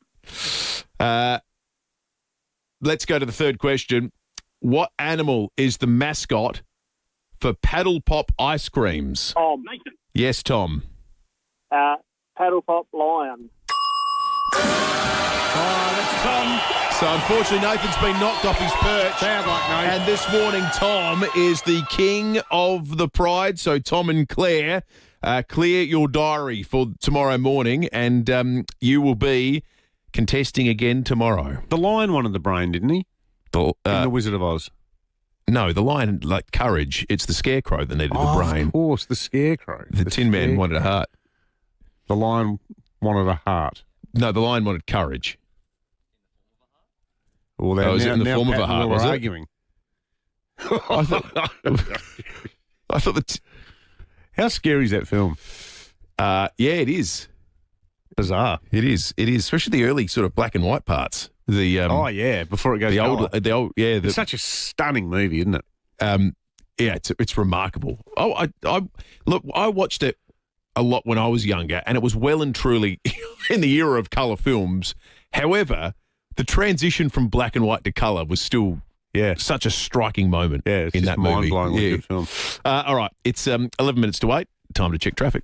Let's go to the third question. What animal is the mascot for Paddle Pop ice creams? Tom. Nathan. Yes, Tom. Paddle Pop Lion. Oh, that's Tom. So unfortunately, Nathan's been knocked off his perch. Bad luck, Nathan. And this morning, Tom is the king of the pride. So Tom and Claire, clear your diary for tomorrow morning, and you will be contesting again tomorrow. The lion wanted the brain, didn't he? In The Wizard of Oz. No, the lion, like courage. It's the scarecrow that needed the brain. Of course, the scarecrow. The Tin Man wanted a heart. The lion wanted a heart. No, the lion wanted courage. Well, was it in the form of a heart? Was it? Arguing. I thought How scary is that film? Yeah, it is. Bizarre. It is, especially the early sort of black and white parts. Before it goes it's such a stunning movie, isn't it? It's remarkable. I watched it a lot when I was younger, and it was well and truly in the era of colour films. However, the transition from black and white to colour was still such a striking moment in that movie. Mind-blowingly good film. All right, it's 11 minutes to 8. Time to check traffic.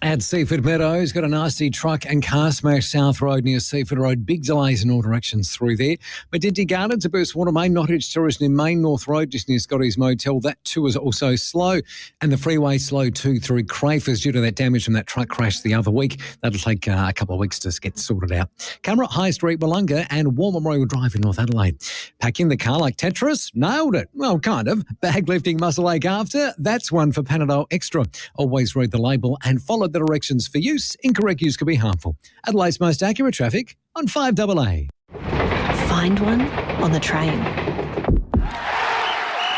At Seaford Meadows, got a nasty truck and car smash South Road near Seaford Road. Big delays in all directions through there. Medinty Gardens, a burst water main, Nottage Terrace near Main North Road, just near Scotty's Motel. That too is also slow. And the freeway slow too through Crayfors due to that damage from that truck crash the other week. That'll take a couple of weeks to get sorted out. Camera High Street, Wollonga and War Memorial Drive in North Adelaide. Pack in the car like Tetris? Nailed it. Well, kind of. Bag lifting muscle ache after? That's one for Panadol Extra. Always read the label and follow the directions for use. Incorrect use could be harmful. Adelaide's most accurate traffic on 5AA. Find one on the train.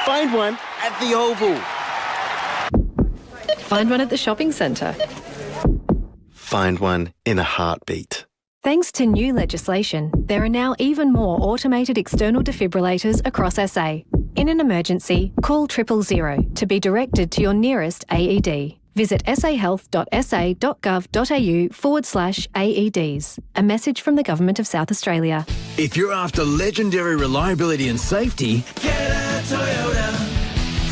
Find one at the Oval. Find one at the shopping centre. Find one in a heartbeat. Thanks to new legislation, there are now even more automated external defibrillators across SA. In an emergency, call 000 to be directed to your nearest AED. Visit sahealth.sa.gov.au/AEDs. A message from the Government of South Australia. If you're after legendary reliability and safety, get a Toyota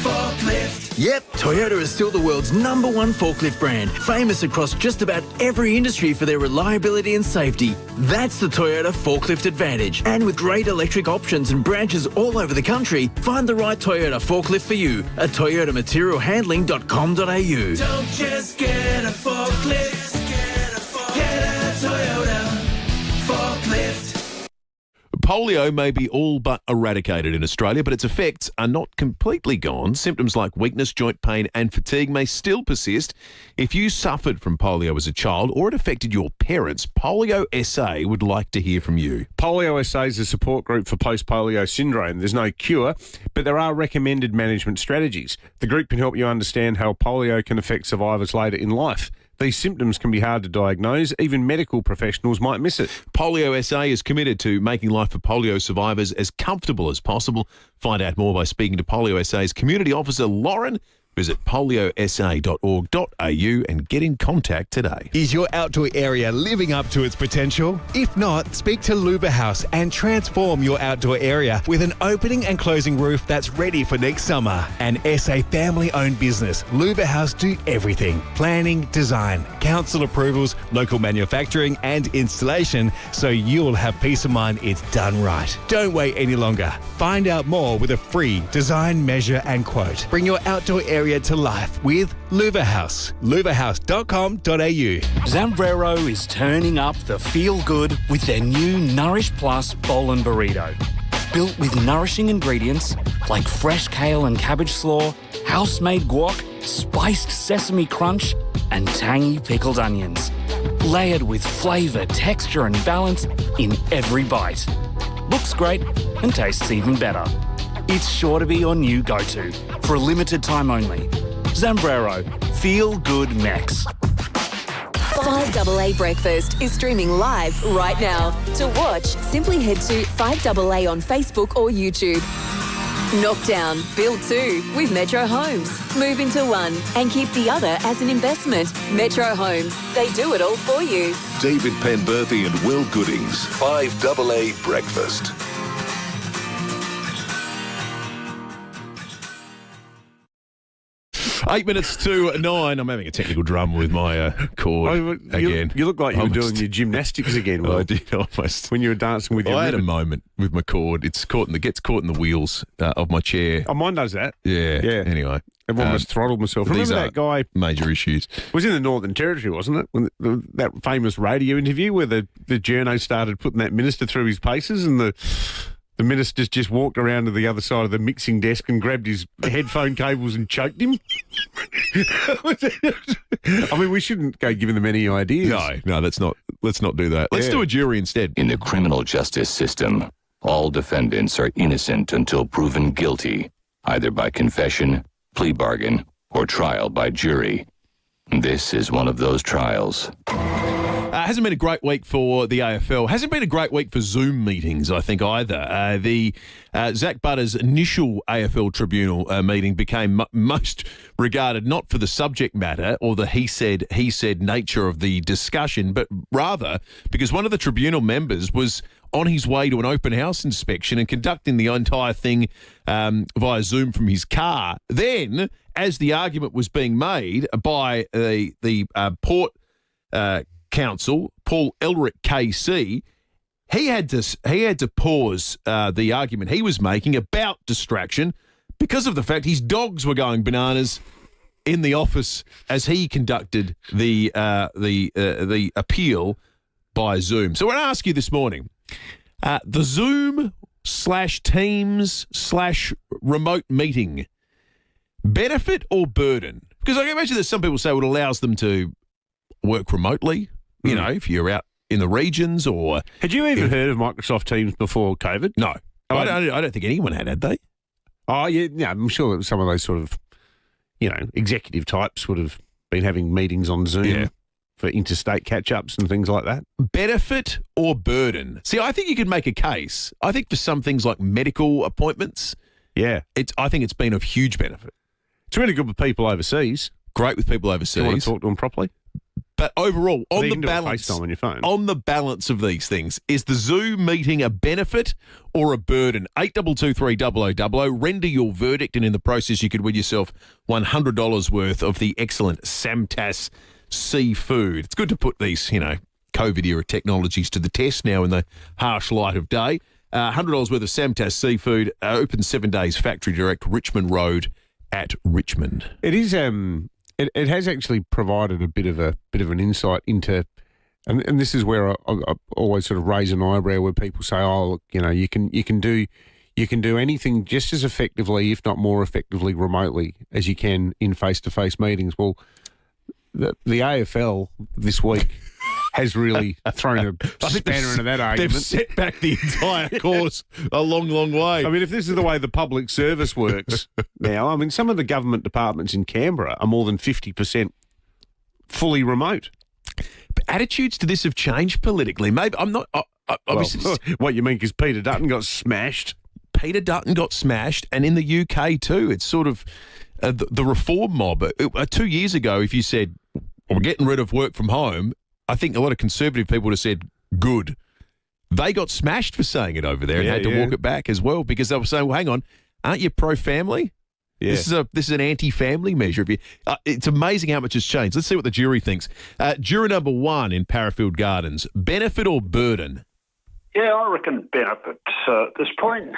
forklift. Yep, Toyota is still the world's #1 forklift brand, famous across just about every industry for their reliability and safety. That's the Toyota Forklift Advantage. And with great electric options and branches all over the country, find the right Toyota forklift for you at toyotamaterialhandling.com.au. Don't just get a forklift, get a Toyota forklift. Polio may be all but eradicated in Australia, but its effects are not completely gone. Symptoms like weakness, joint pain and fatigue may still persist. If you suffered from polio as a child or it affected your parents, Polio SA would like to hear from you. Polio SA is a support group for post-polio syndrome. There's no cure, but there are recommended management strategies. The group can help you understand how polio can affect survivors later in life. These symptoms can be hard to diagnose. Even medical professionals might miss it. Polio SA is committed to making life for polio survivors as comfortable as possible. Find out more by speaking to Polio SA's Community Officer, Lauren. Visit poliosa.org.au and get in contact today. Is your outdoor area living up to its potential? If not, speak to Luba House and transform your outdoor area with an opening and closing roof that's ready for next summer. An SA family-owned business, Luba House do everything. Planning, design, council approvals, local manufacturing and installation, so you'll have peace of mind it's done right. Don't wait any longer. Find out more with a free design, measure and quote. Bring your outdoor area to life with Luva House. luvahouse.com.au. Zambrero is turning up the feel good with their new Nourish Plus bowl and burrito. Built with nourishing ingredients like fresh kale and cabbage slaw, house-made guac, spiced sesame crunch, and tangy pickled onions. Layered with flavour, texture and balance in every bite. Looks great and tastes even better. It's sure to be your new go-to for a limited time only. Zambrero, feel good Mex. 5AA Breakfast is streaming live right now. To watch, simply head to 5AA on Facebook or YouTube. Knockdown, build 2 with Metro Homes. Move into one and keep the other as an investment. Metro Homes, they do it all for you. David Penberthy and Will Goodings, 5AA Breakfast. Eight minutes to 9. I'm having a technical drum with my cord again. You look like you were doing your gymnastics again, Will. I did almost. When you were dancing with your I had a ribbon. moment with my cord. It gets caught in the wheels of my chair. Oh, mine does that. Yeah. Anyway. I've almost throttled myself. These Remember are that guy? Major issues. Was in the Northern Territory, wasn't it? When that famous radio interview where the journo started putting that minister through his paces and the minister just walked around to the other side of the mixing desk and grabbed his headphone cables and choked him. I mean, we shouldn't go giving them any ideas. No, let's not do that. Let's do a jury instead. In the criminal justice system, all defendants are innocent until proven guilty, either by confession, plea bargain, or trial by jury. This is one of those trials. Hasn't been a great week for the AFL. Hasn't been a great week for Zoom meetings, I think, either. The Zach Butter's initial AFL tribunal meeting became most regarded not for the subject matter or the he said nature of the discussion, but rather because one of the tribunal members was on his way to an open house inspection and conducting the entire thing via Zoom from his car. Then, as the argument was being made by the Port Council, Paul Elric KC, he had to pause the argument he was making about distraction because of the fact his dogs were going bananas in the office as he conducted the appeal by Zoom. So I want to ask you this morning, the Zoom/Teams/remote meeting, benefit or burden? Because I can imagine that some people say it allows them to work remotely, you know, if you're out in the regions or... Had you even heard of Microsoft Teams before COVID? No. I don't think anyone had they? Oh, yeah, I'm sure some of those sort of, executive types would have been having meetings on Zoom for interstate catch-ups and things like that. Benefit or burden? See, I think you could make a case. I think for some things like medical appointments, I think it's been of huge benefit. It's really good with people overseas. Great with people overseas. You want to talk to them properly? But overall, on you the can do balance, FaceTime on your phone. On the balance of these things, is the Zoom meeting a benefit or a burden? 8223 Render your verdict, and in the process, you could win yourself $100 worth of the excellent Samtas seafood. It's good to put these, COVID-era technologies to the test now in the harsh light of day. $100 worth of Samtas seafood, open 7 days, factory direct, Richmond Road at Richmond. It is. It has actually provided a bit of an insight into, and this is where I always sort of raise an eyebrow where people say, "Oh, look, you can do anything just as effectively, if not more effectively, remotely as you can in face-to-face meetings." Well, the AFL this week has really thrown a spanner into that argument. They've set back the entire course a long, long way. I mean, if this is the way the public service works now, some of the government departments in Canberra are more than 50% fully remote. But attitudes to this have changed politically. Maybe I'm not... obviously, what you mean, because Peter Dutton got smashed. Peter Dutton got smashed, and in the UK too. It's sort of the reform mob. 2 years ago, if you said, we're getting rid of work from home, I think a lot of Conservative people would have said, good. They got smashed for saying it over there and had to walk it back as well because they were saying, well, hang on, aren't you pro-family? Yeah. This is an anti-family measure. It's amazing how much has changed. Let's see what the jury thinks. Juror number 1 in Parafield Gardens, benefit or burden? Yeah, I reckon benefit at this point.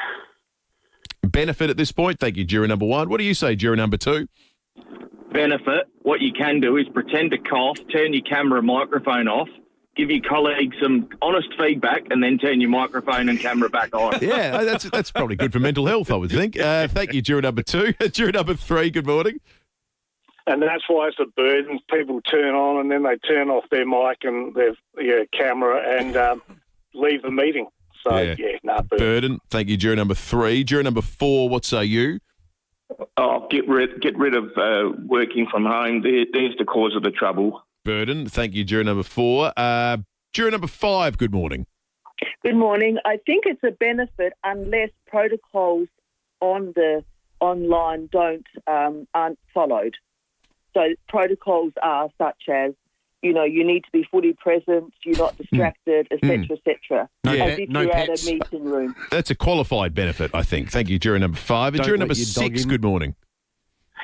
Benefit at this point. Thank you, juror number 1. What do you say, juror number 2? Benefit. What you can do is pretend to cough, turn your camera and microphone off, give your colleagues some honest feedback, and then turn your microphone and camera back on. Yeah, that's probably good for mental health, I would think. Thank you, juror number 2. Juror number 3, good morning. And that's why it's a burden. People turn on and then they turn off their mic and their camera and leave the meeting. So, burden. Thank you, juror number 3. Juror number 4, what say you? Oh, get rid of working from home. There's the cause of the trouble. Burden. Thank you, juror number 4. Juror number 5, good morning. Good morning. I think it's a benefit unless protocols on the online aren't followed. So protocols are such as, you need to be fully present, you're not distracted, etc., etc. As if you're at a meeting room. That's a qualified benefit, I think. Thank you, juror number 5. And juror number 6, good morning.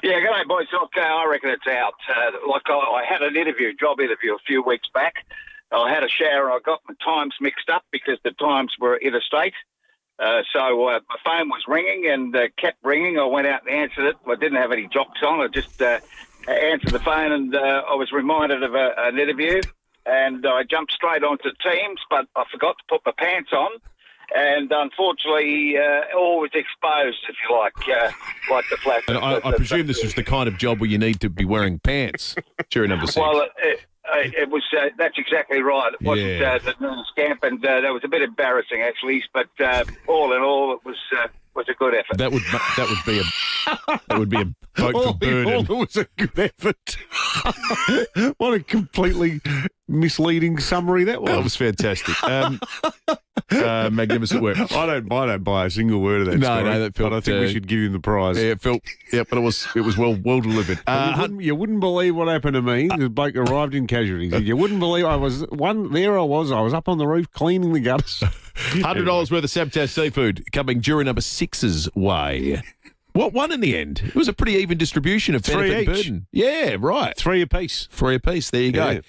Yeah, g'day, boys. Okay, I reckon it's out. I had an job interview a few weeks back. I had a shower. I got my times mixed up because the times were interstate. So my phone was ringing and kept ringing. I went out and answered it. I didn't have any jocks on. I just answered the phone and I was reminded of an interview. And I jumped straight onto Teams, but I forgot to put my pants on. And unfortunately, all was exposed, if you like the flash. And I presume this was the kind of job where you need to be wearing pants, juror number 6. Well, it was. That's exactly right. It wasn't the scamp, and that was a bit embarrassing, actually. But all in all, it was a good effort. That would be a vote for burden. It was a good effort. What a completely misleading summary that was. That was fantastic. Magnificent work. I don't buy a single word of that story. No, that felt, but I think we should give him the prize. Yeah, but it was well delivered. You wouldn't believe what happened to me. The bloke arrived in casualties. You wouldn't believe I was up on the roof cleaning the gutters. $100 worth of Samtas seafood coming juror number 6's way. What won in the end? It was a pretty even distribution of benefit and burden. Yeah, right. 3 apiece. 3 apiece. There you go.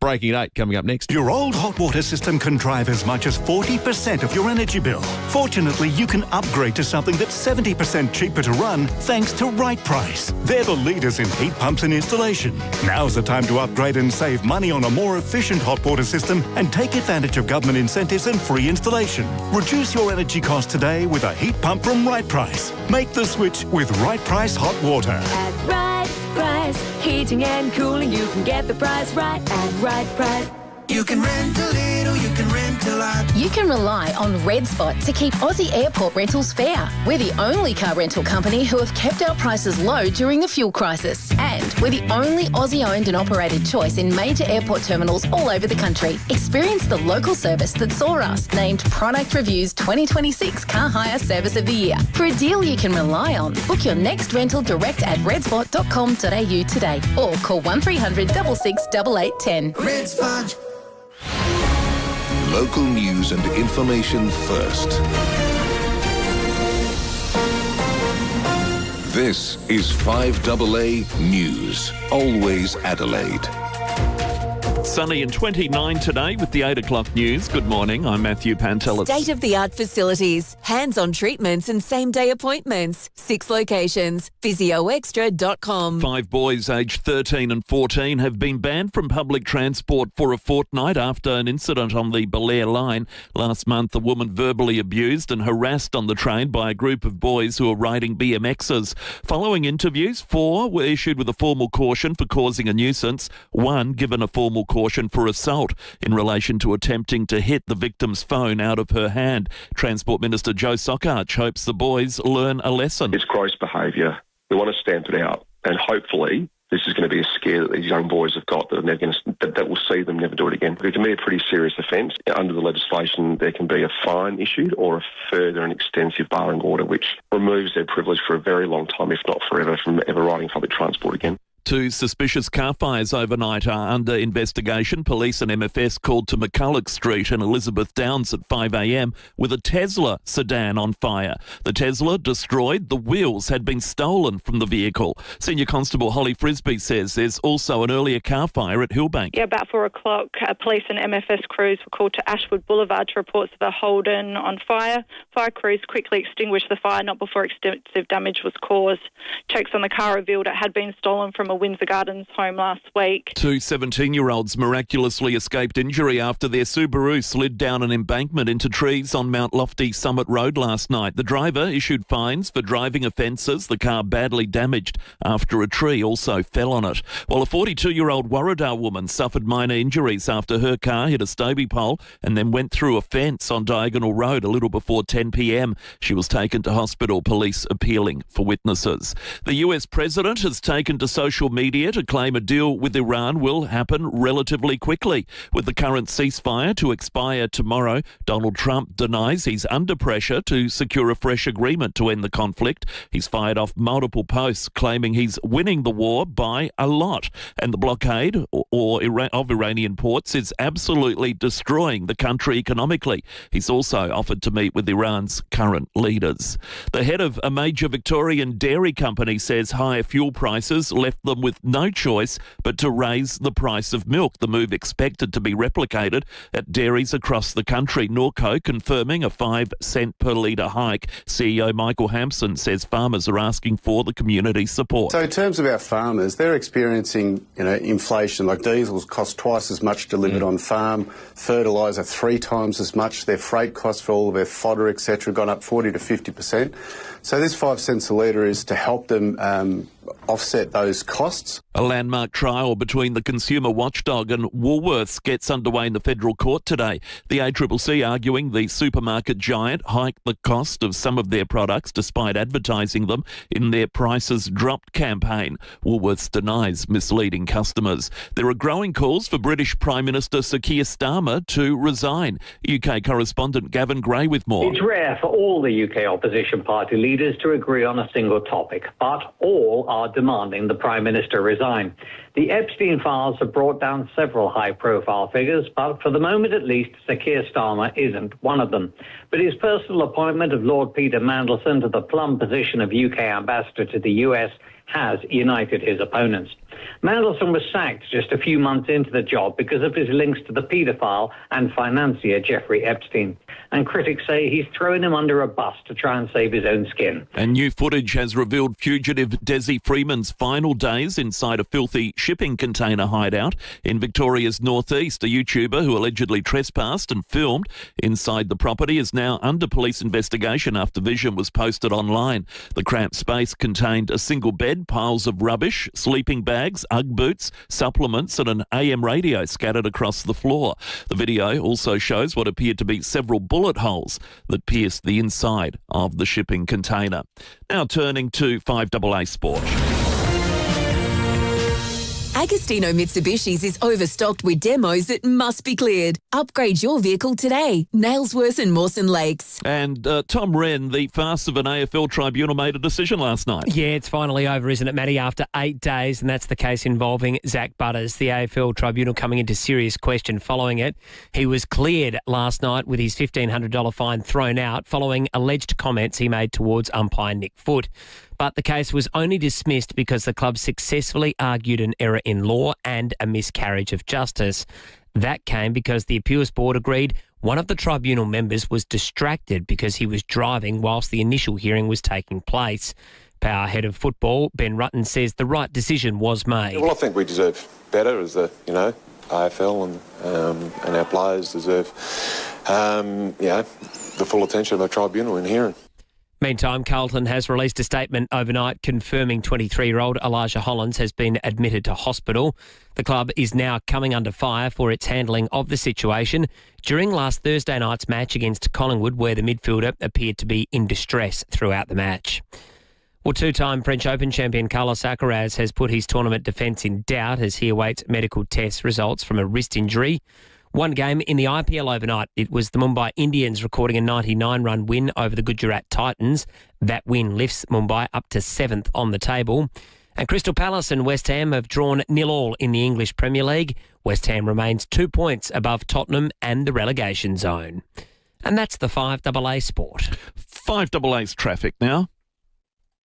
Breaking 8 coming up next. Your old hot water system can drive as much as 40% of your energy bill. Fortunately, you can upgrade to something that's 70% cheaper to run thanks to Right Price. They're the leaders in heat pumps and installation. Now's the time to upgrade and save money on a more efficient hot water system and take advantage of government incentives and free installation. Reduce your energy costs today with a heat pump from Right Price. Make the switch with Right Price Hot Water. At Right Price, heating and cooling, you can get the price right at Right Price. You can rent a little, you can rent a lot. You can rely on Red Spot to keep Aussie airport rentals fair. We're the only car rental company who have kept our prices low during the fuel crisis. And we're the only Aussie-owned and operated choice in major airport terminals all over the country. Experience the local service that saw us named Product Review's 2026 Car Hire Service of the Year. For a deal you can rely on, book your next rental direct at redspot.com.au today or call 1300 66 8810. Red Spot. Local news and information first. This is 5AA News, always Adelaide. Sunny and 29 today with the 8 o'clock news. Good morning, I'm Matthew Pantelis. State-of-the-art facilities, hands-on treatments and same-day appointments. 6 locations. PhysioExtra.com. 5 boys aged 13 and 14 have been banned from public transport for a fortnight after an incident on the Belair line. Last month, a woman verbally abused and harassed on the train by a group of boys who were riding BMXs. Following interviews, 4 were issued with a formal caution for causing a nuisance, 1 given a formal caution for assault in relation to attempting to hit the victim's phone out of her hand. Transport Minister Joe Sockarch hopes the boys learn a lesson. It's gross behaviour. We want to stamp it out, and hopefully this is going to be a scare that these young boys have got that will see them never do it again. It can be a pretty serious offence. Under the legislation, there can be a fine issued or a further and extensive barring order, which removes their privilege for a very long time, if not forever, from ever riding public transport again. 2 suspicious car fires overnight are under investigation. Police and MFS called to McCulloch Street and Elizabeth Downs at 5 a.m. with a Tesla sedan on fire. The Tesla destroyed. The wheels had been stolen from the vehicle. Senior Constable Holly Frisbee says there's also an earlier car fire at Hillbank. Yeah, about 4 o'clock, police and MFS crews were called to Ashwood Boulevard to reports of a Holden on fire. Fire crews quickly extinguished the fire, not before extensive damage was caused. Checks on the car revealed it had been stolen from a Windsor Gardens home last week. 2 17-year-olds miraculously escaped injury after their Subaru slid down an embankment into trees on Mount Lofty Summit Road last night. The driver issued fines for driving offences. The car badly damaged after a tree also fell on it. While a 42-year-old Warradar woman suffered minor injuries after her car hit a Stobie pole and then went through a fence on Diagonal Road a little before 10 p.m. She was taken to hospital, police appealing for witnesses. The US president has taken to social media to claim a deal with Iran will happen relatively quickly. With the current ceasefire to expire tomorrow, Donald Trump denies he's under pressure to secure a fresh agreement to end the conflict. He's fired off multiple posts claiming he's winning the war by a lot. And the blockade of Iranian ports is absolutely destroying the country economically. He's also offered to meet with Iran's current leaders. The head of a major Victorian dairy company says higher fuel prices left them with no choice but to raise the price of milk. The move expected to be replicated at dairies across the country. Norco confirming a 5 cent per litre hike. CEO Michael Hampson says farmers are asking for the community support. So in terms of our farmers, they're experiencing inflation. Like diesels cost twice as much delivered on farm, fertiliser 3 times as much. Their freight costs for all of their fodder, etc., gone up 40 to 50%. So this 5 cents a litre is to help them offset those costs. A landmark trial between the consumer watchdog and Woolworths gets underway in the federal court today. The ACCC arguing the supermarket giant hiked the cost of some of their products despite advertising them in their Prices Dropped campaign. Woolworths denies misleading customers. There are growing calls for British Prime Minister Sir Keir Starmer to resign. UK correspondent Gavin Gray with more. It's rare for all the UK opposition party leaders to agree on a single topic, but all are demanding the Prime Minister resign. time. The Epstein files have brought down several high-profile figures, but for the moment at least, Sir Keir Starmer isn't one of them. But his personal appointment of Lord Peter Mandelson to the plum position of UK ambassador to the US has united his opponents. Mandelson was sacked just a few months into the job because of his links to the paedophile and financier Jeffrey Epstein. And critics say he's thrown him under a bus to try and save his own skin. And new footage has revealed fugitive Desi Freeman's final days inside a filthy shipping container hideout in Victoria's northeast. A YouTuber who allegedly trespassed and filmed inside the property is now under police investigation after vision was posted online. The cramped space contained a single bed, piles of rubbish, sleeping bags, Ugg boots, supplements and an AM radio scattered across the floor. The video also shows what appeared to be several bullet holes that pierced the inside of the shipping container. Now turning to 5AA Sport. Agostino Mitsubishi's is overstocked with demos that must be cleared. Upgrade your vehicle today. Nailsworth and Mawson Lakes. And Tom Wren, the farce of an AFL tribunal, made a decision last night. Yeah, it's finally over, isn't it, Matty? After 8 days, and that's the case involving Zach Butters. The AFL tribunal coming into serious question following it. He was cleared last night with his $1,500 fine thrown out following alleged comments he made towards umpire Nick Foote. But the case was only dismissed because the club successfully argued an error in law and a miscarriage of justice. That came because the appeals board agreed one of the tribunal members was distracted because he was driving whilst the initial hearing was taking place. Power head of football, Ben Rutten, says the right decision was made. Well, I think we deserve better as the, AFL and our players deserve, the full attention of a tribunal in hearing. Meantime, Carlton has released a statement overnight confirming 23-year-old Elijah Hollands has been admitted to hospital. The club is now coming under fire for its handling of the situation during last Thursday night's match against Collingwood, where the midfielder appeared to be in distress throughout the match. Well, two-time French Open champion Carlos Alcaraz has put his tournament defence in doubt as he awaits medical test results from a wrist injury. One game in the IPL overnight. It was the Mumbai Indians recording a 99-run win over the Gujarat Titans. That win lifts Mumbai up to 7th on the table. And Crystal Palace and West Ham have drawn 0-0 in the English Premier League. West Ham remains 2 points above Tottenham and the relegation zone. And that's the 5AA Sport. 5AA's traffic now.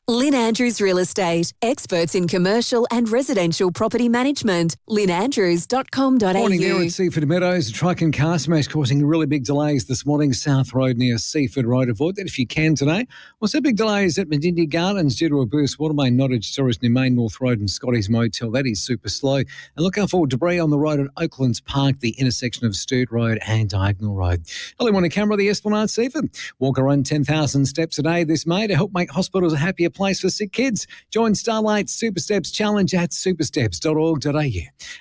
Lynn Andrews Real Estate, experts in commercial and residential property management. lynnandrews.com.au. Morning there at Seaford Meadows. A truck and car smash causing really big delays this morning. South Road near Seaford Road. Avoid that if you can today. Also big delays at Medindy Gardens due to a burst water main. Nottage storage near Main North Road and Scotty's Motel. That is super slow. And look out for debris on the road at Oaklands Park, the intersection of Sturt Road and Diagonal Road. Early morning camera, the Esplanade Seaford. Walk around 10,000 steps a day this May to help make hospitals a happier place for sick kids. Join Starlight's Super Steps Challenge at supersteps.org.au.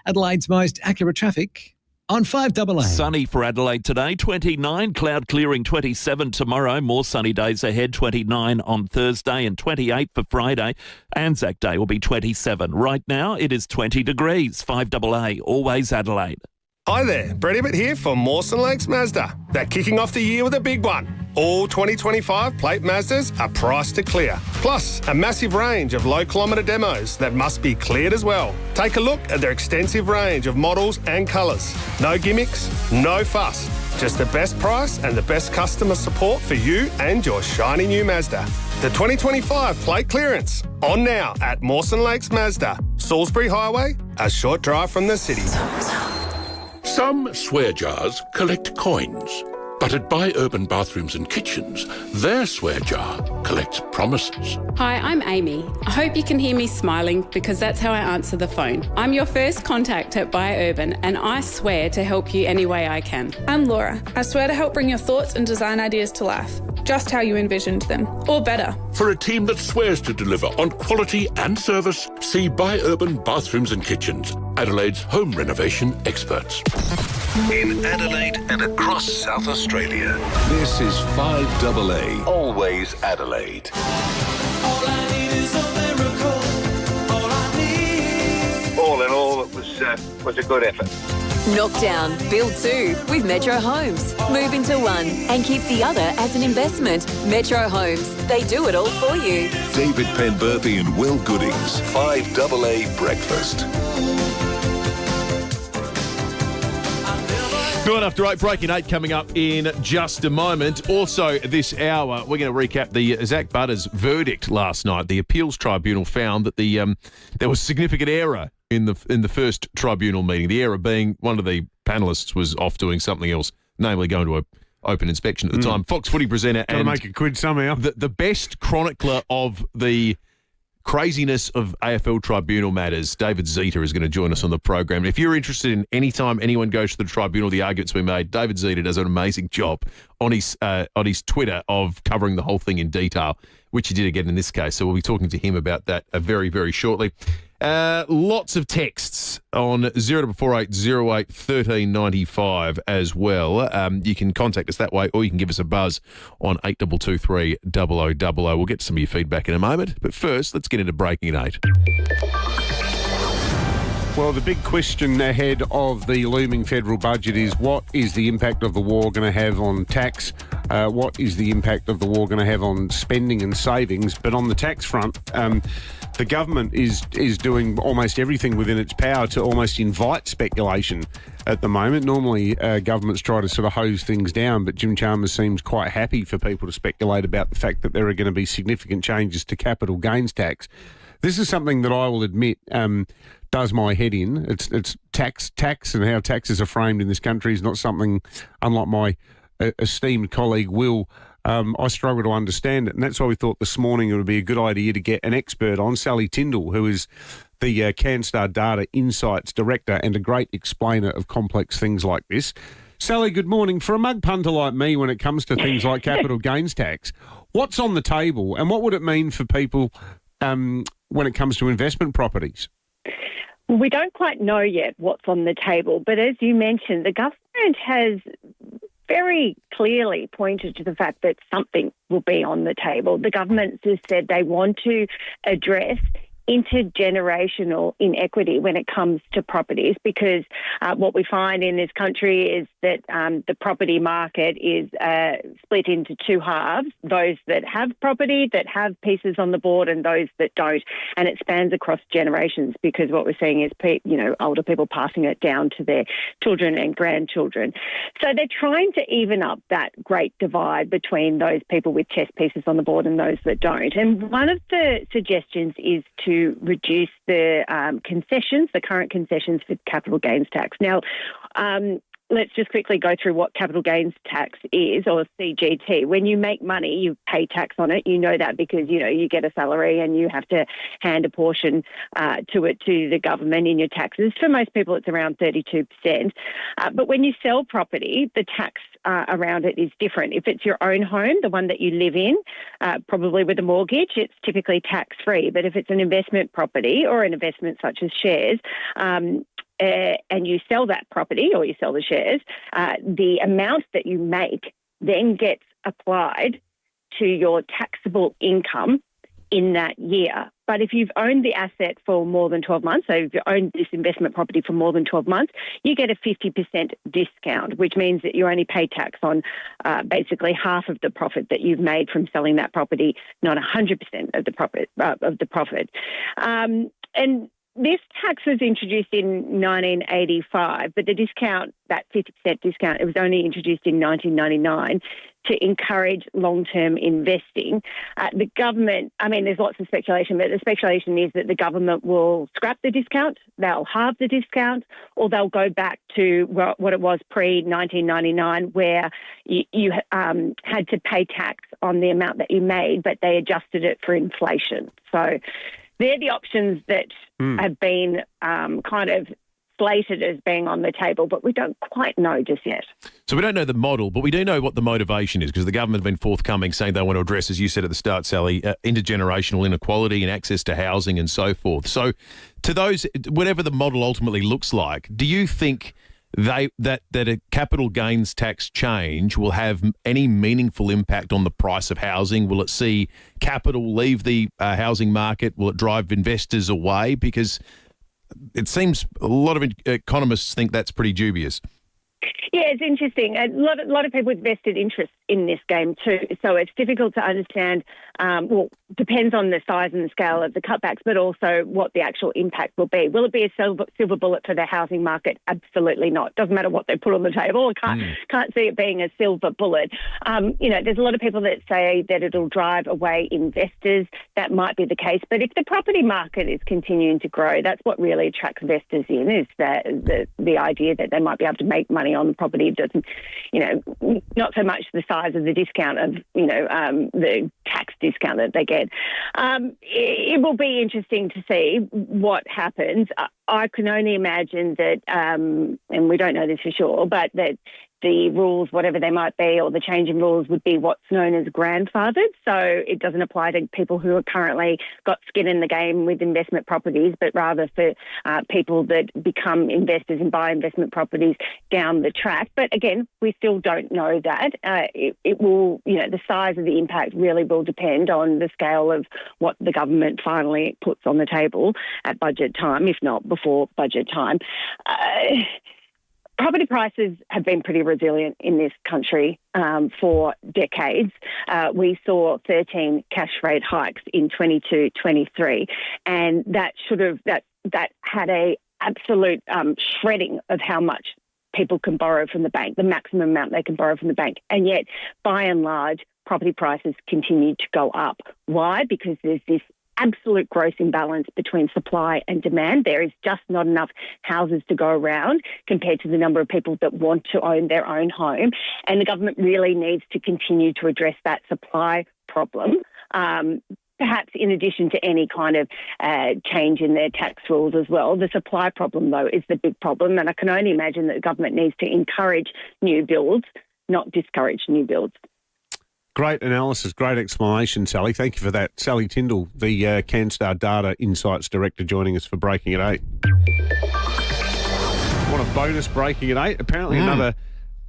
Adelaide's most accurate traffic on 5AA. Sunny for Adelaide today, 29, cloud clearing 27 tomorrow, more sunny days ahead, 29 on Thursday and 28 for Friday. Anzac Day will be 27. Right now it is 20 degrees, 5AA, always Adelaide. Hi there, Brett Ibbott here for Mawson Lakes Mazda. They're kicking off the year with a big one. All 2025 plate Mazdas are priced to clear. Plus, a massive range of low-kilometre demos that must be cleared as well. Take a look at their extensive range of models and colours. No gimmicks, no fuss. Just the best price and the best customer support for you and your shiny new Mazda. The 2025 plate clearance. On now at Mawson Lakes Mazda. Salisbury Highway, a short drive from the city. Some swear jars collect coins, but at Buy Urban Bathrooms and Kitchens, their swear jar collects promises. Hi, I'm Amy. I hope you can hear me smiling because that's how I answer the phone. I'm your first contact at Buy Urban and I swear to help you any way I can. I'm Laura. I swear to help bring your thoughts and design ideas to life, just how you envisioned them, or better. For a team that swears to deliver on quality and service, see Buy Urban Bathrooms and Kitchens, Adelaide's home renovation experts. In Adelaide and across South Australia, this is 5AA, always Adelaide. All in all, it was a good effort. Knock down, build two with Metro Homes. Move into one and keep the other as an investment. Metro Homes, they do it all for you. David Penberthy and Will Goodings, 5AA Breakfast. Good after 8, breaking 8 coming up in just a moment. Also this hour, we're going to recap the Zach Butters verdict last night. The appeals tribunal found that there was significant error in the first tribunal meeting. The error being one of the panellists was off doing something else, namely going to an open inspection at the time. Fox Footy presenter and make a quid somehow. The best chronicler of the craziness of AFL tribunal matters, David Zeta, is going to join us on the program. If you're interested in any time anyone goes to the tribunal, the arguments we made, David Zeta does an amazing job on his Twitter of covering the whole thing in detail, which he did again in this case. So we'll be talking to him about that very, very shortly. Lots of texts on 0448 08 1395 as well. You can contact us that way, or you can give us a buzz on 8223 0000. We'll get to some of your feedback in a moment. But first, let's get into breaking at 8. Well, the big question ahead of the looming federal budget is what is the impact of the war going to have on tax? What is the impact of the war going to have on spending and savings? But on the tax front, the government is doing almost everything within its power to almost invite speculation at the moment. Normally, governments try to sort of hose things down, but Jim Chalmers seems quite happy for people to speculate about the fact that there are going to be significant changes to capital gains tax. This is something that I will admit does my head in. It's tax and how taxes are framed in this country is not something, unlike my esteemed colleague Will, I struggle to understand it. And that's why we thought this morning it would be a good idea to get an expert on, Sally Tyndall, who is the CanStar Data Insights Director and a great explainer of complex things like this. Sally, good morning. For a mug punter like me, when it comes to things like capital gains tax, what's on the table and what would it mean for people when it comes to investment properties? We don't quite know yet what's on the table, but as you mentioned, the government has very clearly pointed to the fact that something will be on the table. The government has said they want to address intergenerational inequity when it comes to properties, because what we find in this country is that the property market is split into two halves, those that have property, that have pieces on the board, and those that don't. And it spans across generations, because what we're seeing is older people passing it down to their children and grandchildren. So they're trying to even up that great divide between those people with chess pieces on the board and those that don't. And one of the suggestions is to reduce the concessions, the current concessions for capital gains tax. Now, let's just quickly go through what capital gains tax is, or CGT. When you make money, you pay tax on it. You know that because, you get a salary and you have to hand a portion to the government in your taxes. For most people, it's around 32%. But when you sell property, the tax around it is different. If it's your own home, the one that you live in, probably with a mortgage, it's typically tax-free. But if it's an investment property or an investment such as shares, and you sell that property or you sell the shares, the amount that you make then gets applied to your taxable income in that year. But if you've owned the asset for more than 12 months, so if you owned this investment property for more than 12 months, you get a 50% discount, which means that you only pay tax on basically half of the profit that you've made from selling that property, not 100% of the profit. And this tax was introduced in 1985, but the discount, that 50% discount, it was only introduced in 1999 to encourage long-term investing. The government, there's lots of speculation, but the speculation is that the government will scrap the discount, they'll halve the discount, or they'll go back to what it was pre-1999, where you had to pay tax on the amount that you made, but they adjusted it for inflation. So they're the options that have been kind of slated as being on the table, but we don't quite know just yet. So we don't know the model, but we do know what the motivation is, because the government have been forthcoming saying they want to address, as you said at the start, Sally, intergenerational inequality and access to housing and so forth. So to those, whatever the model ultimately looks like, do you think that a capital gains tax change will have any meaningful impact on the price of housing? Will it see capital leave the housing market? Will it drive investors away? Because it seems a lot of economists think that's pretty dubious. Yeah, it's interesting. A lot of people with vested interest in this game too. So it's difficult to understand. Depends on the size and the scale of the cutbacks, but also what the actual impact will be. Will it be a silver bullet for the housing market? Absolutely not. Doesn't matter what they put on the table. I can't see it being a silver bullet. There's a lot of people that say that it'll drive away investors. That might be the case, but if the property market is continuing to grow, that's what really attracts investors in, is the idea that they might be able to make money on the property. It doesn't, not so much the size of the discount of, the tax discount that they get. It will be interesting to see what happens. I can only imagine that, and we don't know this for sure, but that the rules, whatever they might be, or the change in rules would be what's known as grandfathered. So it doesn't apply to people who are currently got skin in the game with investment properties, but rather for people that become investors and buy investment properties down the track. But again, we still don't know that. It will, the size of the impact really will depend on the scale of what the government finally puts on the table at budget time, if not before budget time. Property prices have been pretty resilient in this country for decades. We saw 13 cash rate hikes in 22-23, and that had a absolute shredding of how much people can borrow from the bank, the maximum amount they can borrow from the bank. And yet, by and large, property prices continue to go up. Why? Because there's this absolute gross imbalance between supply and demand. There is just not enough houses to go around compared to the number of people that want to own their own home. And the government really needs to continue to address that supply problem, perhaps in addition to any kind of change in their tax rules as well. The supply problem, though, is the big problem. And I can only imagine that the government needs to encourage new builds, not discourage new builds. Great analysis, great explanation, Sally. Thank you for that. Sally Tyndall, the CanStar Data Insights Director, joining us for Breaking at 8. What a bonus Breaking at 8. Apparently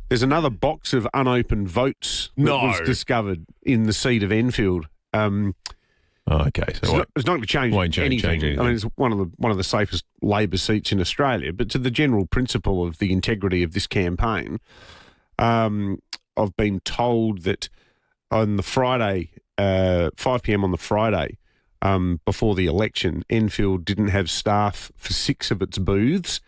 there's another box of unopened votes that was discovered in the seat of Enfield. Okay, so it's not going to change anything. I mean, it's one of the safest Labor seats in Australia, but to the general principle of the integrity of this campaign, I've been told that on the Friday, 5 p.m. on the Friday before the election, Enfield didn't have staff for 6 of its booths.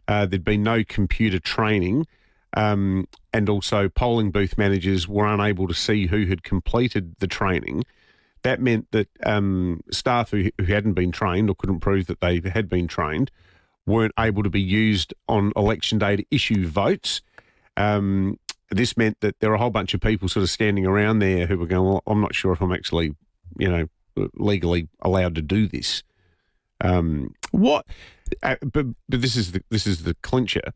There'd been no computer training, and also polling booth managers were unable to see who had completed the training. That meant that staff who hadn't been trained or couldn't prove that they had been trained weren't able to be used on election day to issue votes. This meant that there were a whole bunch of people sort of standing around there who were going, well, I'm not sure if I'm actually, legally allowed to do this. But this is the clincher.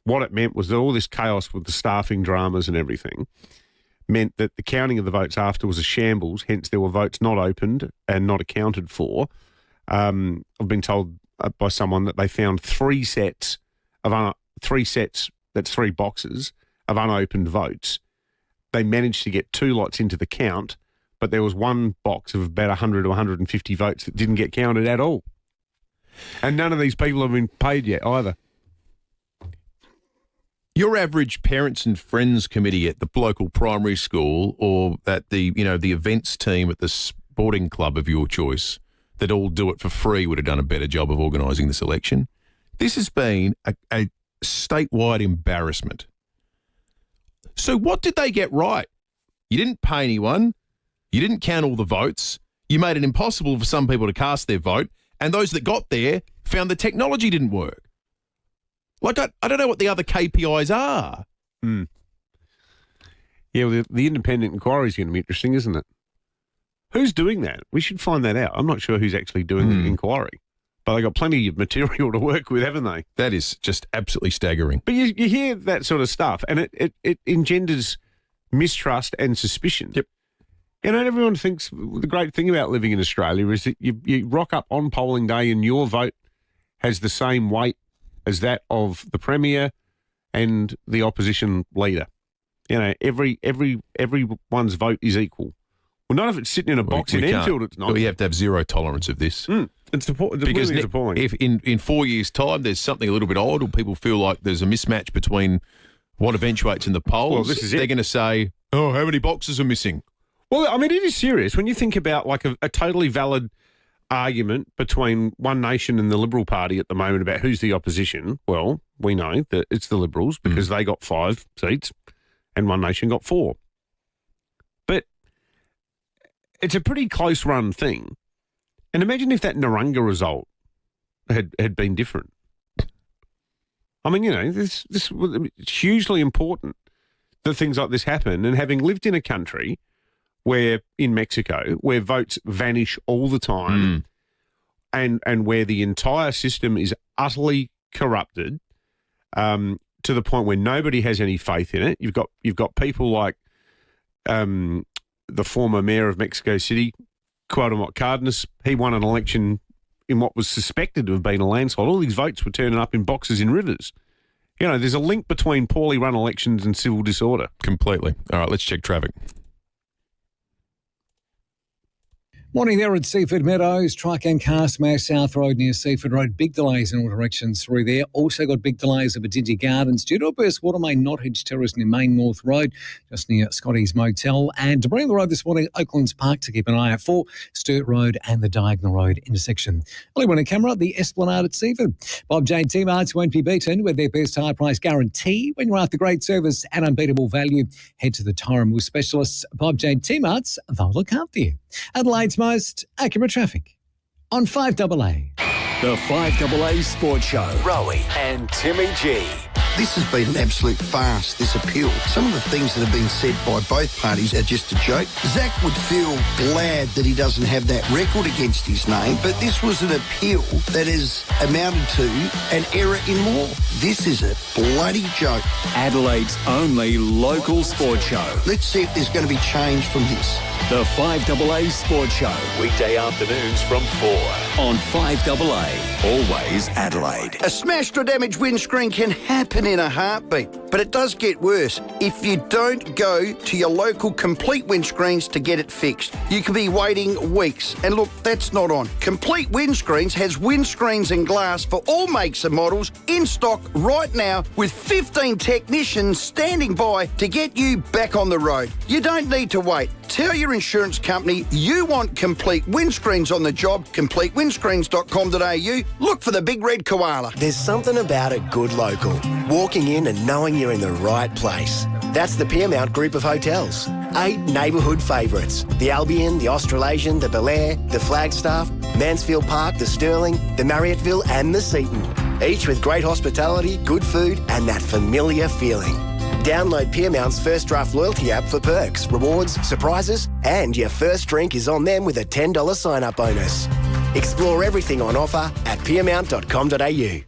What it meant was that all this chaos with the staffing dramas and everything meant that the counting of the votes after was a shambles. Hence, there were votes not opened and not accounted for. I've been told by someone that they found 3 sets, that's 3 boxes of unopened votes. They managed to get 2 lots into the count, but there was 1 box of about 100 or 150 votes that didn't get counted at all. And none of these people have been paid yet either. Your average parents and friends committee at the local primary school, or at the events team at the sporting club of your choice that all do it for free, would have done a better job of organising this election. This has been a statewide embarrassment. So what did they get right? You didn't pay anyone. You didn't count all the votes. You made it impossible for some people to cast their vote. And those that got there found the technology didn't work. Like, I don't know what the other KPIs are. Yeah, well, the independent inquiry is going to be interesting, isn't it? Who's doing that? We should find that out. I'm not sure who's actually doing the inquiry. But they've got plenty of material to work with, haven't they? That is just absolutely staggering. But you hear that sort of stuff, and it engenders mistrust and suspicion. Yep. Everyone thinks the great thing about living in Australia is that you rock up on polling day and your vote has the same weight as that of the Premier and the opposition leader. Everyone's vote is equal. Well, not if it's sitting in a box in Enfield, it's not. We have to have zero tolerance of this. It's because really appalling. If in 4 years' time there's something a little bit odd, or people feel like there's a mismatch between what eventuates in the polls, Well, this is they're it. going to say, oh, how many boxes are missing? Well, I mean, it is serious. When you think about like a totally valid argument between One Nation and the Liberal Party at the moment about who's the opposition, well, we know that it's the Liberals because they got 5 seats and One Nation got 4. But it's a pretty close-run thing. And imagine if that Narungga result had been different. I mean, you know, this it's hugely important that things like this happen. And having lived in a country where, in Mexico, where votes vanish all the time and where the entire system is utterly corrupted to the point where nobody has any faith in it. You've got people like the former mayor of Mexico City, Cuauhtemoc Cárdenas. He won an election in what was suspected to have been a landslide. All these votes were turning up in boxes in rivers. You know, there's a link between poorly run elections and civil disorder. Completely. All right, let's check traffic. Morning there at Seaford Meadows. Truck and car smash South Road near Seaford Road. Big delays in all directions through there. Also got big delays at Bidingi Gardens due to a burst water main, Nottage Terrace near Main North Road, just near Scotty's Motel. And debris on the road this morning, Oaklands Park to keep an eye out for, Sturt Road and the Diagonal Road intersection. Early morning camera, the Esplanade at Seaford. Bob J. T-Marts won't be beaten with their best high price guarantee. When you're after great service and unbeatable value, head to the Tyron specialists. Bob J. T-Marts, they'll look after you. Adelaide's most accurate traffic on 5AA. The 5AA Sports Show. Rowie and Timmy G. This has been an absolute farce, this appeal. Some of the things that have been said by both parties are just a joke. Zach would feel glad that he doesn't have that record against his name, but this was an appeal that has amounted to an error in law. This is a bloody joke. Adelaide's only local sports show. Let's see if there's going to be change from this. The 5AA Sports Show. Weekday afternoons from 4 on 5AA. Always Adelaide. A smashed or damaged windscreen can happen in a heartbeat, but it does get worse if you don't go to your local Complete Windscreens to get it fixed. You could be waiting weeks, and look, that's not on. Complete Windscreens has windscreens and glass for all makes and models in stock right now with 15 technicians standing by to get you back on the road. You don't need to wait. Tell your insurance company you want Complete Windscreens on the job. CompleteWindscreens.com.au. Look for the big red koala. There's something about a good local. Walking in and knowing you're in the right place. That's the Piermount Group of Hotels. 8 neighbourhood favourites. The Albion, the Australasian, the Belair, the Flagstaff, Mansfield Park, the Stirling, the Marriotteville and the Seaton. Each with great hospitality, good food and that familiar feeling. Download Piermount's First Draft loyalty app for perks, rewards, surprises, and your first drink is on them with a $10 sign-up bonus. Explore everything on offer at piermount.com.au.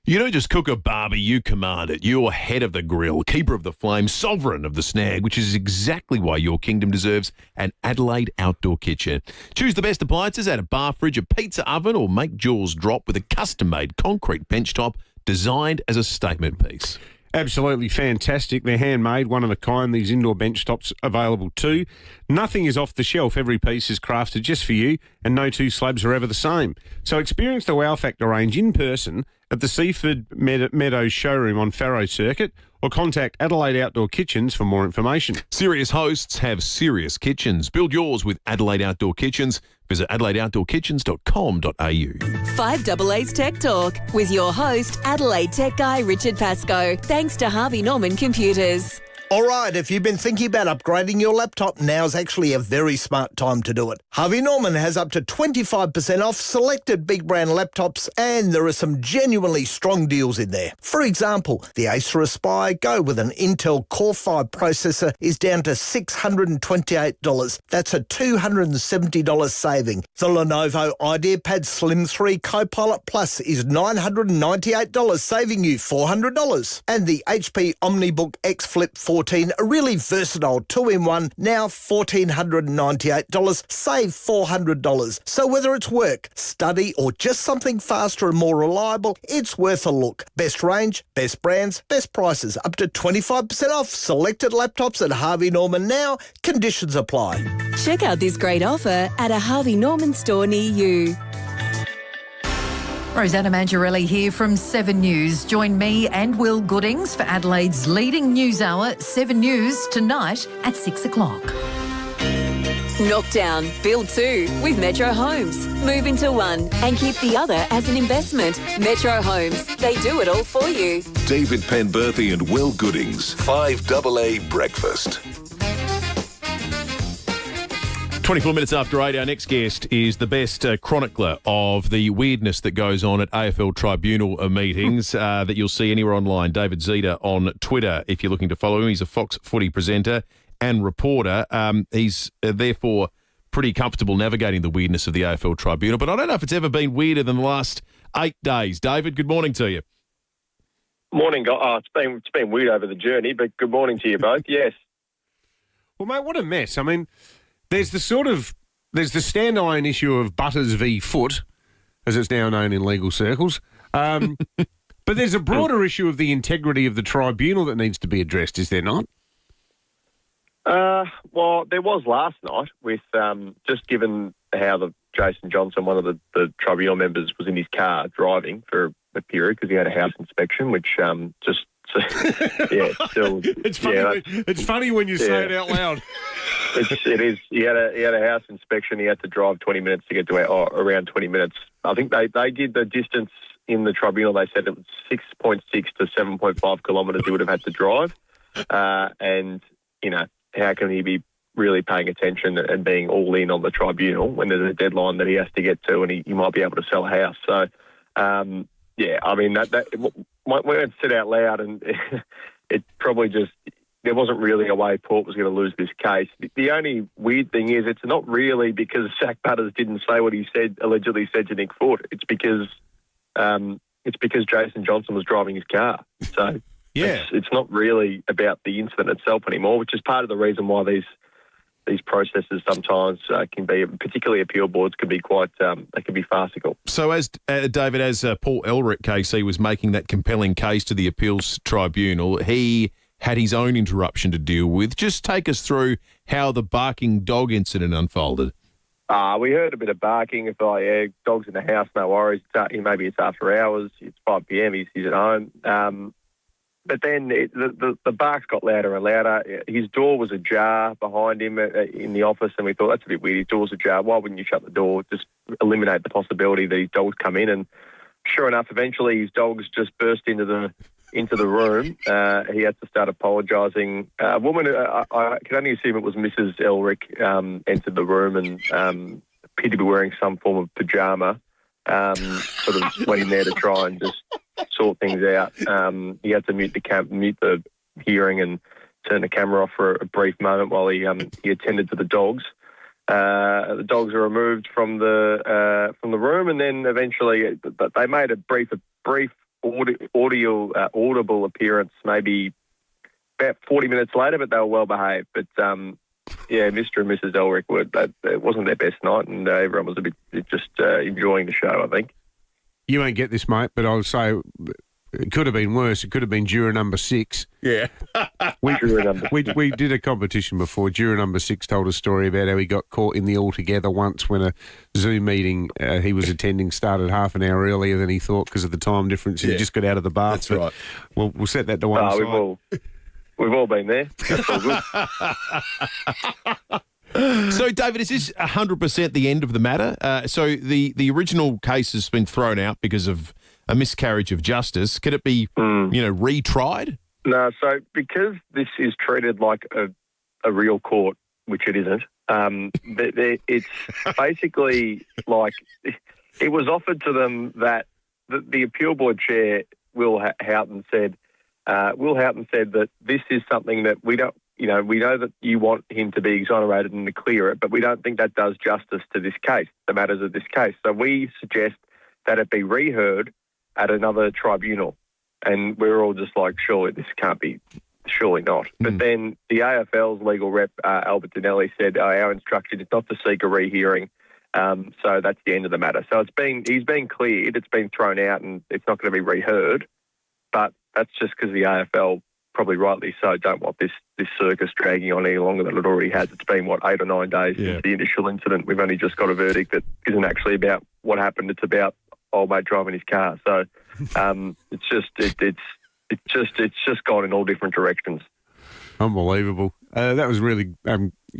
You don't just cook a barbie, you command it. You're head of the grill, keeper of the flame, sovereign of the snag, which is exactly why your kingdom deserves an Adelaide outdoor kitchen. Choose the best appliances, add a bar fridge, a pizza oven, or make jaws drop with a custom-made concrete bench top designed as a statement piece. Absolutely fantastic. They're handmade, one of a kind. These indoor bench tops available too. Nothing is off the shelf. Every piece is crafted just for you, and no two slabs are ever the same. So experience the Wow Factor range in person at the Seaford Meadows showroom on Farrow Circuit, or contact Adelaide Outdoor Kitchens for more information. Serious hosts have serious kitchens. Build yours with Adelaide Outdoor Kitchens. Visit adelaideoutdoorkitchens.com.au. 5AA's Tech Talk with your host, Adelaide Tech Guy Richard Pascoe. Thanks to Harvey Norman Computers. All right, if you've been thinking about upgrading your laptop, now's actually a very smart time to do it. Harvey Norman has up to 25% off selected big brand laptops, and there are some genuinely strong deals in there. For example, the Acer Aspire Go with an Intel Core 5 processor is down to $628. That's a $270 saving. The Lenovo IdeaPad Slim 3 Copilot Plus is $998, saving you $400. And the HP OmniBook X Flip 4 14, a really versatile 2-in-1, now $1,498, save $400. So whether it's work, study or just something faster and more reliable, it's worth a look. Best range, best brands, best prices, up to 25% off selected laptops at Harvey Norman now. Conditions apply. Check out this great offer at a Harvey Norman store near you. Rosanna Mangiarelli here from 7 News. Join me and Will Goodings for Adelaide's leading news hour, 7 News, tonight at 6 o'clock. Knockdown, build 2 with Metro Homes. Move into one and keep the other as an investment. Metro Homes, they do it all for you. David Penberthy and Will Goodings, 5AA Breakfast. 24 minutes after 8, our next guest is the best chronicler of the weirdness that goes on at AFL tribunal meetings that you'll see anywhere online. David Zeta on Twitter, if you're looking to follow him. He's a Fox footy presenter and reporter. He's therefore pretty comfortable navigating the weirdness of the AFL tribunal, but I don't know if it's ever been weirder than the last 8 days. David, good morning to you. Morning, guys. Oh, it's been weird over the journey, but good morning to you both. Yes. Well, mate, what a mess. I mean, there's the standalone issue of Butters v. Foot, as it's now known in legal circles. But there's a broader issue of the integrity of the tribunal that needs to be addressed, is there not? Well, there was last night with just given how Jason Johnson, one of the tribunal members, was in his car driving for a period because he had a house inspection, which just still. It's funny when you say it out loud. It is. He had a house inspection. He had to drive 20 minutes to get to around 20 minutes. I think they did the distance in the tribunal. They said it was 6.6 to 7.5 kilometres he would have had to drive. And, you know, how can he be really paying attention and being all in on the tribunal when there's a deadline that he has to get to and he might be able to sell a house? So, I mean, when it said out loud and it probably just... There wasn't really a way Port was going to lose this case. The only weird thing is it's not really because Zach Butters didn't say what he allegedly said to Nick Foote. It's because Jason Johnson was driving his car. So it's not really about the incident itself anymore, which is part of the reason why these processes sometimes can be, particularly appeal boards, can be quite they can be farcical. So as David, as Paul Elric KC was making that compelling case to the appeals tribunal, he had his own interruption to deal with. Just take us through how the barking dog incident unfolded. We heard a bit of barking. If dog's in the house, no worries. Maybe it's after hours. It's 5 p.m. He's at home. But then the barks got louder and louder. His door was ajar behind him in the office, and we thought, that's a bit weird. His door's ajar. Why wouldn't you shut the door? Just eliminate the possibility that his dogs come in. And sure enough, eventually his dogs just burst into the room. He had to start apologising. A woman, I can only assume it was Mrs. Elric, entered the room and appeared to be wearing some form of pyjama, sort of went in there to try and just sort things out. He had to mute the hearing and turn the camera off for a brief moment while he attended to the dogs. The dogs were removed from the room, and then eventually they made a brief audible appearance maybe about 40 minutes later, but they were well behaved. But Mr. and Mrs. Elric it wasn't their best night, and everyone was a bit just enjoying the show, I think. You won't get this, mate, but I'll say it could have been worse. It could have been juror number 6. Yeah. We did a competition before. Juror number 6 told a story about how he got caught in the altogether once when a Zoom meeting he was attending started half an hour earlier than he thought because of the time difference. He just got out of the bath. That's right. We'll set that to one side. We've all been there. That's all good. So, David, is this 100% the end of the matter? So the original case has been thrown out because of a miscarriage of justice. Could it be, retried? No, so because this is treated like a real court, which it isn't, it's basically like it was offered to them that the appeal board chair, Will Houghton, said that this is something that we don't, we know that you want him to be exonerated and to clear it, but we don't think that does justice to this case, the matters of this case. So we suggest that it be reheard at another tribunal. And we're all just like, surely this can't be Surely not. But then the AFL's legal rep, Albert Dinelli, said our instruction is not to seek a rehearing. So that's the end of the matter. So he's been cleared, it's been thrown out, and it's not going to be reheard. But that's just because the AFL, probably rightly so, don't want this circus dragging on any longer than it already has. It's been, 8 or 9 days since the initial incident. We've only just got a verdict that isn't actually about what happened. It's about old mate driving his car. So it's just gone in all different directions. Unbelievable. That was really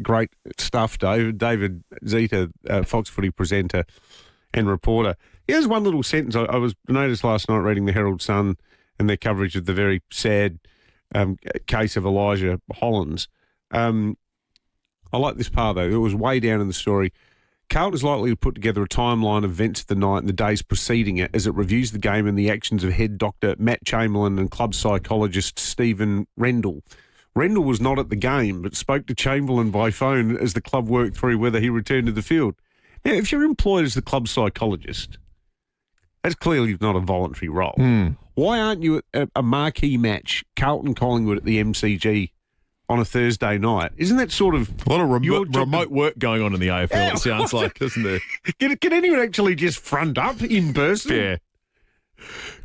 great stuff, David. David Zeta, Fox Footy presenter and reporter. Here's one little sentence I noticed last night reading the Herald Sun and their coverage of the very sad case of Elijah Hollands. I like this part, though. It was way down in the story. Carlton is likely to put together a timeline of events of the night and the days preceding it as it reviews the game and the actions of head doctor Matt Chamberlain and club psychologist Stephen Rendell. Rendell was not at the game, but spoke to Chamberlain by phone as the club worked through whether he returned to the field. Now, if you're employed as the club psychologist, that's clearly not a voluntary role. Why aren't you at a marquee match, Carlton-Collingwood at the MCG, on a Thursday night? Isn't that sort of a lot of remote work going on in the AFL? It sounds like, doesn't there? Can anyone actually just front up in person? Yeah,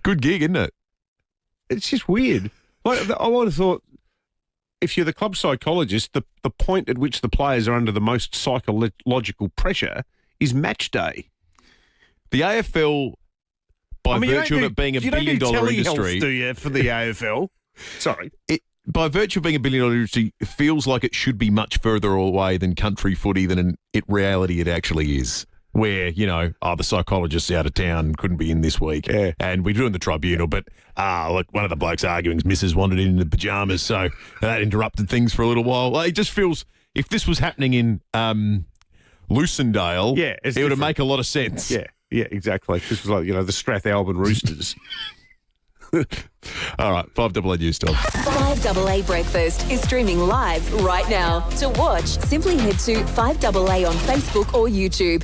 good gig, isn't it? It's just weird. Like, I would have thought, if you're the club psychologist, the point at which the players are under the most psychological pressure is match day. The AFL, by virtue of it being a billion-dollar industry, do you for the AFL? Sorry. By virtue of being a billion-dollar industry, it feels like it should be much further away than country footy than in reality it actually is. Where, the psychologist's out of town, couldn't be in this week. Yeah. And we're doing the tribunal, but look, one of the blokes arguing, missus wandered in the pyjamas, so that interrupted things for a little while. It just feels, if this was happening in Lucendale, it would make a lot of sense. Yeah, exactly. This was like, the Strathalbyn Roosters. All right, 5AA News Time. 5AA Breakfast is streaming live right now. To watch, simply head to 5AA on Facebook or YouTube.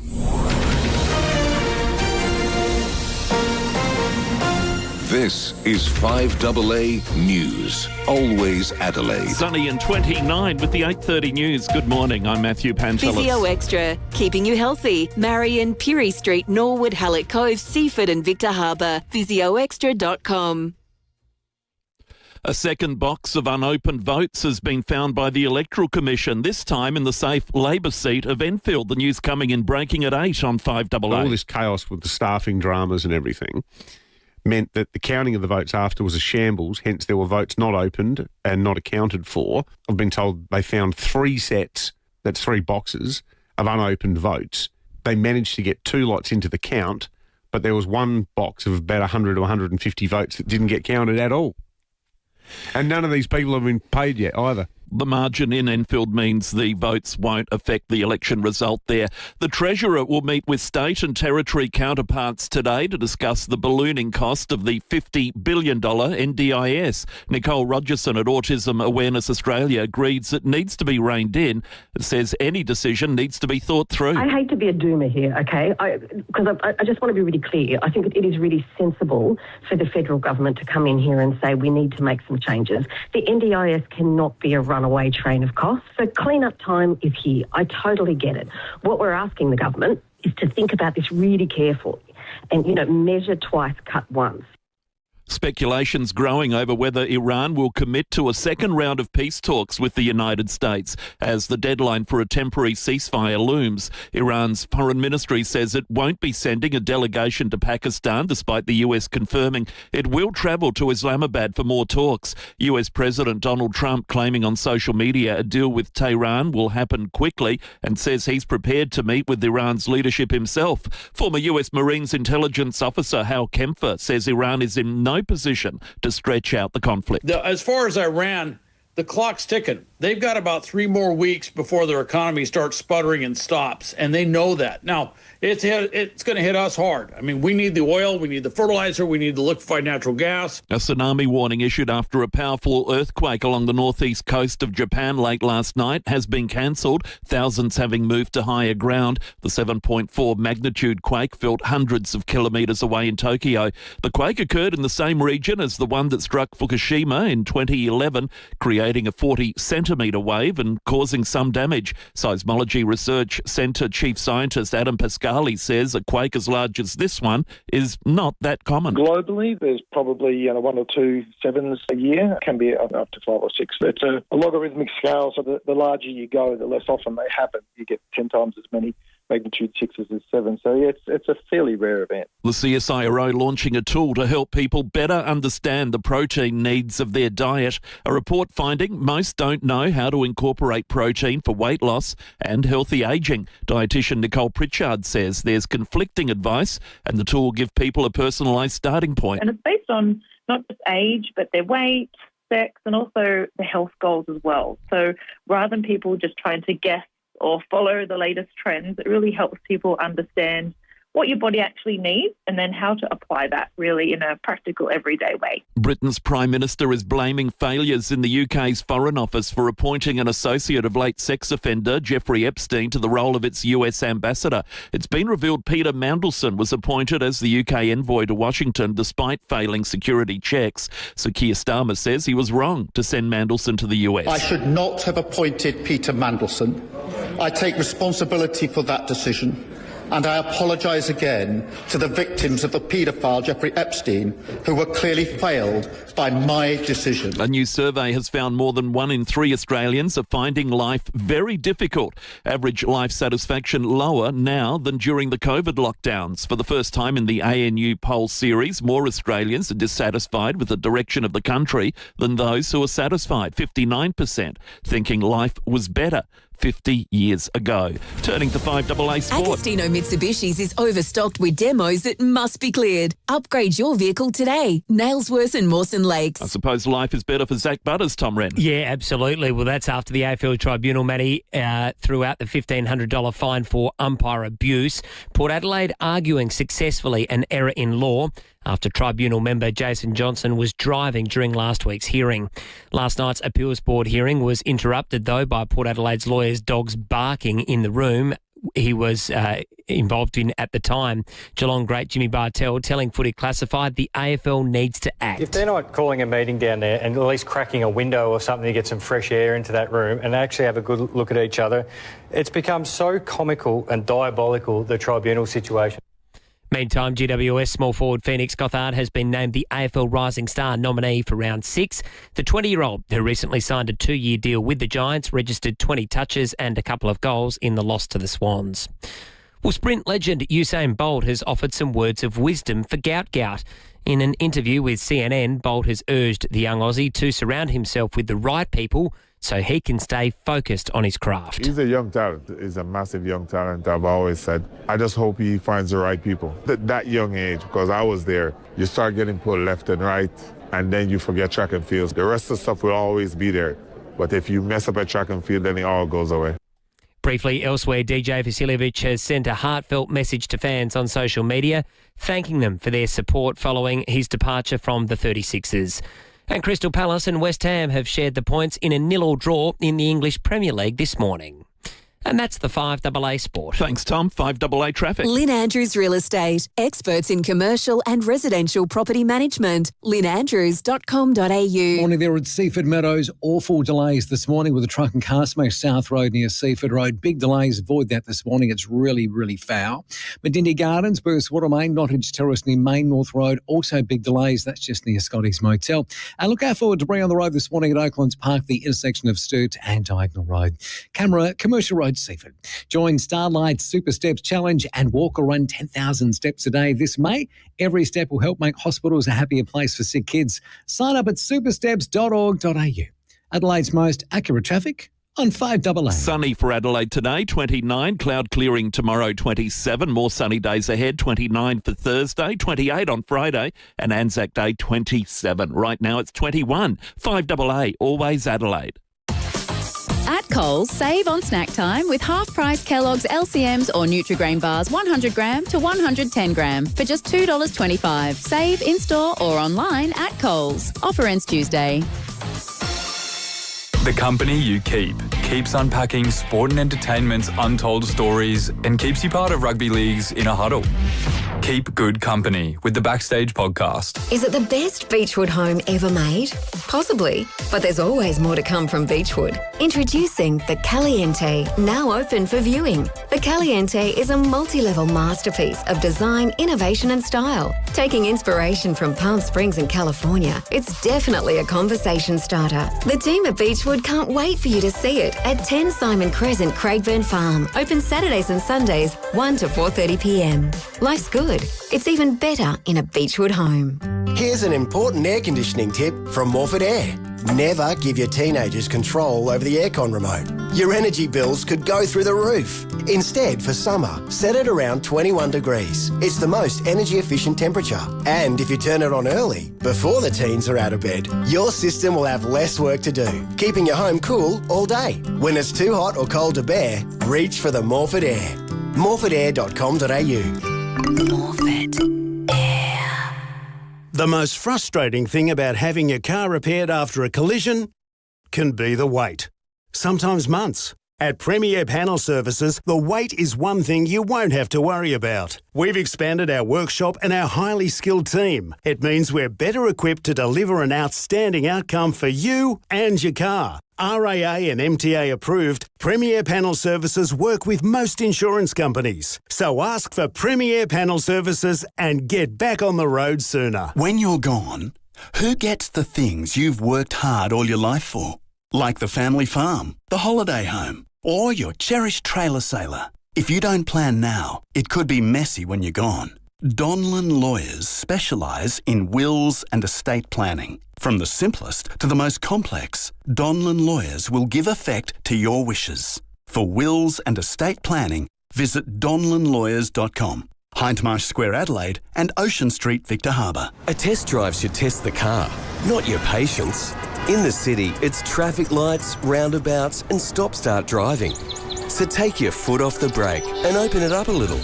This is 5AA News. Always Adelaide. Sunny and 29 with the 8:30 news. Good morning. I'm Matthew Pantelis. Physio Extra, keeping you healthy. Marion, Pirie Street, Norwood, Hallett Cove, Seaford and Victor Harbour. PhysioExtra.com. A second box of unopened votes has been found by the Electoral Commission, this time in the safe Labor seat of Enfield. The news coming in breaking at 8 on 5AA. All this chaos with the staffing dramas and everything meant that the counting of the votes after was a shambles, hence there were votes not opened and not accounted for. I've been told they found 3 sets, that's 3 boxes, of unopened votes. They managed to get 2 lots into the count, but there was 1 box of about 100 to 150 votes that didn't get counted at all. And none of these people have been paid yet either. The margin in Enfield means the votes won't affect the election result there. The Treasurer will meet with state and territory counterparts today to discuss the ballooning cost of the $50 billion NDIS. Nicole Rogerson at Autism Awareness Australia agrees it needs to be reined in. It says any decision needs to be thought through. I hate to be a doomer here, okay, because I just want to be really clear. I think it is really sensible for the federal government to come in here and say we need to make some changes. The NDIS cannot be a runaway train of costs. So clean-up time is here. I totally get it. What we're asking the government is to think about this really carefully and, measure twice, cut once. Speculations growing over whether Iran will commit to a second round of peace talks with the United States as the deadline for a temporary ceasefire looms. Iran's foreign ministry says it won't be sending a delegation to Pakistan, despite the US confirming it will travel to Islamabad for more talks. US President Donald Trump claiming on social media a deal with Tehran will happen quickly and says he's prepared to meet with Iran's leadership himself. Former US Marines intelligence officer Hal Kempfer says Iran is in no position to stretch out the conflict. As far as Iran, the clock's ticking. they've got about 3 more weeks before their economy starts sputtering and stops, and they know that. Now, it's going to hit us hard. I mean, we need the oil, we need the fertilizer, we need the liquefied natural gas. A tsunami warning issued after a powerful earthquake along the northeast coast of Japan late last night has been cancelled, thousands having moved to higher ground. The 7.4 magnitude quake felt hundreds of kilometres away in Tokyo. The quake occurred in the same region as the one that struck Fukushima in 2011, creating a 40-centimetre wave and causing some damage. Seismology Research Centre Chief Scientist Adam Pascali says a quake as large as this one is not that common. Globally, there's probably 1 or 2 sevens a year. It can be up to 5 or 6. It's a logarithmic scale, so the larger you go, the less often they happen. You get 10 times as many magnitude 6s as 7. So yeah, it's a fairly rare event. The CSIRO launching a tool to help people better understand the protein needs of their diet. A report finding most don't know how to incorporate protein for weight loss and healthy ageing. Dietitian Nicole Pritchard says there's conflicting advice and the tool will give people a personalised starting point. And it's based on not just age, but their weight, sex, and also the health goals as well. So rather than people just trying to guess or follow the latest trends, it really helps people understand what your body actually needs and then how to apply that really in a practical, everyday way. Britain's Prime Minister is blaming failures in the UK's Foreign Office for appointing an associate of late sex offender Jeffrey Epstein to the role of its US ambassador. It's been revealed Peter Mandelson was appointed as the UK envoy to Washington despite failing security checks. Sir Keir Starmer says he was wrong to send Mandelson to the US. I should not have appointed Peter Mandelson. I take responsibility for that decision. And I apologise again to the victims of the paedophile Jeffrey Epstein, who were clearly failed by my decision. A new survey has found more than 1 in 3 Australians are finding life very difficult. Average life satisfaction lower now than during the COVID lockdowns. For the first time in the ANU poll series, more Australians are dissatisfied with the direction of the country than those who are satisfied. 59% thinking life was better 50 years ago. Turning to 5AA Sport. Agostino Mitsubishi's is overstocked with demos that must be cleared. Upgrade your vehicle today. Nailsworth and Mawson Lakes. I suppose life is better for Zach Butters, Tom Wren. Yeah, absolutely. Well, that's after the AFL Tribunal, Matty, threw out the $1,500 fine for umpire abuse. Port Adelaide arguing successfully an error in law after Tribunal member Jason Johnson was driving during last week's hearing. Last night's appeals board hearing was interrupted, though, by Port Adelaide's lawyer's dogs barking in the room he was involved in at the time. Geelong great Jimmy Bartell telling Footy Classified the AFL needs to act. If they're not calling a meeting down there and at least cracking a window or something to get some fresh air into that room and actually have a good look at each other, it's become so comical and diabolical, the tribunal situation. Meantime, GWS small forward Phoenix Gothard has been named the AFL Rising Star nominee for round 6. The 20-year-old, who recently signed a 2-year deal with the Giants, registered 20 touches and a couple of goals in the loss to the Swans. Well, sprint legend Usain Bolt has offered some words of wisdom for Gout. In an interview with CNN, Bolt has urged the young Aussie to surround himself with the right people so he can stay focused on his craft. He's a young talent. He's a massive young talent, I've always said. I just hope he finds the right people. That young age, because I was there, you start getting pulled left and right, and then you forget track and field. The rest of the stuff will always be there. But if you mess up at track and field, then it all goes away. Briefly elsewhere, DJ Vasiljevic has sent a heartfelt message to fans on social media, thanking them for their support following his departure from the 36ers. And Crystal Palace and West Ham have shared the points in a 0-0 draw in the English Premier League this morning. And that's the 5AA Sport. Thanks, Tom. 5AA Traffic. Lynn Andrews Real Estate. Experts in commercial and residential property management. lynnandrews.com.au. Morning there at Seaford Meadows. Awful delays this morning with a truck and car smash South Road near Seaford Road. Big delays. Avoid that this morning. It's really, really foul. Medindy Gardens, Burst-Water Main, Nottage Terrace near Main North Road. Also big delays. That's just near Scotty's Motel. And look out for debris on the road this morning at Oaklands Park, the intersection of Sturt and Diagonal Road. Camera, Commercial Road, Seaford. Join Starlight Super Steps Challenge and walk or run 10,000 steps a day this May. Every step will help make hospitals a happier place for sick kids. Sign up at supersteps.org.au. Adelaide's most accurate traffic on 5AA. Sunny for Adelaide today, 29. Cloud clearing tomorrow, 27. More sunny days ahead, 29 for Thursday, 28 on Friday, and Anzac Day, 27. Right now it's 21. 5AA, always Adelaide. At Coles, save on snack time with half-price Kellogg's LCMs or Nutri-Grain bars 100 gram to 110 gram for just $2.25. Save in-store or online at Coles. Offer ends Tuesday. The company you keep keeps unpacking sport and entertainment's untold stories and keeps you part of rugby league's inner huddle. Keep good company with the Backstage podcast. Is it the best Beechwood home ever made? Possibly, but there's always more to come from Beechwood. Introducing the Caliente, now open for viewing. The Caliente is a multi-level masterpiece of design, innovation and style. Taking inspiration from Palm Springs in California, it's definitely a conversation starter. The team at Beechwood can't wait for you to see it at 10 Simon Crescent, Craigburn Farm. Open Saturdays and Sundays, 1 to 4:30 p.m. Life's good. It's even better in a Beechwood home. Here's an important air conditioning tip from Morford Air. Never give your teenagers control over the aircon remote. Your energy bills could go through the roof. Instead, for summer, set it around 21 degrees. It's the most energy efficient temperature. And if you turn it on early, before the teens are out of bed, your system will have less work to do, keeping your home cool all day. When it's too hot or cold to bear, reach for the Morford Air. morfordair.com.au. Morford Air. The most frustrating thing about having your car repaired after a collision can be the wait. Sometimes months. At Premier Panel Services, the wait is one thing you won't have to worry about. We've expanded our workshop and our highly skilled team. It means we're better equipped to deliver an outstanding outcome for you and your car. RAA and MTA approved, Premier Panel Services work with most insurance companies. So ask for Premier Panel Services and get back on the road sooner. When you're gone, who gets the things you've worked hard all your life for? Like the family farm, the holiday home, or your cherished trailer sailor. If you don't plan now, it could be messy when you're gone. Donlan Lawyers specialise in wills and estate planning. From the simplest to the most complex, Donlan Lawyers will give effect to your wishes. For wills and estate planning, visit donlanlawyers.com. Hindmarsh Square, Adelaide and Ocean Street, Victor Harbour. A test drive should test the car, not your patience. In the city, it's traffic lights, roundabouts and stop-start driving. So take your foot off the brake and open it up a little.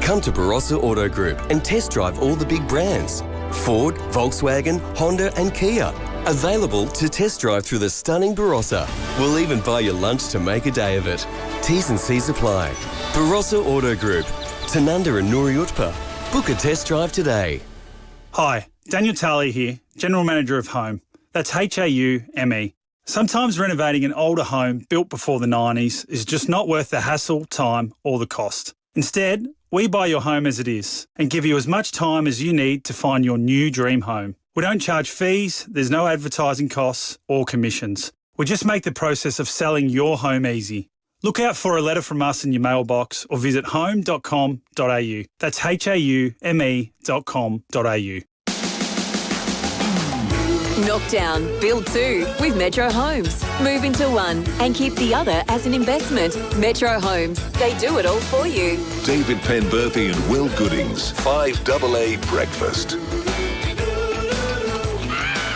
Come to Barossa Auto Group and test drive all the big brands. Ford, Volkswagen, Honda and Kia. Available to test drive through the stunning Barossa. We'll even buy you lunch to make a day of it. T's and C's apply. Barossa Auto Group. Tanunda and Nooriutpa. Book a test drive today. Hi, Daniel Talley here, General Manager of Home. That's HAUME. Sometimes renovating an older home built before the 90s is just not worth the hassle, time or the cost. Instead, we buy your home as it is and give you as much time as you need to find your new dream home. We don't charge fees, there's no advertising costs or commissions. We just make the process of selling your home easy. Look out for a letter from us in your mailbox or visit home.com.au. That's haume.com.au. Knock down, build two with Metro Homes. Move into one and keep the other as an investment. Metro Homes, they do it all for you. David Penberthy and Will Goodings, 5AA Breakfast.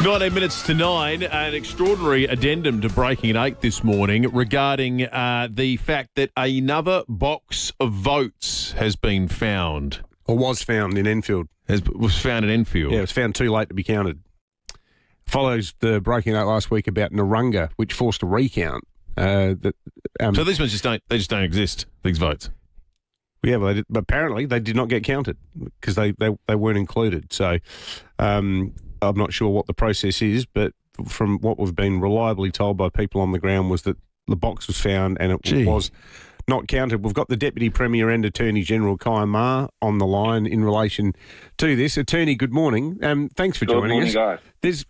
19 minutes to 9, an extraordinary addendum to Breaking at 8 this morning regarding the fact that another box of votes has been found. Or was found in Enfield. Was found in Enfield. Yeah, it was found too late to be counted. Follows the Breaking 8 last week about Narunga, which forced a recount. So these ones just don't exist, these votes? Yeah, well, but apparently they did not get counted because they weren't included. So I'm not sure what the process is, but from what we've been reliably told by people on the ground was that the box was found and it was not counted. We've got the Deputy Premier and Attorney General Kai Ma on the line in relation to this. Attorney, good morning. Thanks for joining us. Good morning, guys. There's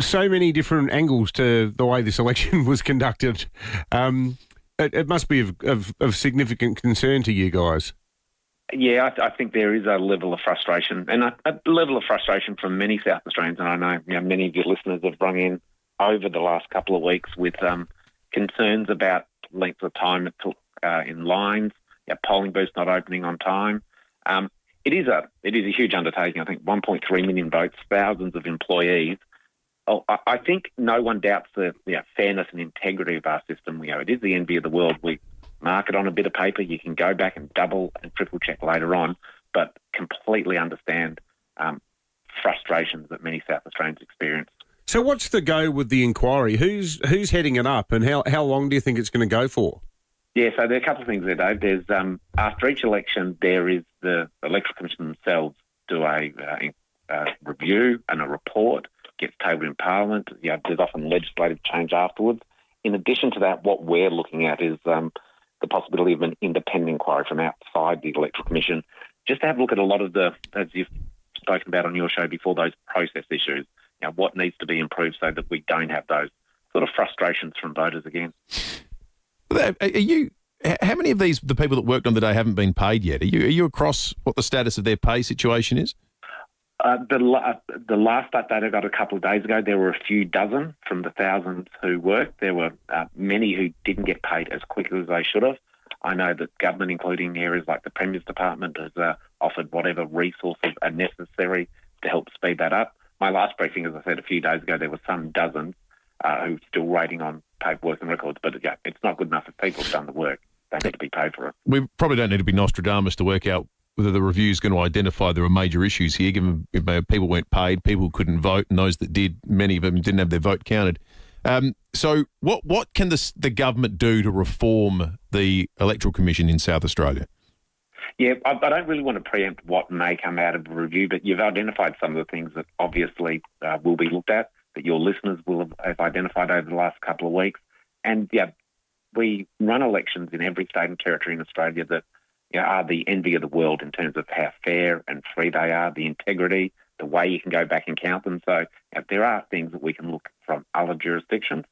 so many different angles to the way this election was conducted. It must be of significant concern to you guys. Yeah, I think there is a level of frustration, and a level of frustration from many South Australians, and I know, many of your listeners have rung in over the last couple of weeks with concerns about length of time it took in lines, polling booths not opening on time. It is a huge undertaking. I think 1.3 million votes, thousands of employees. Oh, I think no one doubts the fairness and integrity of our system. It is the envy of the world. We mark it on a bit of paper. You can go back and double and triple check later on, but completely understand frustrations that many South Australians experience. So what's the go with the inquiry? Who's heading it up, and how long do you think it's going to go for? Yeah, so there are a couple of things there, Dave. There's after each election, there is the Electoral Commission themselves do a review and a report, gets tabled in Parliament. There's often legislative change afterwards. In addition to that, what we're looking at is the possibility of an independent inquiry from outside the Electoral Commission, just to have a look at a lot of the, as you've spoken about on your show before, those process issues. What needs to be improved so that we don't have those sort of frustrations from voters again. How many of the people that worked on the day haven't been paid yet? Are you across what the status of their pay situation is? The last update I got a couple of days ago, there were a few dozen from the thousands who worked. There were many who didn't get paid as quickly as they should have. I know that government, including areas like the Premier's Department, has offered whatever resources are necessary to help speed that up. My last briefing, as I said a few days ago, there were some dozens who are still waiting on paperwork and records. But it's not good enough if people have done the work. They need to be paid for it. We probably don't need to be Nostradamus to work out whether the review is going to identify there are major issues here, given people weren't paid, people couldn't vote, and those that did, many of them didn't have their vote counted. So what can the government do to reform the Electoral Commission in South Australia? Yeah, I don't really want to preempt what may come out of the review, but you've identified some of the things that obviously will be looked at, that your listeners will have identified over the last couple of weeks. And, we run elections in every state and territory in Australia that are the envy of the world in terms of how fair and free they are, the integrity, the way you can go back and count them. So there are things that we can look from other jurisdictions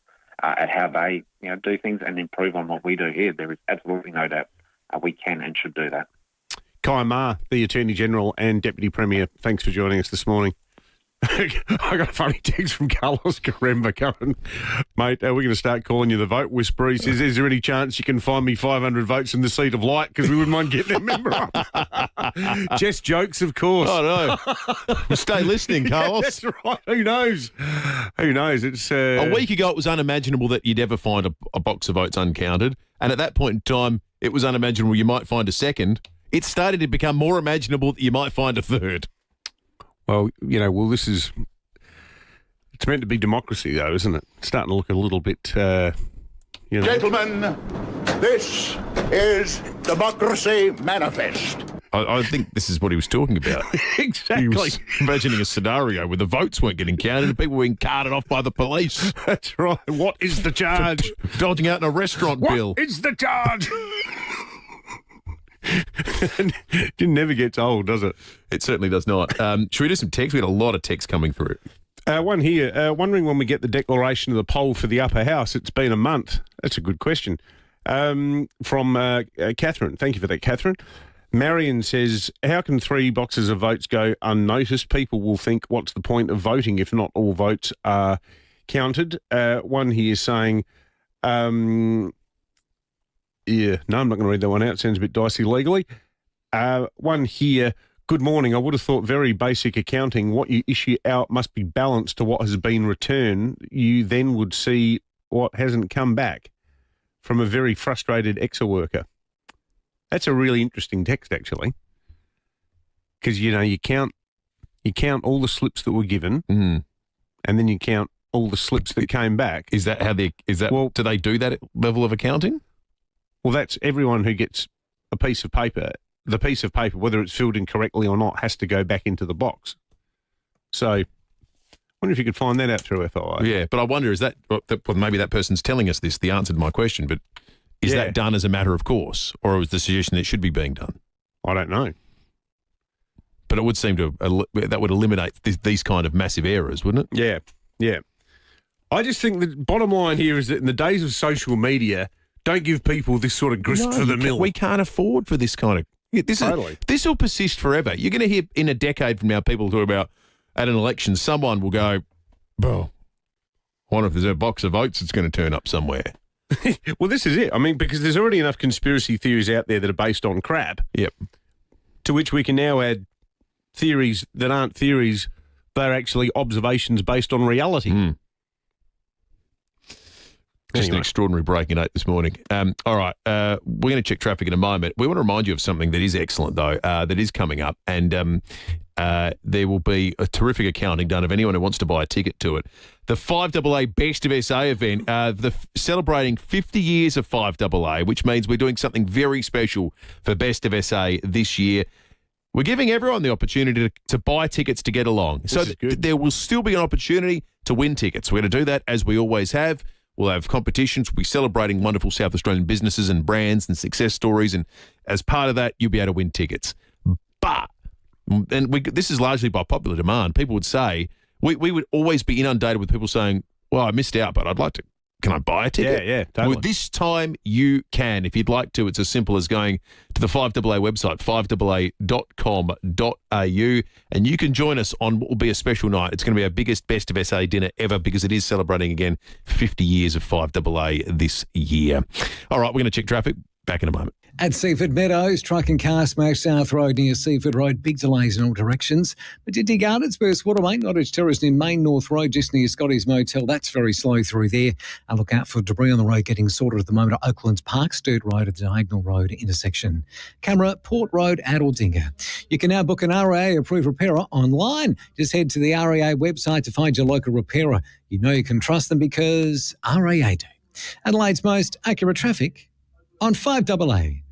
at how they do things and improve on what we do here. There is absolutely no doubt we can and should do that. Kai Ma, the Attorney-General and Deputy Premier, thanks for joining us this morning. I got a funny text from Carlos Caremba going, mate, we're going to start calling you the vote whisperer. He says, is there any chance you can find me 500 votes in the seat of light? Because we wouldn't mind getting that member up. Just jokes, of course. Oh, no. Stay listening, Carlos. Yeah, that's right. Who knows? Who knows? It's a week ago, it was unimaginable that you'd ever find a box of votes uncounted. And at that point in time, it was unimaginable you might find a second. It started to become more imaginable that you might find a third. Well, this is... It's meant to be democracy, though, isn't it? It's starting to look a little bit, Gentlemen, this is Democracy Manifest. I think this is what he was talking about. Exactly. He was imagining a scenario where the votes weren't getting counted and people were being carted off by the police. That's right. What is the charge? For dodging out in a restaurant bill. What is the charge? It never gets old, does it? It certainly does not. Should we do some text? We had a lot of text coming through. One here, wondering when we get the declaration of the poll for the upper house. It's been a month. That's a good question. From Catherine. Thank you for that, Catherine. Marion says, how can 3 boxes of votes go unnoticed? People will think, what's the point of voting if not all votes are counted? One here saying... Yeah, no, I'm not going to read that one out. Sounds a bit dicey legally. One here, good morning. I would have thought very basic accounting. What you issue out must be balanced to what has been returned. You then would see what hasn't come back from a very frustrated EXA worker. That's a really interesting text, actually. Because, you count all the slips that were given and then you count all the slips that came back. Is that how do they do that level of accounting? Well, that's everyone who gets a piece of paper. The piece of paper, whether it's filled in correctly or not, has to go back into the box. So I wonder if you could find that out through FIVEAA. Yeah, but I wonder, is that well, maybe that person's telling us the answer to my question, but is that done as a matter of course, or is the suggestion that it should be being done? I don't know. But it would seem that would eliminate these kind of massive errors, wouldn't it? Yeah. I just think the bottom line here is that in the days of social media, don't give people this sort of grist for the mill. We can't afford for this kind of... This will persist forever. You're going to hear in a decade from now people talk about at an election, someone will go, bro, I wonder if there's a box of votes that's going to turn up somewhere. Well, this is it. I mean, because there's already enough conspiracy theories out there that are based on crap. Yep. To which we can now add theories that aren't theories They're actually observations based on reality. Just an extraordinary breaking 8 this morning. All right, we're going to check traffic in a moment. We want to remind you of something that is excellent, though, that is coming up, and there will be a terrific accounting done of anyone who wants to buy a ticket to it. The FIVEAA Best of SA event, celebrating 50 years of FIVEAA, which means we're doing something very special for Best of SA this year. We're giving everyone the opportunity to buy tickets to get along. So there will still be an opportunity to win tickets. We're going to do that as we always have. We'll have competitions. We'll be celebrating wonderful South Australian businesses and brands and success stories. And as part of that, you'll be able to win tickets. But, this is largely by popular demand, people would say, we would always be inundated with people saying, well, I missed out, but I'd like to. Can I buy a ticket? Yeah, totally. Well, this time you can. If you'd like to, it's as simple as going to the FIVEAA website, fiveaa.com.au, and you can join us on what will be a special night. It's going to be our biggest Best of SA dinner ever because it is celebrating, again, 50 years of FIVEAA this year. All right, we're going to check traffic. Back in a moment. At Seaford Meadows, truck and car smash South Road near Seaford Road. Big delays in all directions. Matindi Gardens, Burst Waterway, Nottage Terrace near Main North Road, just near Scotty's Motel. That's very slow through there. Look out for debris on the road getting sorted at the moment at Oaklands Park, Sturt Road at the Diagonal Road intersection. Camera, Port Road, Adeldinger. You can now book an RAA approved repairer online. Just head to the RAA website to find your local repairer. You know you can trust them because RAA do. Adelaide's most accurate traffic on 5AA.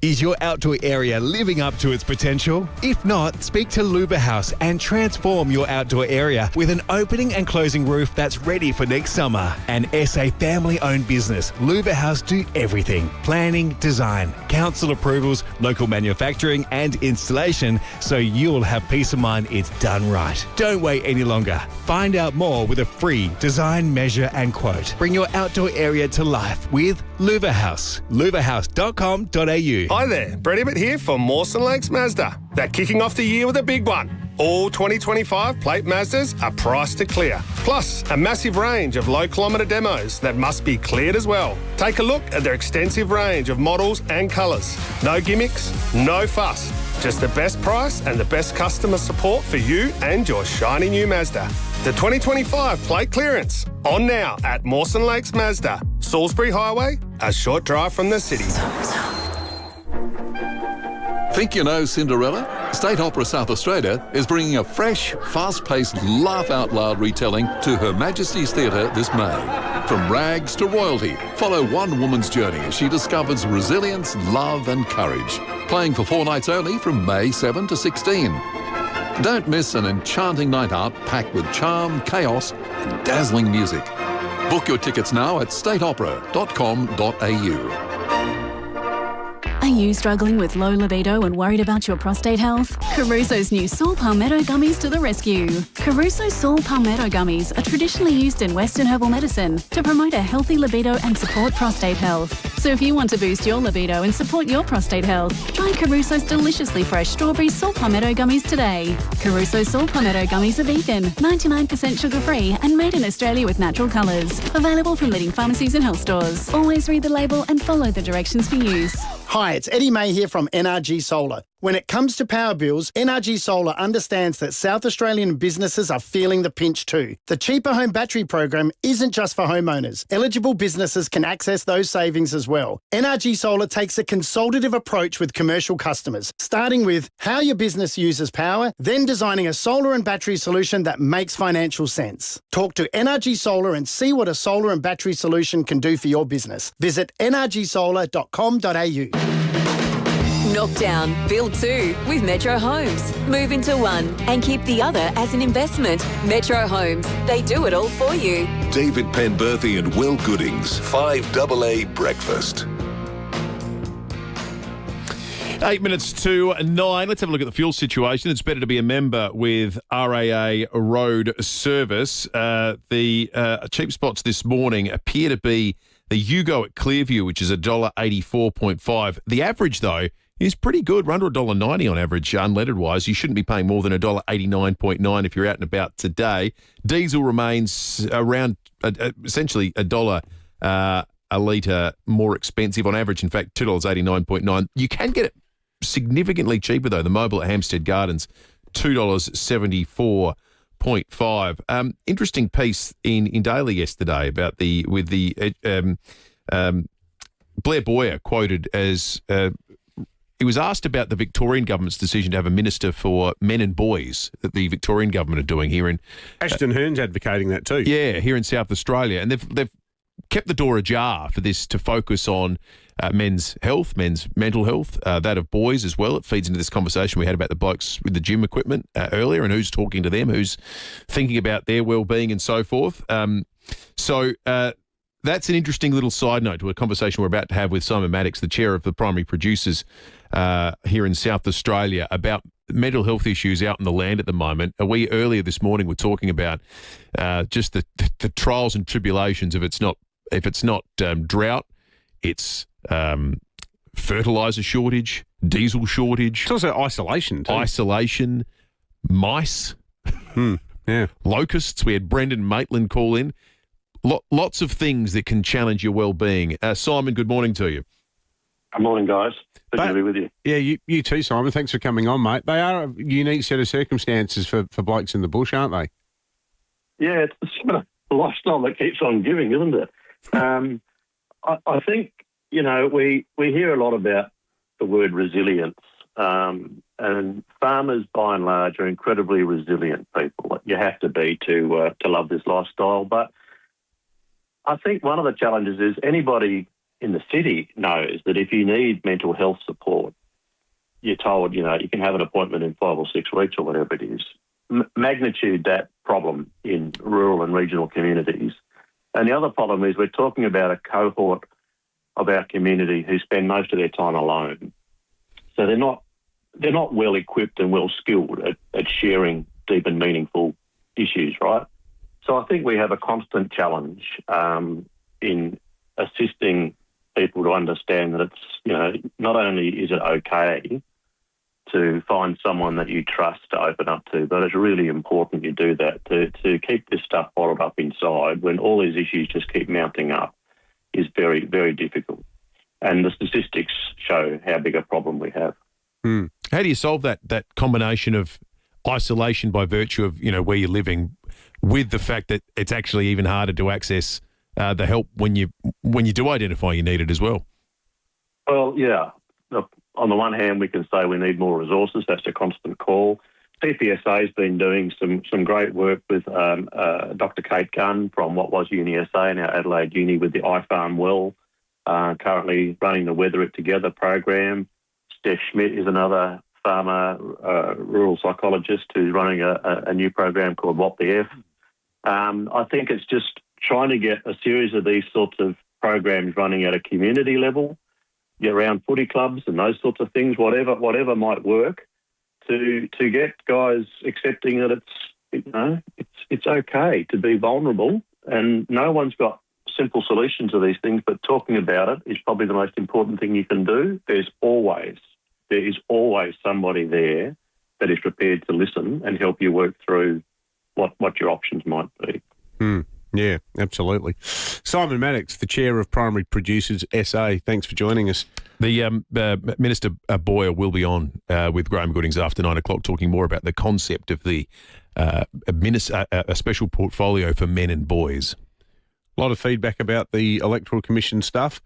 Is your outdoor area living up to its potential? If not, speak to Luba House and transform your outdoor area with an opening and closing roof that's ready for next summer. An SA family-owned business, Luba House do everything. Planning, design, council approvals, local manufacturing and installation, so you'll have peace of mind it's done right. Don't wait any longer. Find out more with a free design, measure and quote. Bring your outdoor area to life with Luba House. luvahouse.com.au. Hi there, Brett Ibbott here for Mawson Lakes Mazda. They're kicking off the year with a big one. All 2025 plate Mazdas are priced to clear. Plus, a massive range of low-kilometre demos that must be cleared as well. Take a look at their extensive range of models and colours. No gimmicks, no fuss. Just the best price and the best customer support for you and your shiny new Mazda. The 2025 plate clearance. On now at Mawson Lakes Mazda. Salisbury Highway, a short drive from the city. Think you know Cinderella? State Opera South Australia is bringing a fresh, fast-paced, laugh-out-loud retelling to Her Majesty's Theatre this May. From rags to royalty, follow one woman's journey as she discovers resilience, love and courage. Playing for 4 nights only from May 7 to 16. Don't miss an enchanting night out packed with charm, chaos and dazzling music. Book your tickets now at stateopera.com.au. Are you struggling with low libido and worried about your prostate health? Caruso's new saw palmetto gummies to the rescue. Caruso saw palmetto gummies are traditionally used in Western herbal medicine to promote a healthy libido and support prostate health. So if you want to boost your libido and support your prostate health, try Caruso's deliciously fresh strawberry saw palmetto gummies today. Caruso saw palmetto gummies are vegan, 99% sugar-free and made in Australia with natural colours. Available from leading pharmacies and health stores. Always read the label and follow the directions for use. Hi, it's Eddie May here from NRG Solar. When it comes to power bills, NRG Solar understands that South Australian businesses are feeling the pinch too. The Cheaper Home Battery program isn't just for homeowners. Eligible businesses can access those savings as well. NRG Solar takes a consultative approach with commercial customers, starting with how your business uses power, then designing a solar and battery solution that makes financial sense. Talk to NRG Solar and see what a solar and battery solution can do for your business. Visit nrgsolar.com.au. Knock down, build 2 with Metro Homes. Move into one and keep the other as an investment. Metro Homes, they do it all for you. David Penberthy and Will Goodings, 5AA Breakfast. 8 minutes to 9. Let's have a look at the fuel situation. It's better to be a member with RAA Road Service. The cheap spots this morning appear to be the Yugo at Clearview, which is $1.84.5. The average, though, is pretty good. We're under $1.90 on average, unleaded-wise. You shouldn't be paying more than $1.89.9 if you're out and about today. Diesel remains around essentially $1 a litre more expensive on average. In fact, $2.89.9. You can get it significantly cheaper, though. The Mobil at Hampstead Gardens, $2.74 0.5. Interesting piece in Daily yesterday about Blair Boyer quoted as he was asked about the Victorian government's decision to have a minister for men and boys that the Victorian government are doing here in Ashton Hearn's advocating that too. Yeah, here in South Australia, and they've kept the door ajar for this to focus on men's health, men's mental health, that of boys as well. It feeds into this conversation we had about the blokes with the gym equipment earlier and who's talking to them, who's thinking about their well-being and so forth. That's an interesting little side note to a conversation we're about to have with Simon Maddox, the chair of the primary producers here in South Australia, about mental health issues out in the land at the moment. We earlier this morning were talking about just the trials and tribulations of if it's not drought, it's fertiliser shortage, diesel shortage. It's also isolation too. Isolation, mice, locusts. We had Brendan Maitland call in. Lots of things that can challenge your well-being. Simon, good morning to you. Good morning, guys. Good to be with you. Yeah, you too, Simon. Thanks for coming on, mate. They are a unique set of circumstances for blokes in the bush, aren't they? Yeah, it's the sort of lifestyle that keeps on giving, isn't it? I think, we hear a lot about the word resilience, and farmers, by and large, are incredibly resilient people. You have to be to love this lifestyle, but I think one of the challenges is anybody in the city knows that if you need mental health support, you're told, you can have an appointment in 5 or 6 weeks or whatever it is. Magnitude that problem in rural and regional communities. And the other problem is we're talking about a cohort of our community who spend most of their time alone. So they're not well equipped and well skilled at sharing deep and meaningful issues, right? So I think we have a constant challenge in assisting people to understand that it's, not only is it okay to find someone that you trust to open up to, but it's really important you do that. To keep this stuff bottled up inside when all these issues just keep mounting up is very, very difficult. And the statistics show how big a problem we have. How do you solve that combination of isolation by virtue of, where you're living, with the fact that it's actually even harder to access the help when you do identify you need it as well? Well, yeah. Look, on the one hand, we can say we need more resources. That's a constant call. CPSA has been doing some great work with Dr. Kate Gunn from what was UniSA, now Adelaide Uni, with the iFarm Well, currently running the Weather It Together program. Steph Schmidt is another farmer, rural psychologist who's running a new program called What the F. I think it's just trying to get a series of these sorts of programs running at a community level, get around footy clubs and those sorts of things, whatever might work, to get guys accepting that it's okay to be vulnerable, and no one's got simple solutions to these things, but talking about it is probably the most important thing you can do. There is always somebody there that is prepared to listen and help you work through what your options might be. Yeah, absolutely. Simon Maddox, the chair of Primary Producers SA, thanks for joining us. The Minister Boyer will be on with Graham Goodings after 9 o'clock talking more about the concept of a special portfolio for men and boys. A lot of feedback about the Electoral Commission stuff.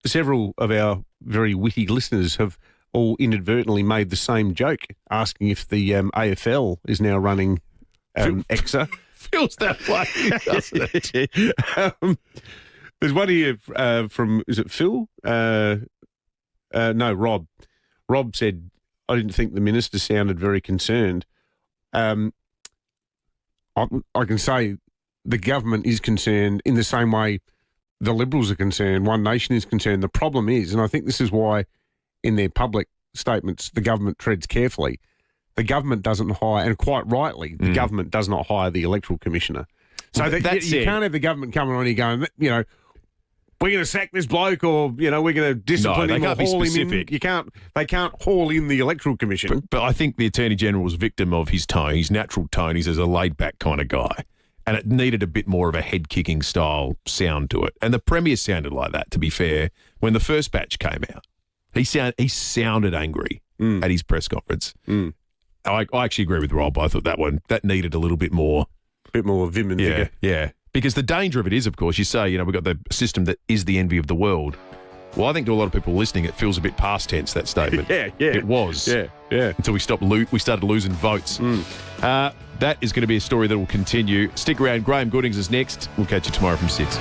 Several of our very witty listeners have all inadvertently made the same joke, asking if the AFL is now running EXA. Feels that way, doesn't it? There's one here from, is it Phil? No, Rob. Rob said, I didn't think the minister sounded very concerned. I can say the government is concerned in the same way the Liberals are concerned, One Nation is concerned. The problem is, and I think this is why in their public statements the government treads carefully, the government doesn't hire, and quite rightly, the government does not hire the Electoral Commissioner. So you can't have the government coming on here going, we're going to sack this bloke, or we're going to discipline him or haul him in. They can't haul in the Electoral Commission. But I think the Attorney General was victim of his tone, his natural tone. He's a laid-back kind of guy, and it needed a bit more of a head-kicking style sound to it. And the Premier sounded like that, to be fair, when the first batch came out. He sounded angry at his press conference. I actually agree with Rob. I thought that needed a little bit more. Bit more vim and vigor. Yeah. Because the danger of it is, of course, you say, we've got the system that is the envy of the world. Well, I think to a lot of people listening, it feels a bit past tense, that statement. Yeah. It was. Yeah. Until we started losing votes. That is going to be a story that will continue. Stick around. Graham Goodings is next. We'll catch you tomorrow from 6.